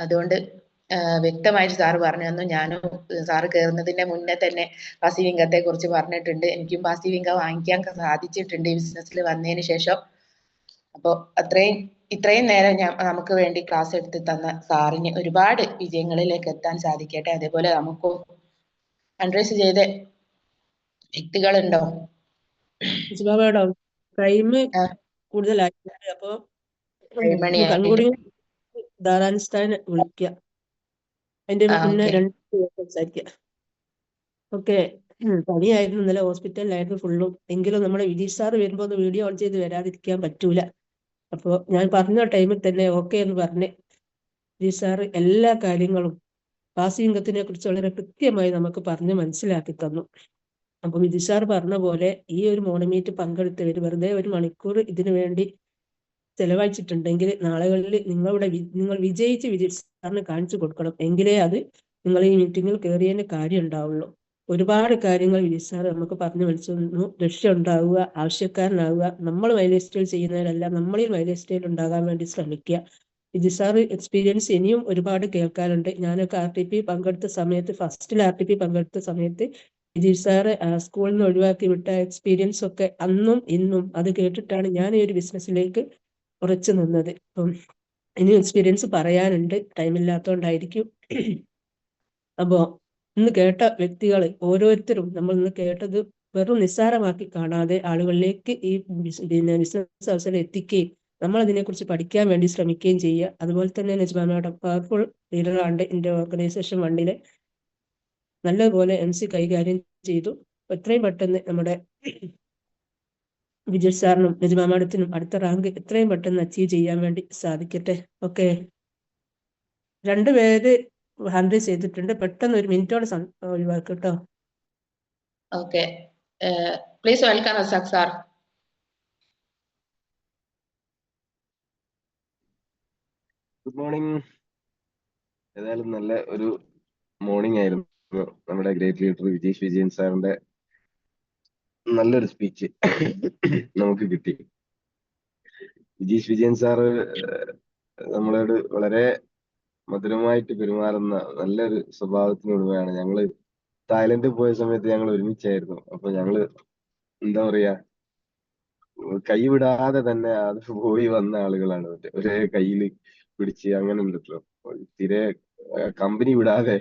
അതുകൊണ്ട് വ്യക്തമായിട്ട് സാറ് പറഞ്ഞു തന്നു. ഞാനും സാറ് കയറുന്നതിന്റെ മുന്നേ തന്നെ പാസീവ് ഇൻകത്തെ കുറിച്ച് പറഞ്ഞിട്ടുണ്ട്. എനിക്കും പാസീവ് ഇൻകം വാങ്ങിക്കാൻ സാധിച്ചിട്ടുണ്ട് ഈ ബിസിനസ്സിൽ വന്നതിന് ശേഷം. അപ്പോൾ ഇത്രയും നേരം നമുക്ക് വേണ്ടി ക്ലാസ് എടുത്ത് തന്ന സാറിന് ഒരുപാട് വിജയങ്ങളിലേക്ക് എത്താൻ സാധിക്കട്ടെ. അതേപോലെ നമുക്കും അഡ്രസ് ചെയ്ത വ്യക്തികളുണ്ടോ? Madam time കൂടുതലായിട്ടുണ്ട്. അപ്പൊ കൺകൂടി ദാരാൻസ്ഥാൻ വിളിക്കുക. അതിന്റെ മുന്നേ 2 സംസാരിക്കുക. ഓക്കെ. പനിയായിരുന്നു, ഇന്നലെ ഹോസ്പിറ്റലിലായിരുന്നു ഫുള്ളും. എങ്കിലും നമ്മുടെ വിജീഷ് സാറ് വരുമ്പോ ഒന്ന് വീഡിയോ ഓൺ ചെയ്ത് വരാതിരിക്കാൻ പറ്റൂല. അപ്പൊ ഞാൻ പറഞ്ഞ ടൈമിൽ തന്നെ ഓക്കെ എന്ന് പറഞ്ഞ് വിജീഷ് സാറ് എല്ലാ കാര്യങ്ങളും പാസീവ് ഇൻകത്തിനെ കുറിച്ച് വളരെ കൃത്യമായി നമുക്ക് പറഞ്ഞ് മനസ്സിലാക്കി തന്നു. അപ്പൊ വിജീഷ് സാർ പറഞ്ഞ പോലെ ഈ ഒരു മോർണിംഗ് മീറ്റ് പങ്കെടുത്തവർ വെറുതെ 1 മണിക്കൂർ ഇതിനു വേണ്ടി ചെലവഴിച്ചിട്ടുണ്ടെങ്കിൽ നാളുകളിൽ നിങ്ങൾ വിജയിച്ച് വിജീഷ് സാറിന് കാണിച്ചു കൊടുക്കണം. എങ്കിലേ അത് നിങ്ങൾ ഈ മീറ്റിങ്ങിൽ കയറിയതിന് കാര്യം ഉണ്ടാവുള്ളൂ. ഒരുപാട് കാര്യങ്ങൾ വിജീഷ് സാർ നമുക്ക് പറഞ്ഞു മനസ്സിലാക്കുന്നു. ലക്ഷ്യം ഉണ്ടാവുക, ആവശ്യക്കാരനാവുക, നമ്മൾ മൈലേജ് സ്റ്റൈൽ ചെയ്യുന്നതിനെല്ലാം നമ്മളിൽ മൈലേജ് സ്റ്റൈൽ ഉണ്ടാകാൻ വേണ്ടി ശ്രമിക്കുക. വിജീഷ് സാർ എക്സ്പീരിയൻസ് ഇനിയും ഒരുപാട് കേൾക്കാനുണ്ട്. ഞാനൊക്കെ RTP പങ്കെടുത്ത സമയത്ത്, ഫസ്റ്റിൽ RTP പങ്കെടുത്ത സമയത്ത് വിജീഷ് സാറ് സ്കൂളിൽ നിന്ന് ഒഴിവാക്കി വിട്ട എക്സ്പീരിയൻസ് ഒക്കെ അന്നും ഇന്നും അത് കേട്ടിട്ടാണ് ഞാൻ ഈ ഒരു ബിസിനസ്സിലേക്ക് ഉറച്ചു നിന്നത്. അപ്പം ഇനി എക്സ്പീരിയൻസ് പറയാനുണ്ട്, ടൈമില്ലാത്തതുകൊണ്ടായിരിക്കും. അപ്പോ ഇന്ന് കേട്ട വ്യക്തികൾ ഓരോരുത്തരും നമ്മൾ ഇന്ന് കേട്ടത് വെറും നിസ്സാരമാക്കി കാണാതെ ആളുകളിലേക്ക് ഈ ബിസിനസ് അവസരം എത്തിക്കുകയും നമ്മൾ അതിനെക്കുറിച്ച് പഠിക്കാൻ വേണ്ടി ശ്രമിക്കുകയും ചെയ്യുക. അതുപോലെ തന്നെ നജ്മ മാഡം പവർഫുൾ ലീഡറാണ്ട് എൻ്റെ ഓർഗനൈസേഷൻ വണ്ടിയിലെ നല്ലപോലെ MC കൈകാര്യം ചെയ്തു. എത്രയും പെട്ടെന്ന് നമ്മുടെ വിജയ് സാറിനും നജ്മ മാഡത്തിനും അടുത്ത റാങ്ക് എത്രയും പെട്ടെന്ന് അച്ചീവ് ചെയ്യാൻ വേണ്ടി സാധിക്കട്ടെ. ഓക്കെ, 2 പേര് ഹാൻഡിൽ ചെയ്തിട്ടുണ്ട്. പെട്ടെന്ന് 1 മിനിറ്റോടെ ഒഴിവാക്കി കേട്ടോ. Okay, please welcome Razak sir. Good morning. ഏതായാലും നല്ല ഒരു മോർണിംഗ് ആയിരുന്നു. നമ്മുടെ ഗ്രേറ്റ് ലീഡർ വിജേഷ് വിജയൻ സാറിന്റെ നല്ലൊരു സ്പീച്ച് നമുക്ക് കിട്ടി. വിജേഷ് വിജയൻ സാറ് നമ്മളോട് വളരെ മധുരമായിട്ട് പെരുമാറുന്ന നല്ലൊരു സ്വഭാവത്തിനുടമയാണ്. ഞങ്ങള് തായ്ലൻഡിൽ പോയ സമയത്ത് ഞങ്ങൾ ഒരുമിച്ചായിരുന്നു. അപ്പൊ ഞങ്ങള് എന്താ പറയാ, കൈ വിടാതെ തന്നെ അത് പോയി വന്ന ആളുകളാണ്. ഒരേ കയ്യില് പിടിച്ച് അങ്ങനെ ഉണ്ടല്ലോ, തീരെ കമ്പനി വിടാതെ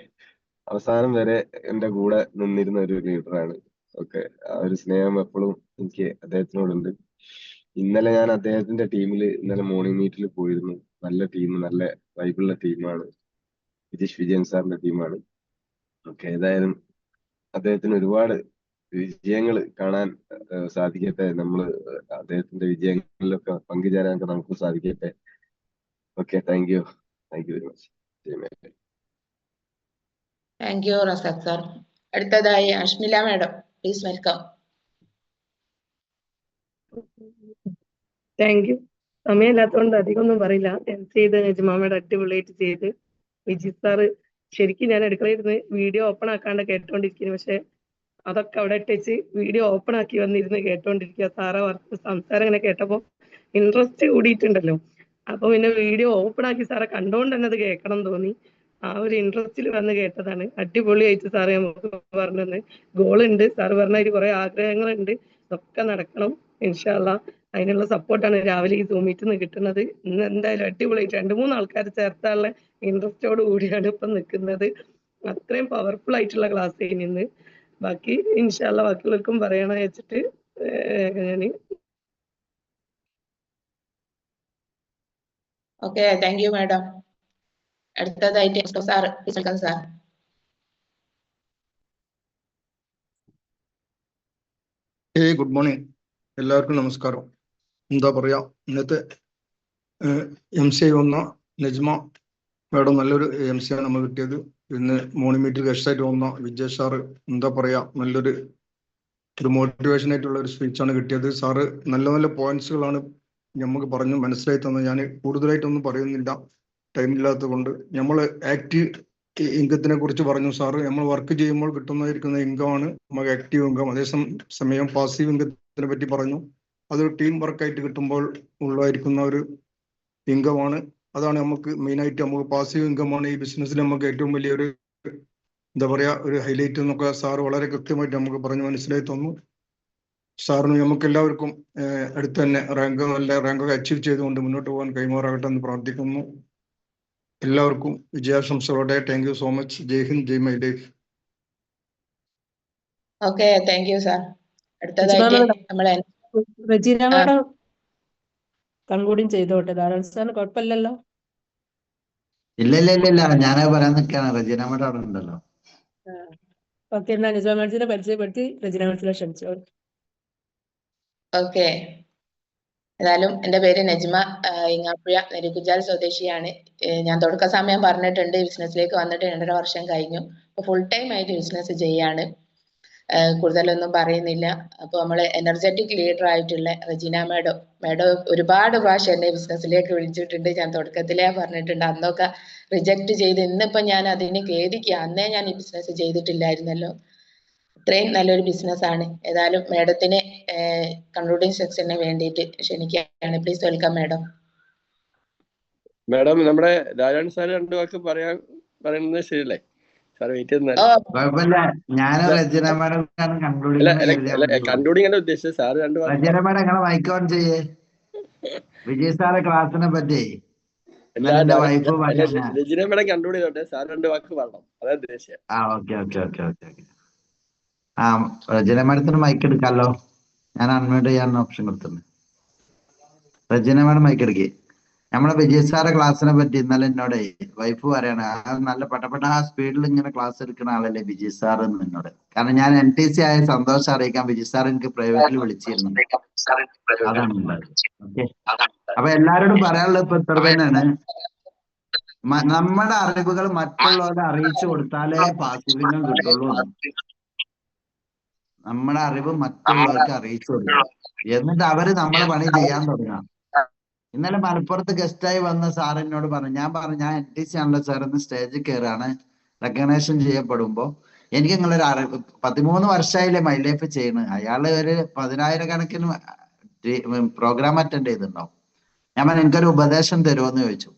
അവസാനം വരെ എന്റെ കൂടെ നിന്നിരുന്ന ഒരു ലീഡറാണ്. ഓക്കെ, ആ ഒരു സ്നേഹം എപ്പോഴും എനിക്ക് അദ്ദേഹത്തിനോടുണ്ട്. ഇന്നലെ ഞാൻ അദ്ദേഹത്തിന്റെ ടീമില് ഇന്നലെ മോർണിംഗ് മീറ്റിൽ പോയിരുന്നു. നല്ല ടീം, നല്ല വൈബുള്ള ടീമാണ്. വിജേഷ് വിജയൻ സാറിന്റെ ടീമാണ്. ഓക്കെ, ഏതായാലും അദ്ദേഹത്തിന് ഒരുപാട് വിജയങ്ങൾ കാണാൻ സാധിക്കട്ടെ. നമ്മള് അദ്ദേഹത്തിന്റെ വിജയങ്ങളിലൊക്കെ പങ്കുചേരാനൊക്കെ നമുക്ക് സാധിക്കട്ടെ. Okay, thank you very much. Thank you Razak sir. അടുത്തതായി Ashmila madam, please welcome. Thank you. സമയമില്ലാത്തതുകൊണ്ട് അധികം ഒന്നും പറയില്ല. ചെയ്ത് നജ്മാമയുടെ അടിപൊളിയായിട്ട് ചെയ്ത്. വിജിത് സാറ് ശരിക്കും ഞാൻ അടുക്കളയിരുന്ന് വീഡിയോ ഓപ്പൺ ആക്കാണ്ട് കേട്ടോണ്ടിരിക്കുന്നു. പക്ഷെ അതൊക്കെ അവിടെ ഇട്ടേച്ച് വീഡിയോ ഓപ്പൺ ആക്കി വന്നിരുന്ന് കേട്ടോണ്ടിരിക്കുക. സാറേ സംസാരം ഇങ്ങനെ കേട്ടപ്പോ ഇൻട്രസ്റ്റ് കൂടിയിട്ടുണ്ടല്ലോ. അപ്പൊ പിന്നെ വീഡിയോ ഓപ്പൺ ആക്കി സാറെ കണ്ടോണ്ട് തന്നെ അത് കേൾക്കണം തോന്നി. ആ ഒരു ഇൻട്രസ്റ്റിൽ വന്ന് കേട്ടതാണ്. അടിപൊളിയായിട്ട് സാറ് നമുക്ക് പറഞ്ഞത്. ഗോളുണ്ട്, സാറ് പറഞ്ഞ കുറെ ആഗ്രഹങ്ങളുണ്ട്, ഇതൊക്കെ നടക്കണം ഇൻഷാ അള്ളാ. അതിനുള്ള സപ്പോർട്ടാണ് രാവിലെ ഈ സൂം മീറ്റിൽ നിന്ന് കിട്ടുന്നത്. ഇന്ന് എന്തായാലും അടിപൊളിയായിട്ട് 2-3 ആൾക്കാർ ചേർത്താനുള്ള ഇൻട്രസ്റ്റോട് കൂടിയാണ് ഇപ്പം നിൽക്കുന്നത്. അത്രയും പവർഫുൾ ആയിട്ടുള്ള ക്ലാസ് ഇന്ന്. ബാക്കി ഇൻഷാ അള്ളാ ബാക്കിയുള്ളവർക്കും പറയണം വെച്ചിട്ട് ഞാൻ. Okay, thank you madam. അടുത്തതായിട്ട് sir, please welcome sir. Good morning, എല്ലാവർക്കും നമസ്കാരം. എന്താ പറയാ, ഇന്നത്തെ MC വന്ന നജ്മ മാഡം നല്ലൊരു MC ആണ് നമ്മൾ കിട്ടിയത്. ഇന്ന് മോർണിംഗ് മീറ്റിൽ ഗസ്റ്റായിട്ട് വന്ന വിജയ് സാറ് എന്താ പറയാ, നല്ലൊരു മോട്ടിവേഷൻ ആയിട്ടുള്ള ഒരു സ്പീച്ചാണ് കിട്ടിയത്. സാറ് നല്ല നല്ല പോയിന്റ്സുകളാണ് നമുക്ക് പറഞ്ഞു മനസ്സിലായി തന്നത്. ഞാൻ കൂടുതലായിട്ടൊന്നും പറയുന്നില്ല, ടൈമില്ലാത്തത് കൊണ്ട്. നമ്മൾ ആക്റ്റീവ് ഇൻകത്തിനെ കുറിച്ച് പറഞ്ഞു സാറ്. നമ്മൾ വർക്ക് ചെയ്യുമ്പോൾ കിട്ടുന്നതായിരിക്കുന്ന ഇൻകമാണ് നമുക്ക് ആക്റ്റീവ് ഇൻകം. അതേസമയം പാസീവ് ഇൻകത്തിനെ പറ്റി പറഞ്ഞു. അതൊരു ടീം വർക്കായിട്ട് കിട്ടുമ്പോൾ ഉള്ളതായിരിക്കുന്ന ഒരു ഇൻകമാണ്. അതാണ് നമുക്ക് മെയിനായിട്ട്, നമുക്ക് പാസീവ് ഇൻകമാണ് ഈ ബിസിനസ്സിൽ നമുക്ക് ഏറ്റവും വലിയൊരു എന്താ പറയാ ഒരു ഹൈലൈറ്റ് എന്നൊക്കെ സാറ് വളരെ കൃത്യമായിട്ട് നമുക്ക് പറഞ്ഞു മനസ്സിലായി തന്നു. സാറിന് നമുക്ക് എല്ലാവർക്കും അടുത്ത് തന്നെ നല്ല റാങ്കൊക്കെ അച്ചീവ് ചെയ്തുകൊണ്ട് മുന്നോട്ട് പോകാൻ കൈമാറാകട്ടെ എന്ന് പ്രാർത്ഥിക്കുന്നു. എല്ലാവർക്കും വിജയാശംസകളോടെ. Thank you so much. Jai Hind, Jai my life. Okay, thank you sir. അടുത്തതായിട്ട് നമ്മളെ റജീന മാഡം കൺക്ലൂഡിങ് ചെയ്തോട്ടെ. ധാരാളം സാറിന് കുഴപ്പമില്ലല്ലോ? ഇല്ല, ഞാനത് പറയാൻ നിൽക്കാണ്. റജീന മാഡം അവിടെ ഉണ്ടല്ലോ. ഓക്കെ, എന്നാ നജ്മ മാഡത്തിനെ പരിചയപ്പെടുത്തി റജീന മാഡത്തിനെ ക്ഷണിച്ചു. ഓക്കെ, ഏതായാലും എൻ്റെ പേര് നജ്മ, ഇങ്ങാപ്പുഴ നെരിക്കുജാൽ സ്വദേശിയാണ്. ഞാൻ തുടക്ക സമയം പറഞ്ഞിട്ടുണ്ട്, ബിസിനസ്സിലേക്ക് വന്നിട്ട് 2.5 വർഷം കഴിഞ്ഞു. അപ്പൊ ഫുൾ ടൈം ആയിട്ട് ബിസിനസ് ചെയ്യാണ്. കൂടുതലൊന്നും പറയുന്നില്ല. അപ്പൊ നമ്മള് എനർജറ്റിക് ലീഡർ ആയിട്ടുള്ള റജീന മാഡം ഒരുപാട് പ്രാവശ്യം എന്നെ ബിസിനസ്സിലേക്ക് വിളിച്ചിട്ടുണ്ട്. ഞാൻ തുടക്കത്തിലേ പറഞ്ഞിട്ടുണ്ട്, അന്നൊക്കെ റിജക്ട് ചെയ്ത്. ഇന്നിപ്പോ ഞാൻ അതിന് ഖേദിക്കുക, അന്നേ ഞാൻ ഈ ബിസിനസ് ചെയ്തിട്ടില്ലായിരുന്നല്ലോ. ഇത്രയും നല്ലൊരു ബിസിനസ് ആണ്. ഏതായാലും മാഡത്തിന് കൺക്ലൂഡിംഗ് സെക്ഷന് വേണ്ടിയിട്ട് ക്ഷണിക്കുകയാണ്. Please welcome madam. മാഡം, നമ്മുടെ ധാരാളം സാർ 2 വാക്ക് പറയുന്നത് ശരിയല്ലേ? സാർ വെയിറ്റ് ചെയ്യുന്ന കുഴപ്പമില്ല, ഞാൻ റജീന മാഡം കൺക്ലൂഡിംഗ് അല്ല ഉദ്ദേശിച്ചത്. സാർ 2 വാക്ക്. റജീന മാഡം നിങ്ങളെ മൈക്ക് ഓൺ ചെയ്യേ. വിജയ് സാറെ ക്ലാസ്സിനെ പറ്റി വൈഫ് രജീന മാഡം കൺക്ലൂഡ് ചെയ്തോട്ടെ, സാർ 2 വാക്ക് പറയണം, അതാ ഉദ്ദേശിച്ചത്. ഓക്കെ. റജീന മാഡത്തിന് മൈക്ക് എടുക്കാമല്ലോ. ഞാൻ അൺമ്യൂട്ട് ചെയ്യാൻ ഓപ്ഷൻ കൊടുത്തിട്ടുണ്ട്. റജീന മാഡം മൈക്ക് എടുക്കേ. നമ്മളെ വിജയ് സാറെ ക്ലാസ്സിനെ പറ്റി ഇന്നലെ എന്നോട് വൈഫ് പറയാണ്, നല്ല പെട്ടപ്പെട്ട ആ സ്പീഡിൽ ഇങ്ങനെ ക്ലാസ് എടുക്കുന്ന ആളല്ലേ വിജയ് സാർ എന്ന് എന്നോട്. കാരണം ഞാൻ NTC ആയ സന്തോഷം അറിയിക്കാൻ വിജയ് സാർ എനിക്ക് പ്രൈവറ്റിൽ വിളിച്ചിരുന്നു. അതാണ് ഉണ്ടായത്. ഓക്കെ, അപ്പൊ എല്ലാരോടും പറയാനുള്ളത് ഇപ്പൊ ഇത്ര തന്നെയാണ്. നമ്മുടെ അറിവുകൾ മറ്റുള്ളവരെ അറിയിച്ചു കൊടുത്താലേ പാസീവ് ഇൻകം കിട്ടുള്ളൂ. നമ്മുടെ അറിവ് മറ്റുള്ളവർക്ക് അറിയിച്ചു കൊടുക്കണം, എന്നിട്ട് അവര് നമ്മളെ പണി ചെയ്യാൻ തുടങ്ങാം. ഇന്നലെ മലപ്പുറത്ത് ഗസ്റ്റായി വന്ന സാർ എന്നോട് പറഞ്ഞു, ഞാൻ NTC ആണല്ലോ സാർ എന്ന് സ്റ്റേജിൽ കയറാണ് റെക്കഗ്നേഷൻ ചെയ്യപ്പെടുമ്പോ എനിക്ക് നിങ്ങളൊരു 13 വർഷമായില്ലേ മൈ ലൈഫ് ചെയ്യുന്നത്. അയാള് ഒരു 10,000 കണക്കിന് പ്രോഗ്രാം അറ്റൻഡ് ചെയ്തിട്ടുണ്ടാവും. ഞാൻ പറഞ്ഞു എനിക്കൊരു ഉപദേശം തരുമോന്ന് ചോദിച്ചു.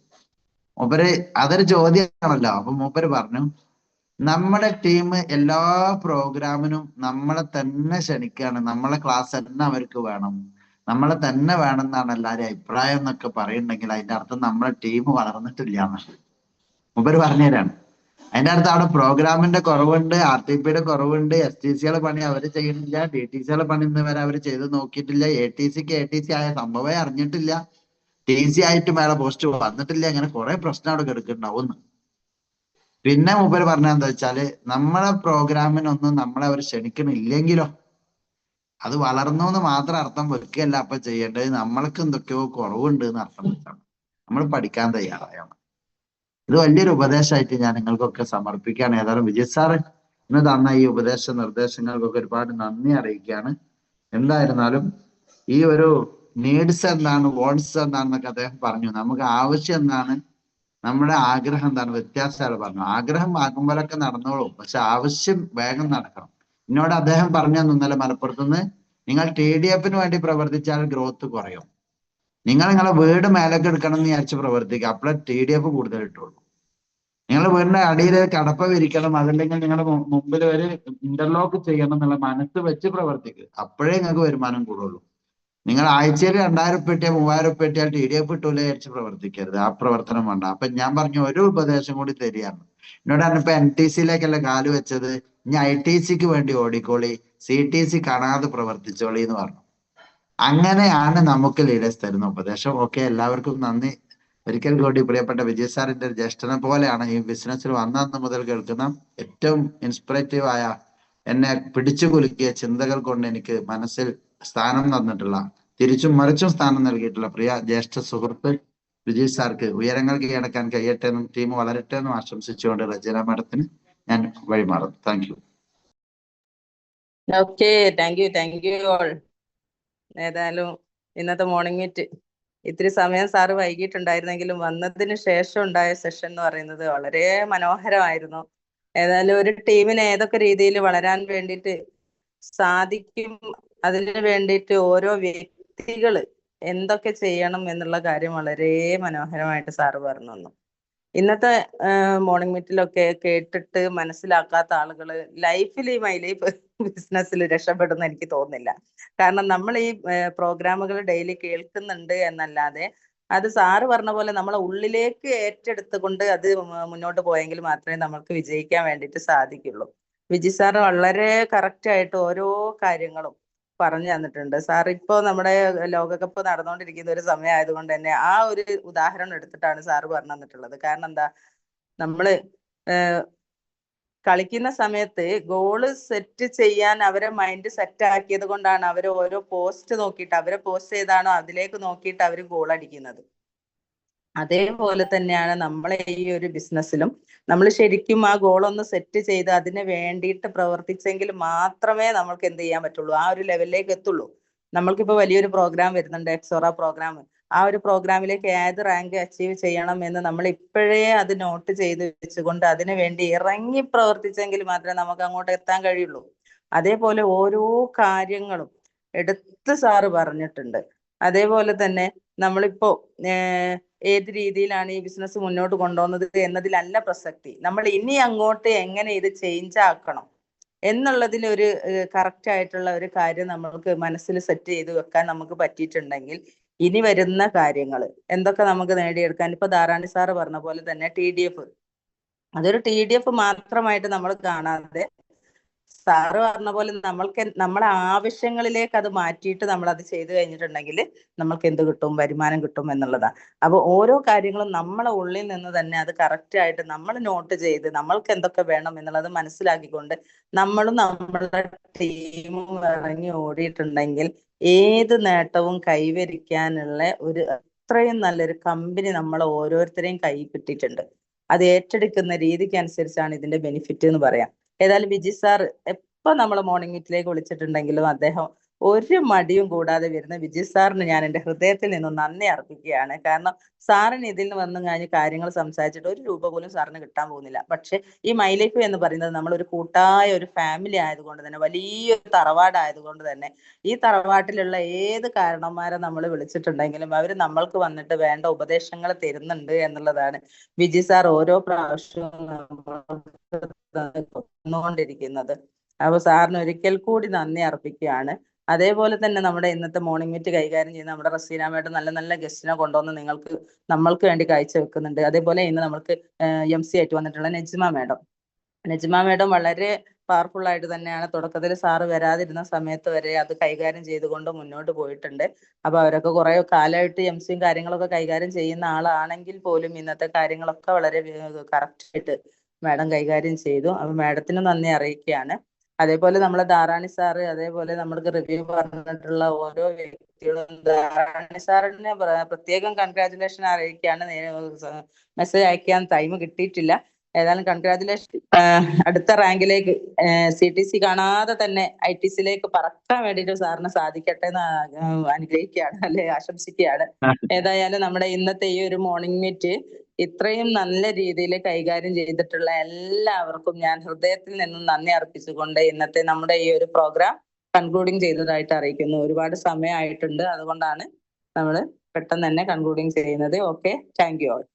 മൂപ്പര് അതൊരു ചോദ്യമാണല്ലോ. അപ്പൊ മൂപ്പര് പറഞ്ഞു, നമ്മുടെ ടീം എല്ലാ പ്രോഗ്രാമിനും നമ്മളെ തന്നെ ക്ഷണിക്കുകയാണ്, നമ്മളെ ക്ലാസ് തന്നെ അവർക്ക് വേണം, നമ്മളെ തന്നെ വേണം എന്നാണ് എല്ലാവരും അഭിപ്രായം എന്നൊക്കെ പറയുന്നുണ്ടെങ്കിൽ അതിന്റെ അർത്ഥം നമ്മളെ ടീം വളർന്നിട്ടില്ല എന്ന് മൂപ്പര് പറഞ്ഞുതരാണ്. അതിന്റെ അർത്ഥം അവിടെ പ്രോഗ്രാമിന്റെ കുറവുണ്ട്, RTPയുടെ കുറവുണ്ട്, STCയുടെ പണി അവര് ചെയ്യുന്നില്ല, DTCയുടെ പണി ഇന്ന് വരെ അവര് ചെയ്ത് നോക്കിയിട്ടില്ല, ATC ആയ സംഭവമേ അറിഞ്ഞിട്ടില്ല, TC ആയിട്ട് മേലെ പോസ്റ്റ് വന്നിട്ടില്ല, അങ്ങനെ കുറെ പ്രശ്നം അവിടെ കിടക്കുന്നുണ്ടാവും. പിന്നെ മൂപ്പര് പറഞ്ഞ എന്താ വെച്ചാല് നമ്മളെ പ്രോഗ്രാമിനൊന്നും നമ്മളെ അവർ ക്ഷണിക്കണില്ലെങ്കിലോ അത് വളർന്നു എന്ന് മാത്രം അർത്ഥം വെക്കുകയല്ല അപ്പൊ ചെയ്യേണ്ടത്, നമ്മൾക്ക് എന്തൊക്കെയോ കുറവുണ്ട് എന്ന് അർത്ഥം വെച്ചാണ് നമ്മൾ പഠിക്കാൻ തയ്യാറായാണ്. ഇത് വലിയൊരു ഉപദേശമായിട്ട് ഞാൻ നിങ്ങൾക്കൊക്കെ സമർപ്പിക്കുകയാണ്. ഏതായാലും വിജയ് സാറ് ഇന്ന് തന്ന ഈ ഉപദേശ നിർദ്ദേശങ്ങൾക്കൊക്കെ ഒരുപാട് നന്ദി അറിയിക്കുകയാണ്. എന്തായിരുന്നാലും ഈ ഒരു നീഡ്സ് എന്താണ്, വോൺസ് എന്താണെന്നൊക്കെ അദ്ദേഹം പറഞ്ഞു. നമുക്ക് ആവശ്യം എന്താണ്, നമ്മുടെ ആഗ്രഹം എന്താണ്, വ്യത്യാസമാണ് പറഞ്ഞു. ആഗ്രഹം ആകുമ്പോഴൊക്കെ നടന്നോളും, പക്ഷെ ആവശ്യം വേഗം നടക്കണം. എന്നോട് അദ്ദേഹം പറഞ്ഞു ഇന്നലെ മലപ്പുറത്തുനിന്ന്, നിങ്ങൾ TDFന് വേണ്ടി പ്രവർത്തിച്ചാൽ ഗ്രോത്ത് കുറയും. നിങ്ങളെ വീട് മേലേക്ക് എടുക്കണം എന്ന് വിചാരിച്ച് പ്രവർത്തിക്കുക, അപ്പോഴേ TDF കൂടുതൽ ഇട്ടുള്ളൂ. നിങ്ങളുടെ വീടിന്റെ അടിയിൽ കടപ്പ വിരിക്കണം, അതല്ലെങ്കിൽ നിങ്ങളുടെ മുമ്പിൽ ഒരു ഇന്റർലോക്ക് ചെയ്യണം എന്നുള്ള മനസ്സ് വെച്ച് പ്രവർത്തിക്കുക, അപ്പോഴേ നിങ്ങൾക്ക് വരുമാനം കൂടുള്ളൂ. നിങ്ങൾ ആഴ്ചയിൽ 2,000 ഉറുപ്പിക കിട്ടിയാൽ 3,000 ഉറുപ്പിക കിട്ടിയാൽ TDF ഇട്ടൂലെ വിചാരിച്ച് പ്രവർത്തിക്കരുത്. ആ പ്രവർത്തനം വേണ്ട. അപ്പൊ ഞാൻ പറഞ്ഞു ഒരു ഉപദേശം കൂടി തരികയാണ്. എന്നോടാണ് ഇപ്പൊ NTCയിലേക്കല്ല കാല് വെച്ചത്, ഇനി ITCക്ക് വേണ്ടി ഓടിക്കോളി, CTC കാണാതെ പ്രവർത്തിച്ചോളി എന്ന് പറഞ്ഞു. അങ്ങനെയാണ് നമുക്ക് ലീഡേഴ്സ് തരുന്ന ഉപദേശം. ഓക്കെ, എല്ലാവർക്കും നന്ദി ഒരിക്കൽ കൂടി. പ്രിയപ്പെട്ട വിജയ് സാറിന്റെ ഒരു ജ്യേഷ്ഠനെ പോലെയാണ് ഈ ബിസിനസ്സിൽ വന്നന്ന് മുതൽ കേൾക്കുന്ന ഏറ്റവും ഇൻസ്പിറേറ്റീവ് ആയ, എന്നെ പിടിച്ചു കുലുക്കിയ ചിന്തകൾ കൊണ്ട് എനിക്ക് മനസ്സിൽ സ്ഥാനം തന്നിട്ടുള്ള, തിരിച്ചും മറിച്ചും സ്ഥാനം നൽകിയിട്ടുള്ള പ്രിയ ജ്യേഷ്ഠ സുഹൃത്ത് വിജയ് സാർക്ക് ഉയരങ്ങൾ കീഴടക്കാൻ കഴിയട്ടെ എന്നും ടീം വളരട്ടെ എന്നും ആശംസിച്ചുകൊണ്ട് റജീന മാഡത്തിന് ഞാൻ വഴിമാറുന്നു. Thank you. Okay, thank you all. ഏതായാലും ഇന്നത്തെ മോർണിംഗ് മീറ്റ് ഇത്തിരി സമയം സാറ് വൈകിട്ടുണ്ടായിരുന്നെങ്കിലും വന്നതിന് ശേഷം ഉണ്ടായ സെഷൻ എന്ന് പറയുന്നത് വളരെ മനോഹരമായിരുന്നു. ഏതായാലും ഒരു ടീമിന് ഏതൊക്കെ രീതിയിൽ വളരാൻ വേണ്ടിയിട്ട് സാധിക്കും, അതിന് വേണ്ടിയിട്ട് ഓരോ വ്യക്തികൾ എന്തൊക്കെ ചെയ്യണം എന്നുള്ള കാര്യം വളരെ മനോഹരമായിട്ട് സാറ് പറഞ്ഞു തന്നു. ഇന്നത്തെ മോർണിംഗ് മീറ്റിലൊക്കെ കേട്ടിട്ട് മനസ്സിലാക്കാത്ത ആളുകൾ ലൈഫിൽ ഈ മൈ ലൈഫ് ബിസിനസ്സിൽ രക്ഷപ്പെടുന്ന എനിക്ക് തോന്നുന്നില്ല. കാരണം നമ്മൾ ഈ പ്രോഗ്രാമുകൾ ഡെയിലി കേൾക്കുന്നുണ്ട് എന്നല്ലാതെ അത് സാറ് പറഞ്ഞ പോലെ നമ്മളെ ഉള്ളിലേക്ക് ഏറ്റെടുത്തുകൊണ്ട് അത് മുന്നോട്ട് പോയെങ്കിൽ മാത്രമേ നമുക്ക് വിജയിക്കാൻ വേണ്ടിയിട്ട് സാധിക്കുള്ളൂ. വിജി സാറ് വളരെ കറക്റ്റ് ആയിട്ട് ഓരോ കാര്യങ്ങളും പറഞ്ഞു തന്നിട്ടുണ്ട്. സാർ ഇപ്പോ നമ്മുടെ ലോകകപ്പ് നടന്നുകൊണ്ടിരിക്കുന്ന ഒരു സമയം ആയതുകൊണ്ട് തന്നെ ആ ഒരു ഉദാഹരണം എടുത്തിട്ടാണ് സാറ് പറഞ്ഞു തന്നിട്ടുള്ളത്. കാരണം എന്താ, നമ്മള് കളിക്കുന്ന സമയത്ത് ഗോള് സെറ്റ് ചെയ്യാൻ അവരെ മൈൻഡ് സെറ്റ് ആക്കിയത് കൊണ്ടാണ് അവർ ഓരോ പോസ്റ്റ് നോക്കിയിട്ട്, അവരെ പോസ്റ്റ് ചെയ്താണോ അതിലേക്ക് നോക്കിയിട്ട് അവർ ഗോൾ അടിക്കുന്നത്. അതേപോലെ തന്നെയാണ് നമ്മളെ ഈ ഒരു ബിസിനസ്സിലും നമ്മൾ ശരിക്കും ആ ഗോളൊന്ന് സെറ്റ് ചെയ്ത് അതിന് വേണ്ടിയിട്ട് പ്രവർത്തിച്ചെങ്കിൽ മാത്രമേ നമ്മൾക്ക് എന്ത് ചെയ്യാൻ പറ്റുള്ളൂ, ആ ഒരു ലെവലിലേക്ക് എത്തുള്ളൂ. നമ്മൾക്കിപ്പോ വലിയൊരു പ്രോഗ്രാം വരുന്നുണ്ട്, എക്സോറ പ്രോഗ്രാം. ആ ഒരു പ്രോഗ്രാമിലേക്ക് ഏത് റാങ്ക് അച്ചീവ് ചെയ്യണം എന്ന് നമ്മൾ ഇപ്പോഴേ അത് നോട്ട് ചെയ്ത് വെച്ചുകൊണ്ട് അതിനു വേണ്ടി ഇറങ്ങി പ്രവർത്തിച്ചെങ്കിൽ മാത്രമേ നമുക്ക് അങ്ങോട്ട് എത്താൻ കഴിയുള്ളൂ. അതേപോലെ ഓരോ കാര്യങ്ങളും എടുത്ത് സാറ് പറഞ്ഞിട്ടുണ്ട്. അതേപോലെ തന്നെ നമ്മളിപ്പോ ഏത് രീതിയിലാണ് ഈ ബിസിനസ് മുന്നോട്ട് കൊണ്ടുപോകുന്നത് എന്നതിലല്ല പ്രസക്തി, നമ്മൾ ഇനി അങ്ങോട്ട് എങ്ങനെ ഇത് ചേഞ്ച് ആക്കണം എന്നുള്ളതിൽ ഒരു കറക്റ്റ് ആയിട്ടുള്ള ഒരു കാര്യം നമ്മൾക്ക് മനസ്സിൽ സെറ്റ് ചെയ്ത് വെക്കാൻ നമുക്ക് പറ്റിയിട്ടുണ്ടെങ്കിൽ ഇനി വരുന്ന കാര്യങ്ങൾ എന്തൊക്കെ നമുക്ക് നേടിയെടുക്കാൻ, ഇപ്പൊ ധാരാണി സാറ് പറഞ്ഞ പോലെ തന്നെ TDF, അതൊരു TDF മാത്രമായിട്ട് നമ്മൾ കാണാതെ സാറ് പറഞ്ഞ പോലെ നമ്മളെ ആവശ്യങ്ങളിലേക്ക് അത് മാറ്റിയിട്ട് നമ്മൾ അത് ചെയ്തു കഴിഞ്ഞിട്ടുണ്ടെങ്കിൽ നമ്മൾക്ക് എന്ത് കിട്ടും, വരുമാനം കിട്ടും എന്നുള്ളതാണ്. അപ്പൊ ഓരോ കാര്യങ്ങളും നമ്മളെ ഉള്ളിൽ നിന്ന് തന്നെ അത് കറക്റ്റ് ആയിട്ട് നമ്മൾ നോട്ട് ചെയ്ത് നമ്മൾക്ക് എന്തൊക്കെ വേണം എന്നുള്ളത് മനസ്സിലാക്കിക്കൊണ്ട് നമ്മളും നമ്മളുടെ ടീമും ഇറങ്ങി ഓടിയിട്ടുണ്ടെങ്കിൽ ഏത് നേട്ടവും കൈവരിക്കാനുള്ള ഒരു അത്രയും നല്ലൊരു കമ്പനി നമ്മളെ ഓരോരുത്തരെയും കൈ കിട്ടിയിട്ടുണ്ട്. അത് ഏറ്റെടുക്കുന്ന രീതിക്ക് അനുസരിച്ചാണ് ഇതിന്റെ ബെനിഫിറ്റ് എന്ന് പറയാം. ഏതായാലും വിജി സാർ എപ്പോ നമ്മളെ മോർണിംഗ് മീറ്റിലേക്ക് വിളിച്ചിട്ടുണ്ടെങ്കിലും അദ്ദേഹം ഒരു മടിയും കൂടാതെ വരുന്ന വിജയ് സാറിന് ഞാൻ എൻ്റെ ഹൃദയത്തിൽ നിന്നും നന്ദി അർപ്പിക്കുകയാണ്. കാരണം സാറിന് ഇതിൽ നിന്ന് വന്നു കഴിഞ്ഞ് കാര്യങ്ങൾ സംസാരിച്ചിട്ട് 1 രൂപ പോലും സാറിന് കിട്ടാൻ പോകുന്നില്ല. പക്ഷെ ഈ മൈ ലൈഫ് എന്ന് പറയുന്നത് നമ്മളൊരു കൂട്ടായ ഒരു ഫാമിലി ആയതുകൊണ്ട് തന്നെ, വലിയൊരു തറവാടായതുകൊണ്ട് തന്നെ, ഈ തറവാട്ടിലുള്ള ഏത് കാരണന്മാരെ നമ്മൾ വിളിച്ചിട്ടുണ്ടെങ്കിലും അവർ നമ്മൾക്ക് വന്നിട്ട് വേണ്ട ഉപദേശങ്ങൾ തരുന്നുണ്ട് എന്നുള്ളതാണ് വിജയ് സാർ ഓരോ പ്രാവശ്യവും തന്നുകൊണ്ടിരിക്കുന്നത്. അപ്പൊ സാറിന് ഒരിക്കൽ കൂടി നന്ദി അർപ്പിക്കുകയാണ്. അതേപോലെ തന്നെ നമ്മുടെ ഇന്നത്തെ മോർണിംഗ് മീറ്റ് കൈകാര്യം ചെയ്യുന്ന നമ്മുടെ റസീന മേഡം നല്ല നല്ല ഗസ്റ്റിനെ കൊണ്ടുവന്ന് നമ്മൾക്ക് വേണ്ടി കാഴ്ചവെക്കുന്നുണ്ട്. അതേപോലെ ഇന്ന് നമ്മൾക്ക് MC ആയിട്ട് വന്നിട്ടുള്ള നജ്മ മേഡം വളരെ പവർഫുൾ ആയിട്ട് തന്നെയാണ് തുടക്കത്തിൽ സാറ് വരാതിരുന്ന സമയത്ത് വരെ അത് കൈകാര്യം ചെയ്തുകൊണ്ട് മുന്നോട്ട് പോയിട്ടുണ്ട്. അപ്പൊ അവരൊക്കെ കുറെ കാലമായിട്ട് MC കാര്യങ്ങളൊക്കെ കൈകാര്യം ചെയ്യുന്ന ആളാണെങ്കിൽ പോലും ഇന്നത്തെ കാര്യങ്ങളൊക്കെ വളരെ കറക്റ്റ് ആയിട്ട് മാഡം കൈകാര്യം ചെയ്തു. അപ്പൊ മാഡത്തിന് നന്ദി അറിയിക്കുകയാണ്. അതേപോലെ നമ്മളെ ധാരാണി സാറ്, അതേപോലെ നമ്മൾക്ക് റിവ്യൂ പറഞ്ഞിട്ടുള്ള ഓരോ വ്യക്തികളും, ധാരാണി സാറിന് പ്രത്യേകം കൺഗ്രാറ്റുലേഷൻ അറിയിക്കുകയാണ്. മെസ്സേജ് അയക്കാൻ ടൈം കിട്ടിയിട്ടില്ല. ഏതായാലും കൺഗ്രാറ്റുലേഷൻ. അടുത്ത റാങ്കിലേക്ക് CTC കാണാതെ തന്നെ ITC-ലേക്ക് പറക്കാൻ വേണ്ടിയിട്ട് സാറിന് സാധിക്കട്ടെ എന്ന് അനുഗ്രഹിക്കുകയാണ്, അല്ലെ ആശംസിക്കുകയാണ്. ഏതായാലും നമ്മുടെ ഇന്നത്തെ ഈ ഒരു മോർണിംഗ് മീറ്റ് ഇത്രയും നല്ല രീതിയിൽ കൈകാര്യം ചെയ്തിട്ടുള്ള എല്ലാവർക്കും ഞാൻ ഹൃദയത്തിൽ നിന്നും നന്ദി അർപ്പിച്ചുകൊണ്ട് ഇന്നത്തെ നമ്മുടെ ഈ ഒരു പ്രോഗ്രാം കൺക്ലൂഡിങ് ചെയ്തതായിട്ട് അറിയിക്കുന്നു. ഒരുപാട് സമയമായിട്ടുണ്ട്, അതുകൊണ്ടാണ് നമ്മൾ പെട്ടെന്ന് തന്നെ കൺക്ലൂഡിങ് ചെയ്യുന്നത്. Okay, thank you all.